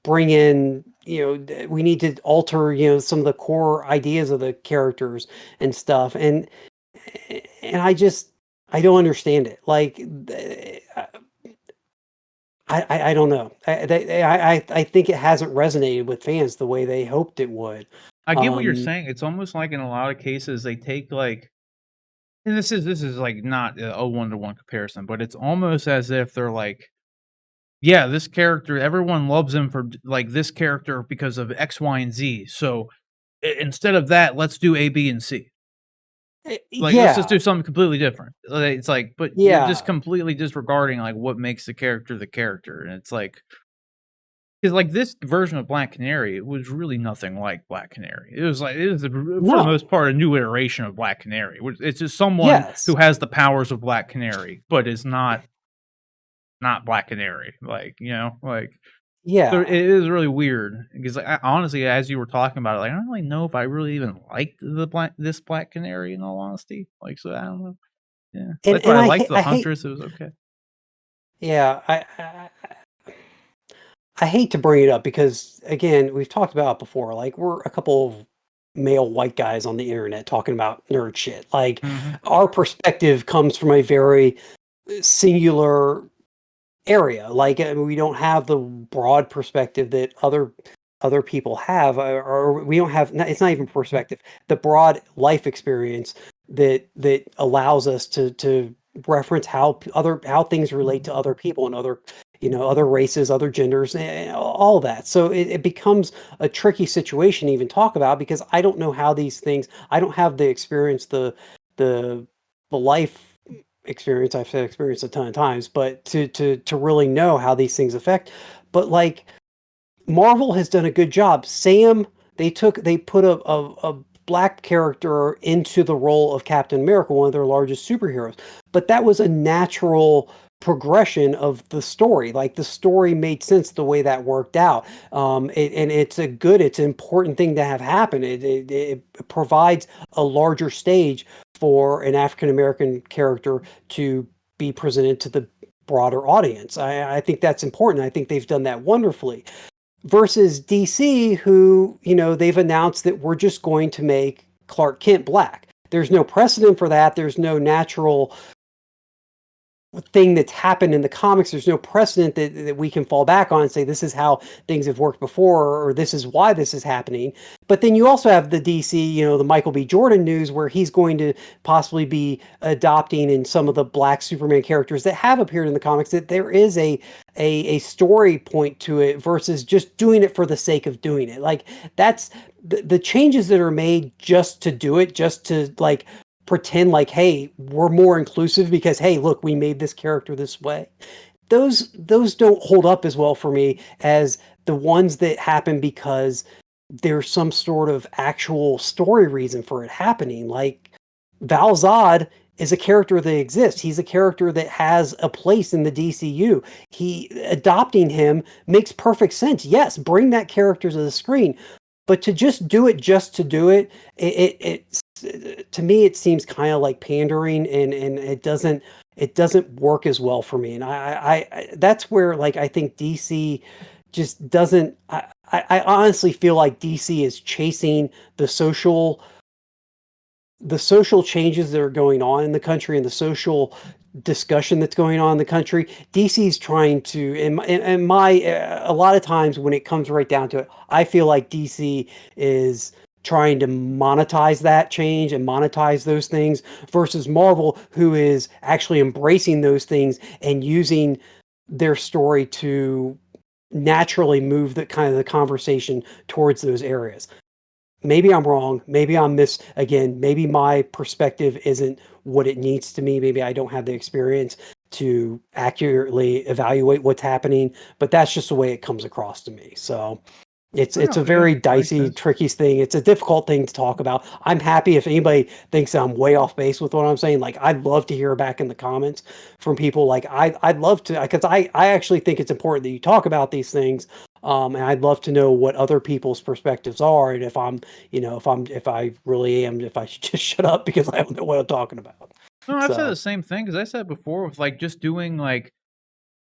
bring in, we need to alter, some of the core ideas of the characters and stuff. And I don't understand it. Like, I don't know. I think it hasn't resonated with fans the way they hoped it would. I get what you're Um, saying. It's almost like in a lot of cases they take, like, and this is, like, not a one-to-one comparison, but it's almost as if they're like, "Yeah, this character, everyone loves him for like, this character because of X, Y, and Z, so instead of that, let's do A, B, and C. Like, let's just yeah, do something completely different." Like, it's like, but you're just yeah, completely disregarding, like, what makes the character, and it's like, 'cause, like, this version of Black Canary, it was really nothing like Black Canary. It was, for the no, most part, a new iteration of Black Canary, which it's just someone yes, who has the powers of Black Canary, but is not Black Canary, like, like, so it yeah. is really weird because, like, I honestly, as you were talking about it, like, I don't really know if I really even liked this Black Canary, in all honesty, like, so I don't know. Yeah. And That's why and I I liked hate the I hate Huntress, it was okay. yeah, I hate to bring it up because, again, we've talked about it before. Like, we're a couple of male white guys on the internet talking about nerd shit. Like, Mhm. our perspective comes from a very singular area. Like, we don't have the broad perspective that other people have, or we don't have. It's not even perspective. The broad life experience that allows us to reference how things relate to other people and other races, other genders, and all that. So it becomes a tricky situation to even talk about because I don't know how these things. I don't have the experience, the the life experience. I've said experience a ton of times, but to really know how these things affect. But like, Marvel has done a good job. They put a black character into the role of Captain America, one of their largest superheroes. But that was a natural progression of the story. Like the story made sense the way that worked out. And it's an important thing to have happen. It provides a larger stage for an African American character to be presented to the broader audience. I think that's important. I think they've done that wonderfully. Versus DC, who, they've announced that we're just going to make Clark Kent black. There's no precedent for that. There's no natural thing that's happened in the comics. There's no precedent that we can fall back on and say this is how things have worked before, or this is why this is happening. But then you also have the DC, the Michael B. Jordan news, where he's going to possibly be adopting in some of the black Superman characters that have appeared in the comics, that there is a story point to it versus just doing it for the sake of doing it. Like that's the changes that are made just to do it, just to like pretend like, hey, we're more inclusive because, hey, look, we made this character this way. Those don't hold up as well for me as the ones that happen because there's some sort of actual story reason for it happening. Like Val Zod is a character that exists. He's a character that has a place in the DCU. Adopting him makes perfect sense. Yes, bring that character to the screen, but to just to do it, to me it seems kind of like pandering, and it doesn't work as well for me. And I that's where, like, I think DC just doesn't. I honestly feel like DC is chasing the social changes that are going on in the country and the social discussion that's going on in the country. DC's trying to, a lot of times when it comes right down to it, I feel like DC is trying to monetize that change and monetize those things versus Marvel, who is actually embracing those things and using their story to naturally move the kind of the conversation towards those areas. Maybe I'm wrong. Maybe again, maybe my perspective isn't what it needs to be. Maybe I don't have the experience to accurately evaluate what's happening, but that's just the way it comes across to me. So Oh, it's no, a yeah, very that makes dicey, sense. tricky thing. It's a difficult thing to talk about. I'm happy if anybody thinks I'm way off base with what I'm saying. Like, I'd love to hear back in the comments from people. Like, I'd love to, because I actually think it's important that you talk about these things. And I'd love to know what other people's perspectives are, and if I really am, if I should just shut up because I don't know what I'm talking about. No, I've said the So same thing because I said before with like just doing like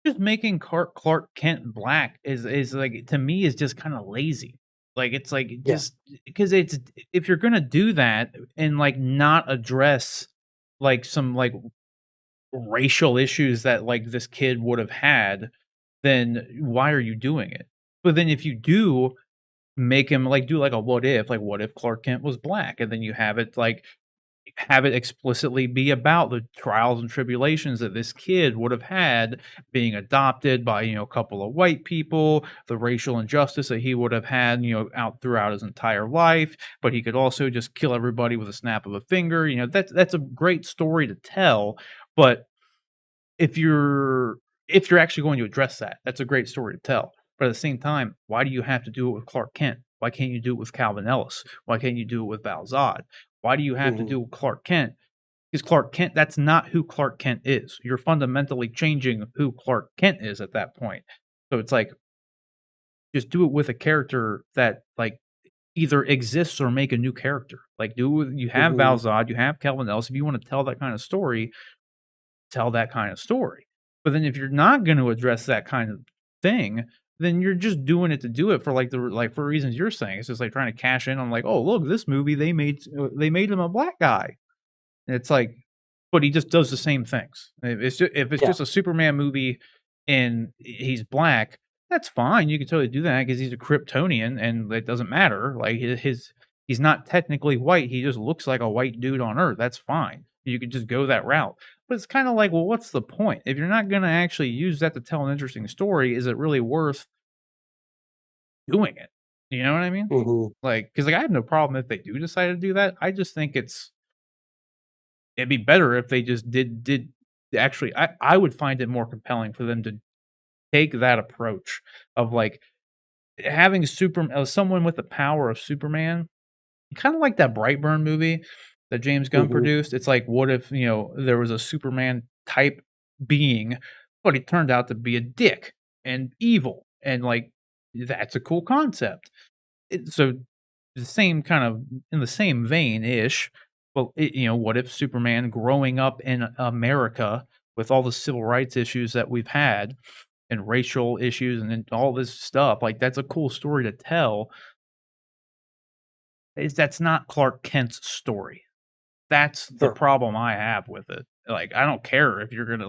just making Clark Kent black is like to me is just kind of lazy. Like it's like yeah. just because it's if you're gonna do that and like not address like some like racial issues that like this kid would have had, then why are you doing it? But then if you do make him like do like what if Clark Kent was black, and then you have it explicitly be about the trials and tribulations that this kid would have had being adopted by, a couple of white people, the racial injustice that he would have had, out throughout his entire life, but he could also just kill everybody with a snap of a finger. That's a great story to tell, but if you're if you're actually going to address that, that's a great story to tell. But at the same time, why do you have to do it with Clark Kent? Why can't you do it with Calvin Ellis? Why can't you do it with Val Zod? Why do you have to Hmm. do it with Clark Kent? Because Clark Kent, that's not who Clark Kent is. You're fundamentally changing who Clark Kent is at that point. So it's like, just do it with a character that like either exists or make a new character. Like you have Hmm. Val Zod, you have Calvin Ellis. If you want to tell that kind of story, tell that kind of story. But then if you're not going to address that kind of thing, then you're just doing it to do it for for reasons you're saying. It's just like trying to cash in on like, oh look, this movie they made him a black guy. And it's like, but he just does the same things. If it's Yeah. just a Superman movie and he's black, that's fine. You can totally do that because he's a Kryptonian and it doesn't matter. Like he's not technically white. He just looks like a white dude on Earth. That's fine. You could just go that route. But it's kind of like, well, what's the point? If you're not going to actually use that to tell an interesting story, is it really worth doing it? You know what I mean? Hmm. Like, because like I have no problem if they do decide to do that. I just think it'd be better if they just did actually I would find it more compelling for them to take that approach of, like, having someone with the power of Superman, kinda like that Brightburn movie that James Gunn Hmm. produced. It's like, what if, there was a Superman type being, but he turned out to be a dick and evil, and, like, that's a cool concept. So the same kind of in the same vein-ish, well, what if Superman growing up in America with all the civil rights issues that we've had and racial issues and then all this stuff, like, that's a cool story to tell, is that's not Clark Kent's story. That's the Sure. problem I have with it. Like, I don't care if you're gonna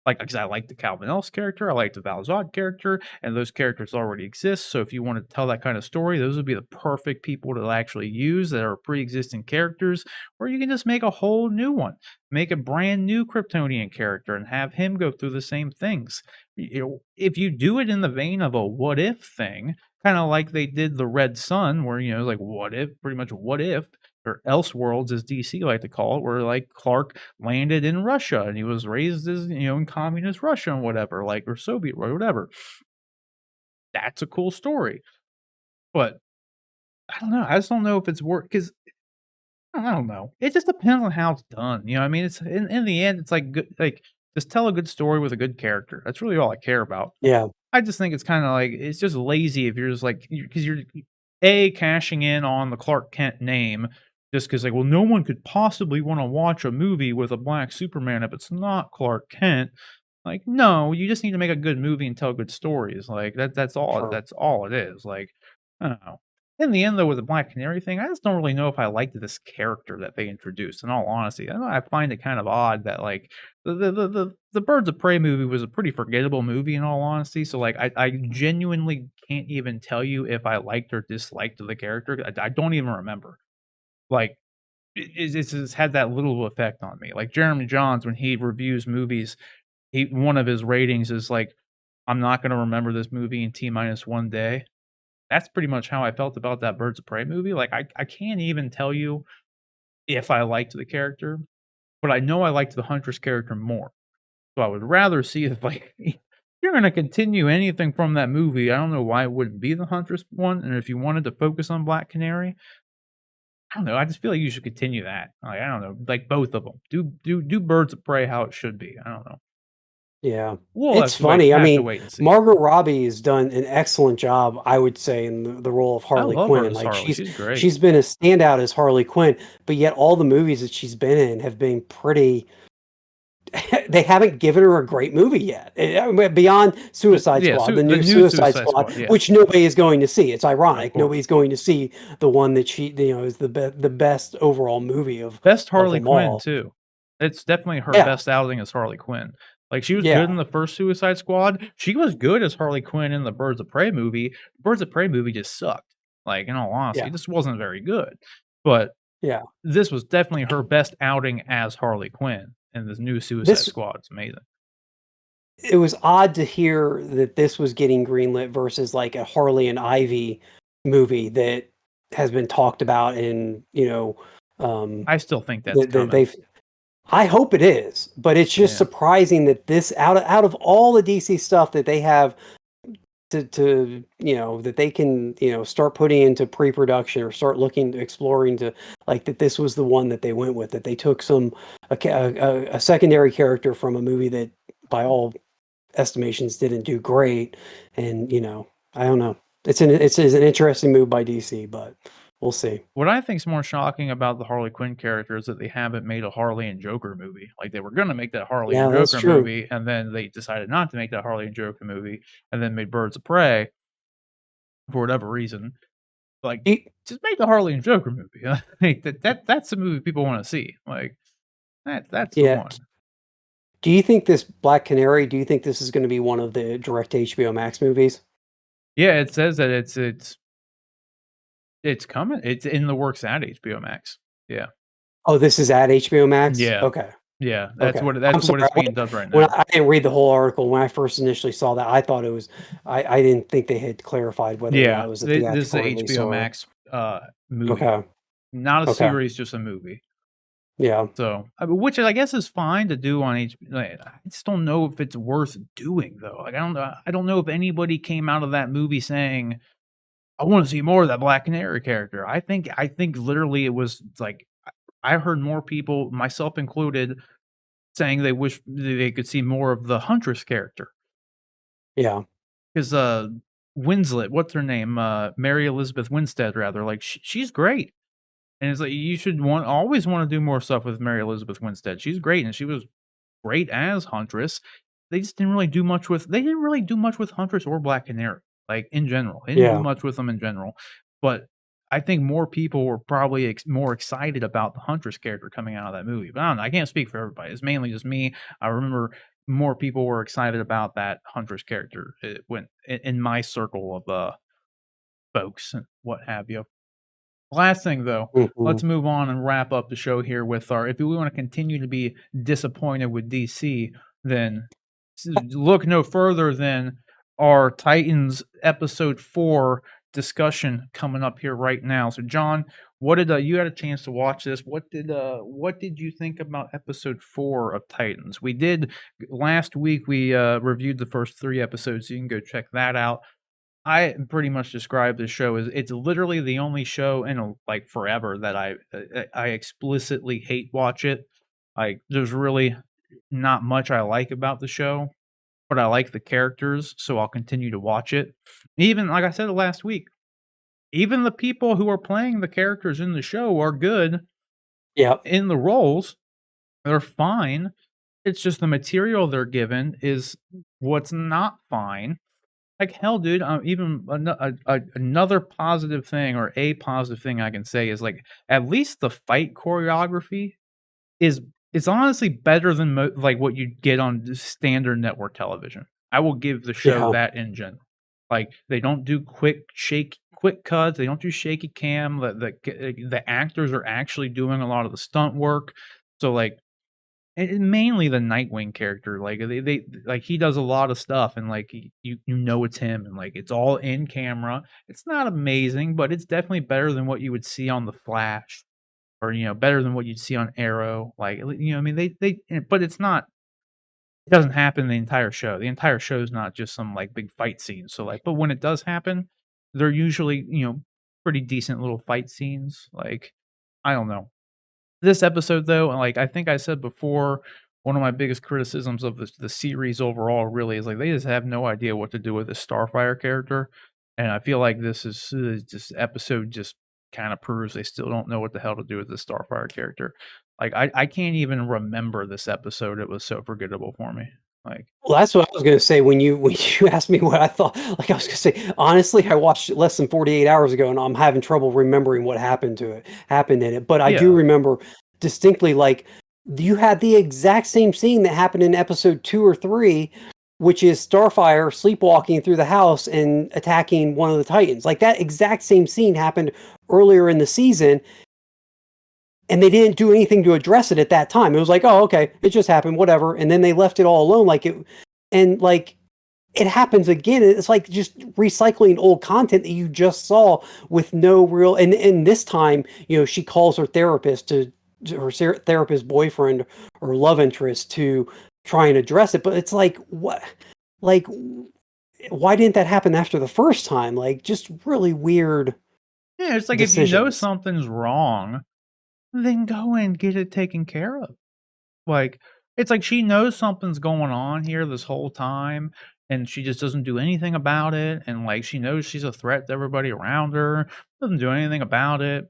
because I like the Calvin Ellis character, I like the Val Zod character, and those characters already exist, so if you wanna tell that kinda story, those would be the perfect people to actually use that are pre-existing characters, or you can just make a whole new one. Make a brand new Kryptonian character and have him go through the same things. If you do it in the vein of a what if thing, kinda like they did the Red Sun, where, like, what if pretty much what if or Elseworlds, as DC like to call it, where like Clark landed in Russia and he was raised as in communist Russia and whatever, like or Soviet or whatever. That's a cool story, but I don't know. I just don't know if it's work because I don't know. It just depends on how it's done. You know, what I mean, it's in the end, it's like good, like just tell a good story with a good character. That's really all I care about. Yeah. I just think it's kinda like it's just lazy if you're just like because you're A, cashing in on the Clark Kent name just because like, well, no one could possibly wanna watch a movie with a black Superman if it's not Clark Kent. Like, no, you just need to make a good movie and tell good stories, like, Sure. that's all it is, like, I don't know. In the end, though, with the Black Canary thing, I just don't really know if I liked this character that they introduced, in all honesty. I find it kind of odd that, like, the Birds of Prey movie was a pretty forgettable movie, in all honesty, so, like, I genuinely can't even tell you if I liked or disliked the character. I don't even remember. Like, it's just had that little effect on me. Like, Jeremy Jahns, when he reviews movies, he one of his ratings is like, "I'm not gonna remember this movie in T minus 1 day." That's pretty much how I felt about that Birds of Prey movie. Like, I can't even tell you if I liked the character, but I know I liked the Huntress character more. So I would rather see if, like, if you're gonna continue anything from that movie, I don't know why it wouldn't be the Huntress one, and if you wanted to focus on Black Canary, I don't know, I just feel like you should continue that. Like, I don't know, like, both of them. Do Birds of Prey how it should be. I don't know. Yeah. We'll It's funny. I have to mean, wait and see. Margot Robbie has done an excellent job, I would say, in the role of I Harley love her Quinn. as Like Harley, she's great. she's been a standout as Harley Quinn, but yet all the movies that she's been in have been pretty they haven't given her a great movie yet. I mean, beyond Suicide Yeah, Squad, the the new new Suicide Suicide Squad, Squad, yeah, which nobody is going to see. It's of ironic. course. Nobody's going to see the one that is the best overall movie Best of Harley them Quinn all. too. It's definitely her Yeah. best outing as Harley Quinn. Like, she was good Yeah. in the first Suicide Squad, she was good as Harley Quinn in the Birds of Prey movie. Birds of Prey movie just sucked, like, in all honesty, Yeah. it just wasn't very good, but Yeah. this was definitely her best outing as Harley Quinn in this new Suicide This Squad, it's amazing. It was odd to hear that this was getting greenlit versus, like, a Harley and Ivy movie that has been talked about and, I still think that's that coming. they've I hope it is, but it's just Yeah. surprising that this out of all the DC stuff that they have that they can, start putting into pre-production or start looking exploring to like that this was the one that they went with, that they took a secondary character from a movie that by all estimations didn't do great, and I don't know. It's an interesting move by DC, but we'll see. What I think is more shocking about the Harley Quinn character is that they haven't made a Harley and Joker movie. Like, they were gonna make that Harley and Yeah, that's Joker true. movie, and then they decided not to make that Harley and Joker movie, and then made Birds of Prey for whatever reason. Like, Do you- just make the Harley and Joker movie. Like, that's the movie people wanna see. Like, that's the yeah. one. Do you think this Black Canary? Do you think this is going to be one of the direct HBO Max movies? Yeah, it says that it's coming. It's in the works at HBO Max. Yeah. Oh, this is at HBO Max. Yeah. Okay. Yeah, Okay. I'm that's sorry. what it's being dubbed right When now. I didn't read the whole article, when I first initially saw that, I thought it was. I didn't think they had clarified whether or not Yeah, it was a this is a theatrical release HBO or. Max, movie, Okay. not a Okay. series, just a movie. Yeah. So, I mean, which I guess is fine to do on like, I just don't know if it's worth doing though. Like, I don't know if anybody came out of that movie saying, "I wanna see more of that Black Canary character." I think literally it was like, I heard more people, myself included, saying they wish they could see more of the Huntress character. Yeah. 'Cause, Winslet, what's her name? Mary Elizabeth Winstead, rather, like, she's great, and it's like, you should always wanna do more stuff with Mary Elizabeth Winstead. She's great, and she was great as Huntress. They didn't really do much with Huntress or Black Canary, like, in general. They didn't do Yeah. much with them in general, but I think more people were probably more excited about the Huntress character coming out of that movie, but I don't know, I can't speak for everybody. It's mainly just me. I remember more people were excited about that Huntress character, when in my circle of, folks and what have you. Last thing though, let's Mhm. move on and wrap up the show here with our if we wanna continue to be disappointed with DC, then look no further than our Titans episode 4 discussion coming up here right now. So John, what did you had a chance to watch this. What did you think about episode 4 of Titans? We did last week we reviewed the first 3 episodes, so you can go check that out. I pretty much describe this show as it's literally the only show in like forever that I explicitly hate watch it. Like there's really not much I like about the show, but I like the characters, so I'll continue to watch it. Even like I said last week, even the people who are playing the characters in the show are good Yep. in the roles. They're fine. It's just the material they're given is what's not fine. Like, hell, dude, even another positive thing or a positive thing I can say is, like, at least the fight choreography is it's honestly better than like, what you'd get on just standard network television. I will give the show Yeah. that in general. Like, they don't do quick cuts, they don't do shaky cam, the actors are actually doing a lot of the stunt work. So, like, and mainly the Nightwing character, like, they like, he does a lot of stuff and, like, you know it's him and, like, it's all in camera. It's not amazing, but it's definitely better than what you would see on The Flash or, better than what you'd see on Arrow, like, I mean, but it's not it doesn't happen the entire show. The entire show is not just some, like, big fight scene, so, like but when it does happen, they're usually, pretty decent little fight scenes, like, I don't know. This episode, though, like I think I said before, one of my biggest criticisms of the series overall really is like they just have no idea what to do with this Starfire character, and I feel like this is just episode just kind of proves they still don't know what the hell to do with this Starfire character. Like I can't even remember this episode; it was so forgettable for me. Like Well, that's what I was gonna say when you asked me what I thought. Like, I was gonna say, honestly, I watched it less than 48 hours ago, and I'm having trouble remembering what happened in it. But I do yeah, remember distinctly, like, you had the exact same scene that happened in episode 2 or 3, which is Starfire sleepwalking through the house and attacking one of the Titans. Like, that exact same scene happened earlier in the season, and they didn't do anything to address it at that time. It was like, "Oh, okay, it just happened, whatever," and then they left it all alone, like it and, like, it happens again, it's like just recycling old content that you just saw with no real and this time, she calls her therapist to her therapist boyfriend or love interest to try and address it, but it's like, what like, why didn't that happen after the first time? Like, just really weird yeah. It's like if you know decisions. something's wrong, then go and get it taken care of. Like, it's like she knows something's going on here this whole time, and she just doesn't do anything about it, and, like, she knows she's a threat to everybody around her, doesn't do anything about it.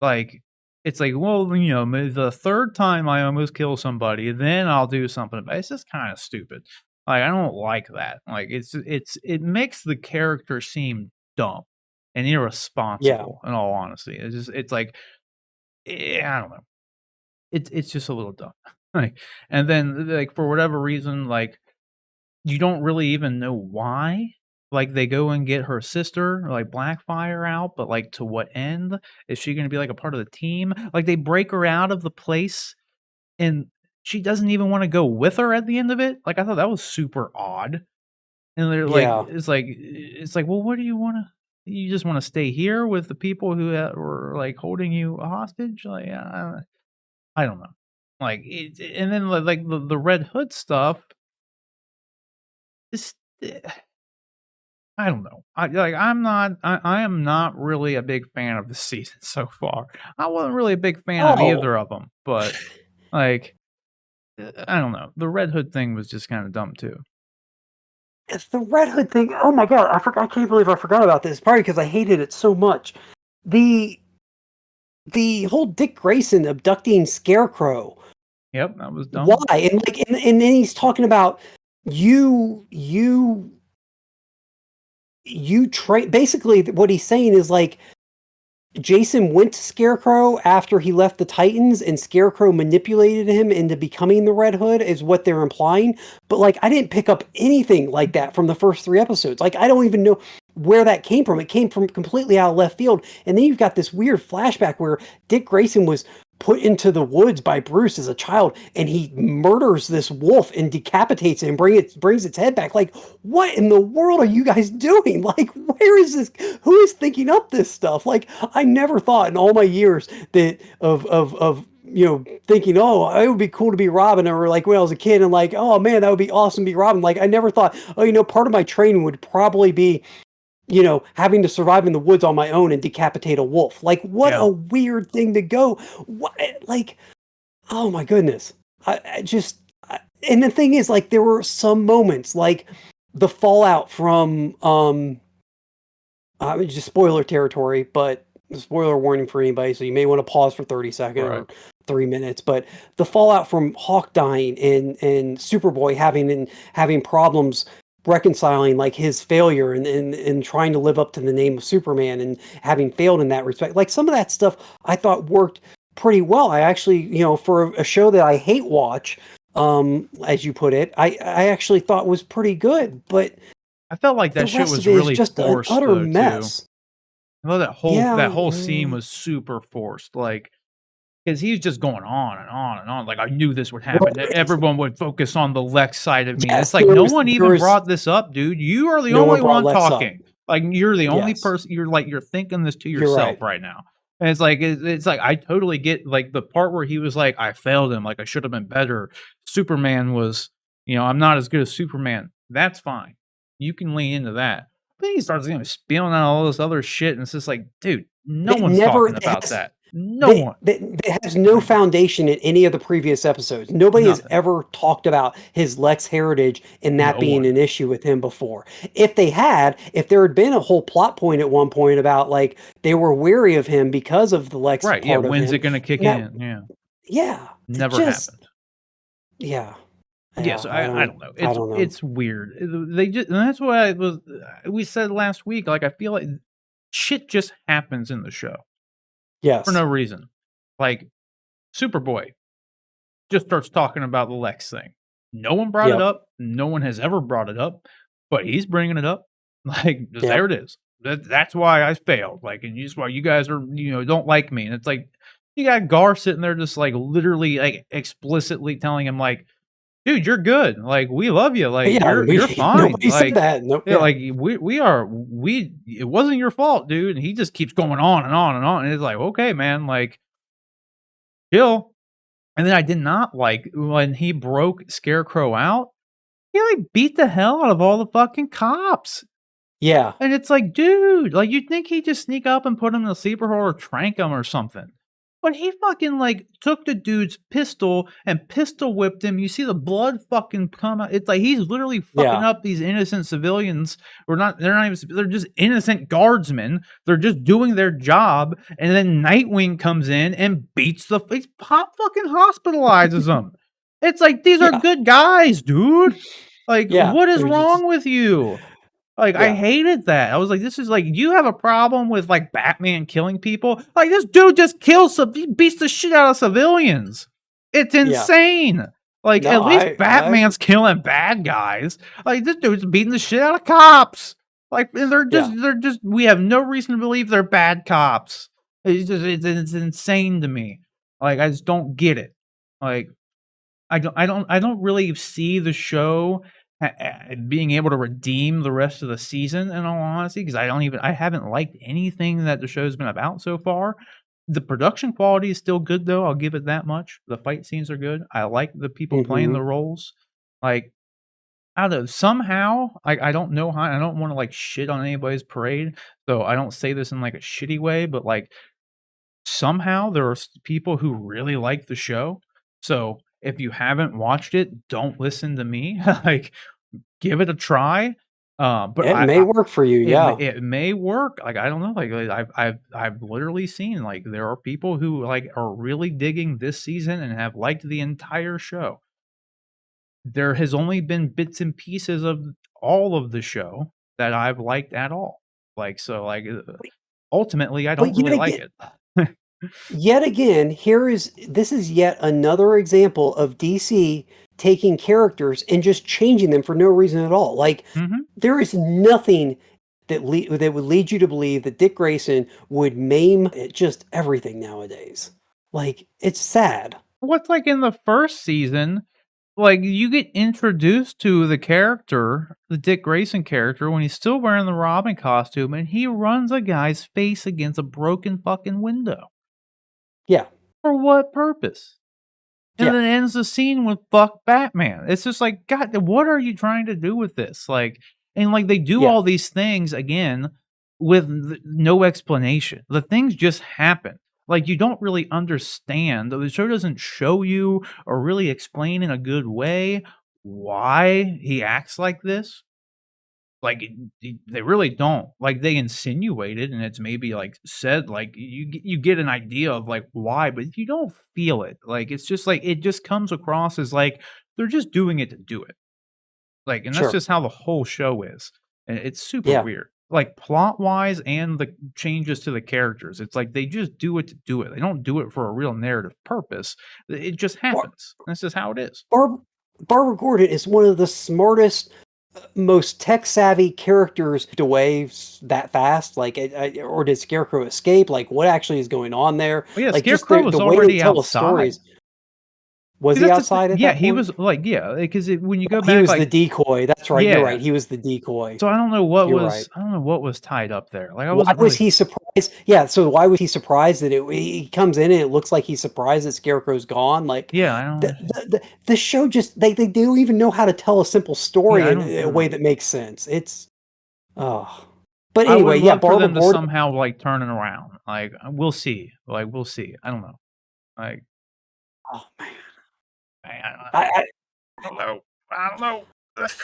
Like, it's like, well, the 3rd time I almost kill somebody, then I'll do something about it. It's just kinda stupid. Like, I don't like that. Like, it makes the character seem dumb and Yeah. irresponsible, in all honesty. It's like, I don't know. It's just a little dumb. Like, and then, like, for whatever reason, like, you don't really even know why. Like, they go and get her sister, like, Blackfire out, but, like, to what end? Is she gonna be, like, a part of the team? Like, they break her out of the place, and she doesn't even wanna go with her at the end of it? Like, I thought that was super odd. And they're like Yeah. it's like, "Well, what do you wanna you just wanna stay here with the people who, were, like, holding you hostage?" Like, I don't know. Like, and then, like, the Red Hood stuff, just, I don't know. I am not really a big fan of the season so far. I wasn't really a big fan of Oh. either of them, but, like I don't know. The Red Hood thing was just kind of dumb too. It's the Red Hood thing. Oh my god, I forgot. I can't believe I forgot about this. Probably because I hated it so much. The the whole Dick Grayson abducting Scarecrow. Yep, that was dumb. Why? And like, and then he's talking about you, you, you train. Basically, what he's saying is like Jason went to Scarecrow after he left the Titans, and Scarecrow manipulated him into becoming the Red Hood, is what they're implying. But like, I didn't pick up anything like that from the first 3 episodes. Like, I don't even know where that came from. It came from completely out of left field. And then you've got this weird flashback where Dick Grayson was put into the woods by Bruce as a child, and he murders this wolf and decapitates it and brings its head back. Like, what in the world are you guys doing? Like, where is this? Who is thinking up this stuff? Like, I never thought in all my years that of thinking, oh, it would be cool to be Robin, or like when I was a kid and like, oh man, that would be awesome to be Robin. Like, I never thought, oh, part of my training would probably be having to survive in the woods on my own and decapitate a wolf. Like, what Yeah. a weird thing to go. What, like, oh my goodness. I just, and the thing is, like, there were some moments, like the fallout from, just spoiler territory, but spoiler warning for anybody, so you may want to pause for 30 seconds Right. or 3 minutes. But the fallout from Hawk dying and Superboy having problems reconciling like his failure and trying to live up to the name of Superman and having failed in that respect. Like some of that stuff I thought worked pretty well. I actually, for a show that I hate watch, as you put it, I actually thought was pretty good, but I felt like the that shit rest was of it is really just an forced utter though too. mess. I thought Yeah, that whole scene was super forced. Like, because he's just going on and on and on. Like, I knew this would well, happen. That everyone would focus on the Lex side of me. And it's yes, like, no one even brought this up, dude. You are the no one only brought one Lex up. talking. Like, you're the only Yes, person. You're thinking this to you're yourself right. right now. And it's like I totally get like the part where he was like, I failed him. Like I should have been better. Superman was, I'm not as good as Superman. That's fine. You can lean into that. But then he starts spilling out all this other shit, and it's just like, dude, no That one's never talking about has that. No one. that has no foundation in any of the previous episodes. Nobody has Nothing. ever talked about his Lex heritage and that No being one. an issue with him before. If there had been a whole plot point at one point about like they were weary of him because of the Lex Right, yeah, part of when's it him, gonna kick and that in? Yeah, yeah, it never just happened. yeah, Yeah, yeah. so I I don't don't know. I don't know. It's weird. They just and that's what I was we said last week, like, I feel like shit just happens in the show for Yes. no reason. Like, Superboy just starts talking about the Lex thing. No one brought it Yep. up, no one has ever brought it up, but he's bringing it up. Like, there Yep. it is. That's why I failed, like, and that's why you guys are, don't like me, and it's like, you got Gar sitting there just, like, literally, like, explicitly telling him, like, "Dude, you're good, like, we love you, like, Yeah. you're fine, Nobody said like, that. Nope. yeah, Yeah. like, it wasn't your fault, dude," and he just keeps going on and on and on, and it's like, "Okay, man, like, chill." And then I did not like when he broke Scarecrow out, he, like, beat the hell out of all the fucking cops. Yeah. And it's like, dude, like, you'd think he'd just sneak up and put him in a sleeper hold or trank him or something. But he fucking, like, took the dude's pistol and pistol whipped him. You see the blood fucking come out. It's like he's literally fucking Yeah. up these innocent civilians. They're not even, they're just innocent guardsmen. They're just doing their job. And then Nightwing comes in and beats he's pop fucking hospitalizes them. It's like, these are Yeah. good guys, dude. Like, Yeah. what is They're just wrong with you? Like, I yeah. hated that. I was like, this is like, you have a problem with like Batman killing people? Like, this dude just he beats the shit out of civilians. It's Yeah. insane. Like, No, at least I Batman's killing bad guys. Like, this dude's beating the shit out of cops. Like, and yeah. we have no reason to believe they're bad cops. It's insane to me. Like, I just don't get it. Like, I don't really see the show being able to redeem the rest of the season, in all honesty, because I haven't liked anything that the show's been about so far. The production quality is still good though, I'll give it that much. The fight scenes are good. I like the people playing the Mhm. roles. Like, I don't know, somehow, I don't know how, I don't wanna, like, shit on anybody's parade, so I don't say this in, like, a shitty way, but, like, somehow there are people who really like the show. So If you haven't watched it, don't listen to me. Like, give it a try. But It may work for you, yeah. it may work. Like, I don't know. Like I've literally seen, like, there are people who, like, are really digging this season and have liked the entire show. There has only been bits and pieces of all of the show that I've liked at all. Like, so, like, ultimately, I don't But really like it. yet again, this is yet another example of DC taking characters and just changing them for no reason at all. Like, Mhm. there is nothing that would lead you to believe that Dick Grayson would maim just everything nowadays. Like, it's sad. What's like in the first season, like, you get introduced to the character, the Dick Grayson character, when he's still wearing the Robin costume, and he runs a guy's face against a broken fucking window. Yeah, For what purpose? And yeah, then ends the scene with "fuck Batman." It's just like, God, what are you trying to do with this? Like, and like they do yeah, all these things again with no explanation. The things just happen. Like, you don't really understand. The show doesn't show you or really explain in a good way why he acts like this. Like, they really don't. Like, they insinuate it, and it's maybe, like, said, like, you get an idea of, like, why, but you don't feel it. Like, it's just, like, it just comes across as, like, they're just doing it to do it. Like, and that's sure. just how the whole show is, and it's super Yeah. weird. Like, plot-wise and the changes to the characters, it's like they just do it to do it. They don't do it for a real narrative purpose. It just Bar- happens. That's just how it is. Barb- Barbara Gordon is one of the smartest, most tech savvy characters away that fast. Like, or did Scarecrow escape? Like, what actually is going on there? But, yeah, Like, just Scarecrow the was way they already tell the outside. stories. Was See, he that's the outside at yeah, that he point? was, like, yeah, because when you go He back, was the like, decoy. That's right. You're yeah. right. He was the decoy. So You're right. I don't know what was tied up there. Like, I Why wasn't was really he surprised? Yeah, so why was he surprised that he comes in and it looks like he's surprised that Scarecrow's gone? Like, yeah, I don't the show just they don't even know how to tell a simple yeah, story in I a don't way know. that makes sense. It's oh, but I would anyway, yeah, love for Barbara them to Gordon. somehow, like, turn it around. Like, we'll see. Like, we'll see. I don't know. Like, Oh man, I I don't know. I don't know.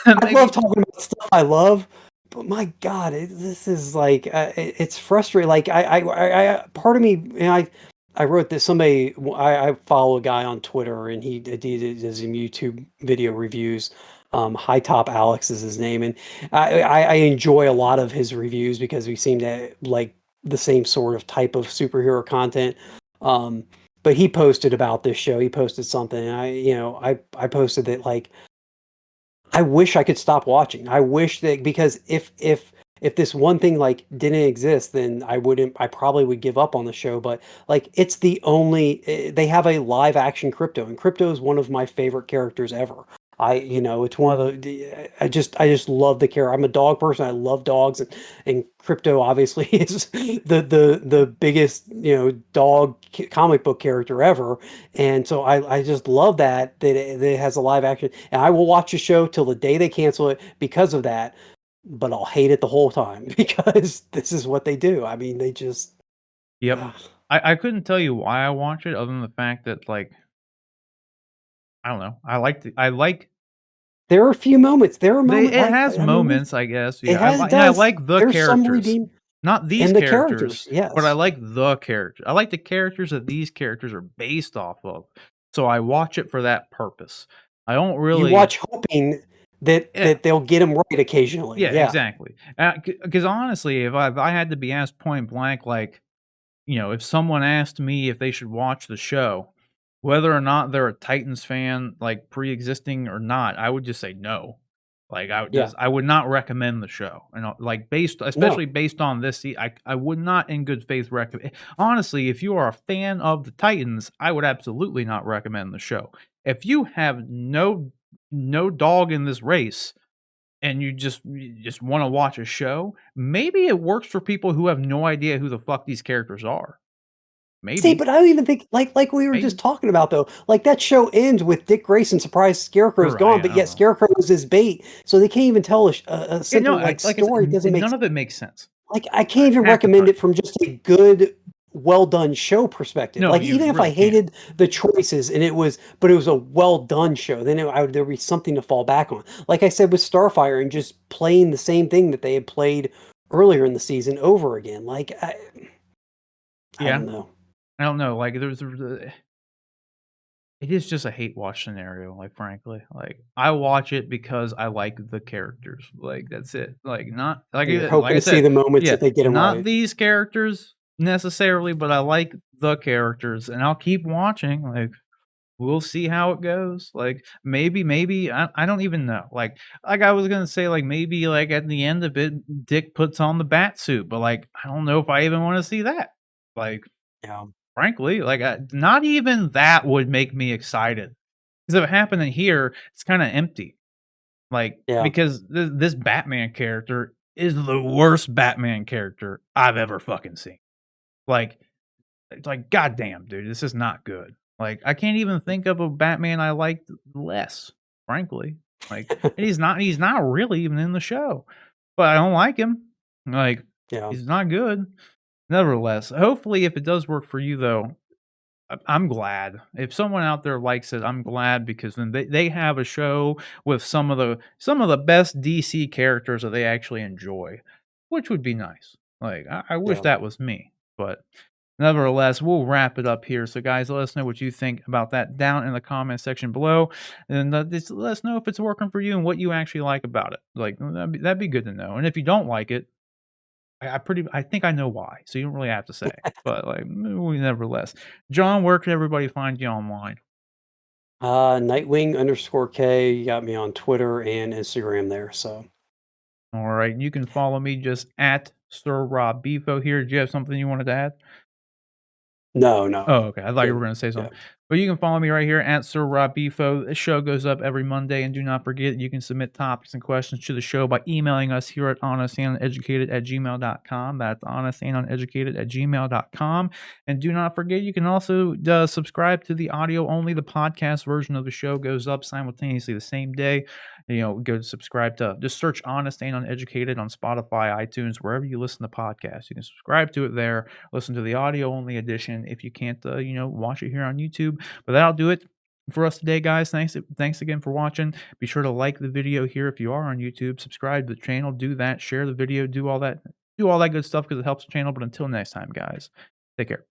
I love Maybe. talking about stuff I love, but my God, this is like it's frustrating. Like part of me, and I wrote this. I follow a guy on Twitter, and he does some YouTube video reviews. High Top Alex is his name, and I enjoy a lot of his reviews because we seem to like the same sort of type of superhero content. Um, but he posted about this show. He posted something, and I posted that like I wish I could stop watching. I wish that because if this one thing like didn't exist, then I probably would give up on the show. But like it's the only they have a live action Crypto, and Crypto is one of my favorite characters ever. It's one of I just love the character. I'm a dog person. I love dogs, and Crypto obviously is the biggest dog comic book character ever. And so I just love that it has a live action. And I will watch a show till the day they cancel it because of that. But I'll hate it the whole time because this is what they do. I mean, they just Yep. ugh. I couldn't tell you why I watch it other than the fact that, like, I don't know. I like There are a few moments. There are they moments it like has I mean, moments, I guess. it Yeah. has it And I does. like the There's some characters. redeem Not these in the characters. characters, but I Yes. like the character. I like the characters that these characters are based off of. So I watch it for that purpose. I don't You really watch hoping that yeah. they'll get them right occasionally. Yeah, Yeah. exactly. Because honestly, if I had to be asked point blank, like, if someone asked me if they should watch the show, whether or not they're a Titans fan, like, pre-existing or not, I would just say no. Like, Yeah. I would not recommend the show, like, No. especially based on this, I would not in good faith recommend honestly, if you are a fan of the Titans, I would absolutely not recommend the show. If you have no dog in this race and you just wanna watch a show, maybe it works for people who have no idea who the fuck these characters are. See, Maybe, but I don't even think like we were just maybe. talking about though. Like that show ends with Dick Grayson surprised Scarecrow's You're right, gone, I but don't yet know. Scarecrow was his bait. So they can't even tell a Yeah, no, simple like like I said, story. It doesn't make none of it makes sense. like I can't even Half the recommend time. it from just a good well done show perspective. No, Like you even if I really can't. hated the choices and it was a well done show, then there would be something to fall back on. Like I said with Starfire and just playing the same thing that they had played earlier in the season over again. Like I Yeah. don't know. I don't know, like, it is just a hate watch scenario, like, frankly. Like, I watch it because I like the characters. Like, that's it. Like, not And you're like hoping I to see said, the moments yeah, that they get them not right. these characters necessarily, but I like the characters, and I'll keep watching. Like, we'll see how it goes. Like, maybe I don't even know. Like I was gonna say, like, maybe, like, at the end of it, Dick puts on the bat suit, but, like, I don't know if I even wanna see that. Like, Yeah. frankly, like, not even that would make me excited. 'Cause if it happened in here, it's kinda empty. Like, Yeah. because this Batman character is the worst Batman character I've ever fucking seen. Like, it's like, goddamn, dude, this is not good. Like, I can't even think of a Batman I liked less, frankly. Like, and he's not really even in the show, but I don't like him. Like, Yeah. he's not good. Nevertheless, hopefully, if it does work for you, though, I'm glad. If someone out there likes it, I'm glad because then they have a show with some of the best DC characters that they actually enjoy, which would be nice. Like, I wish Yeah. that was me, but nevertheless, we'll wrap it up here. So, guys, let us know what you think about that down in the comment section below, and just let us know if it's working for you and what you actually like about it. Like, that'd be good to know. And if you don't like it, I think I know why, so you don't really have to say, but, like, nevertheless. John, where can everybody find you online? Nightwing_K. You got me on Twitter and Instagram there. So Alright, you can follow me just at Sir Rob Bifo here. Do you have something you wanted to add? no, no. Oh, okay. I thought you were Good. gonna say Yeah. something. But you can follow me right here at Sir Rob Bifo. This show goes up every Monday, and do not forget you can submit topics and questions to the show by emailing us here at honestyanduneducated@gmail.com. That's honestyanduneducated@gmail.com. And do not forget you can also subscribe to the audio only. The podcast version of the show goes up simultaneously the same day. Go to subscribe to just search Honest and Uneducated on Spotify, iTunes, wherever you listen to podcasts. You can subscribe to it there. Listen to the audio only edition if you can't, watch it here on YouTube. But that'll do it for us today, guys. Thanks again for watching. Be sure to like the video here if you are on YouTube. Subscribe to the channel. Do that. Share the video. Do all that good stuff because it helps the channel. But until next time, guys, take care.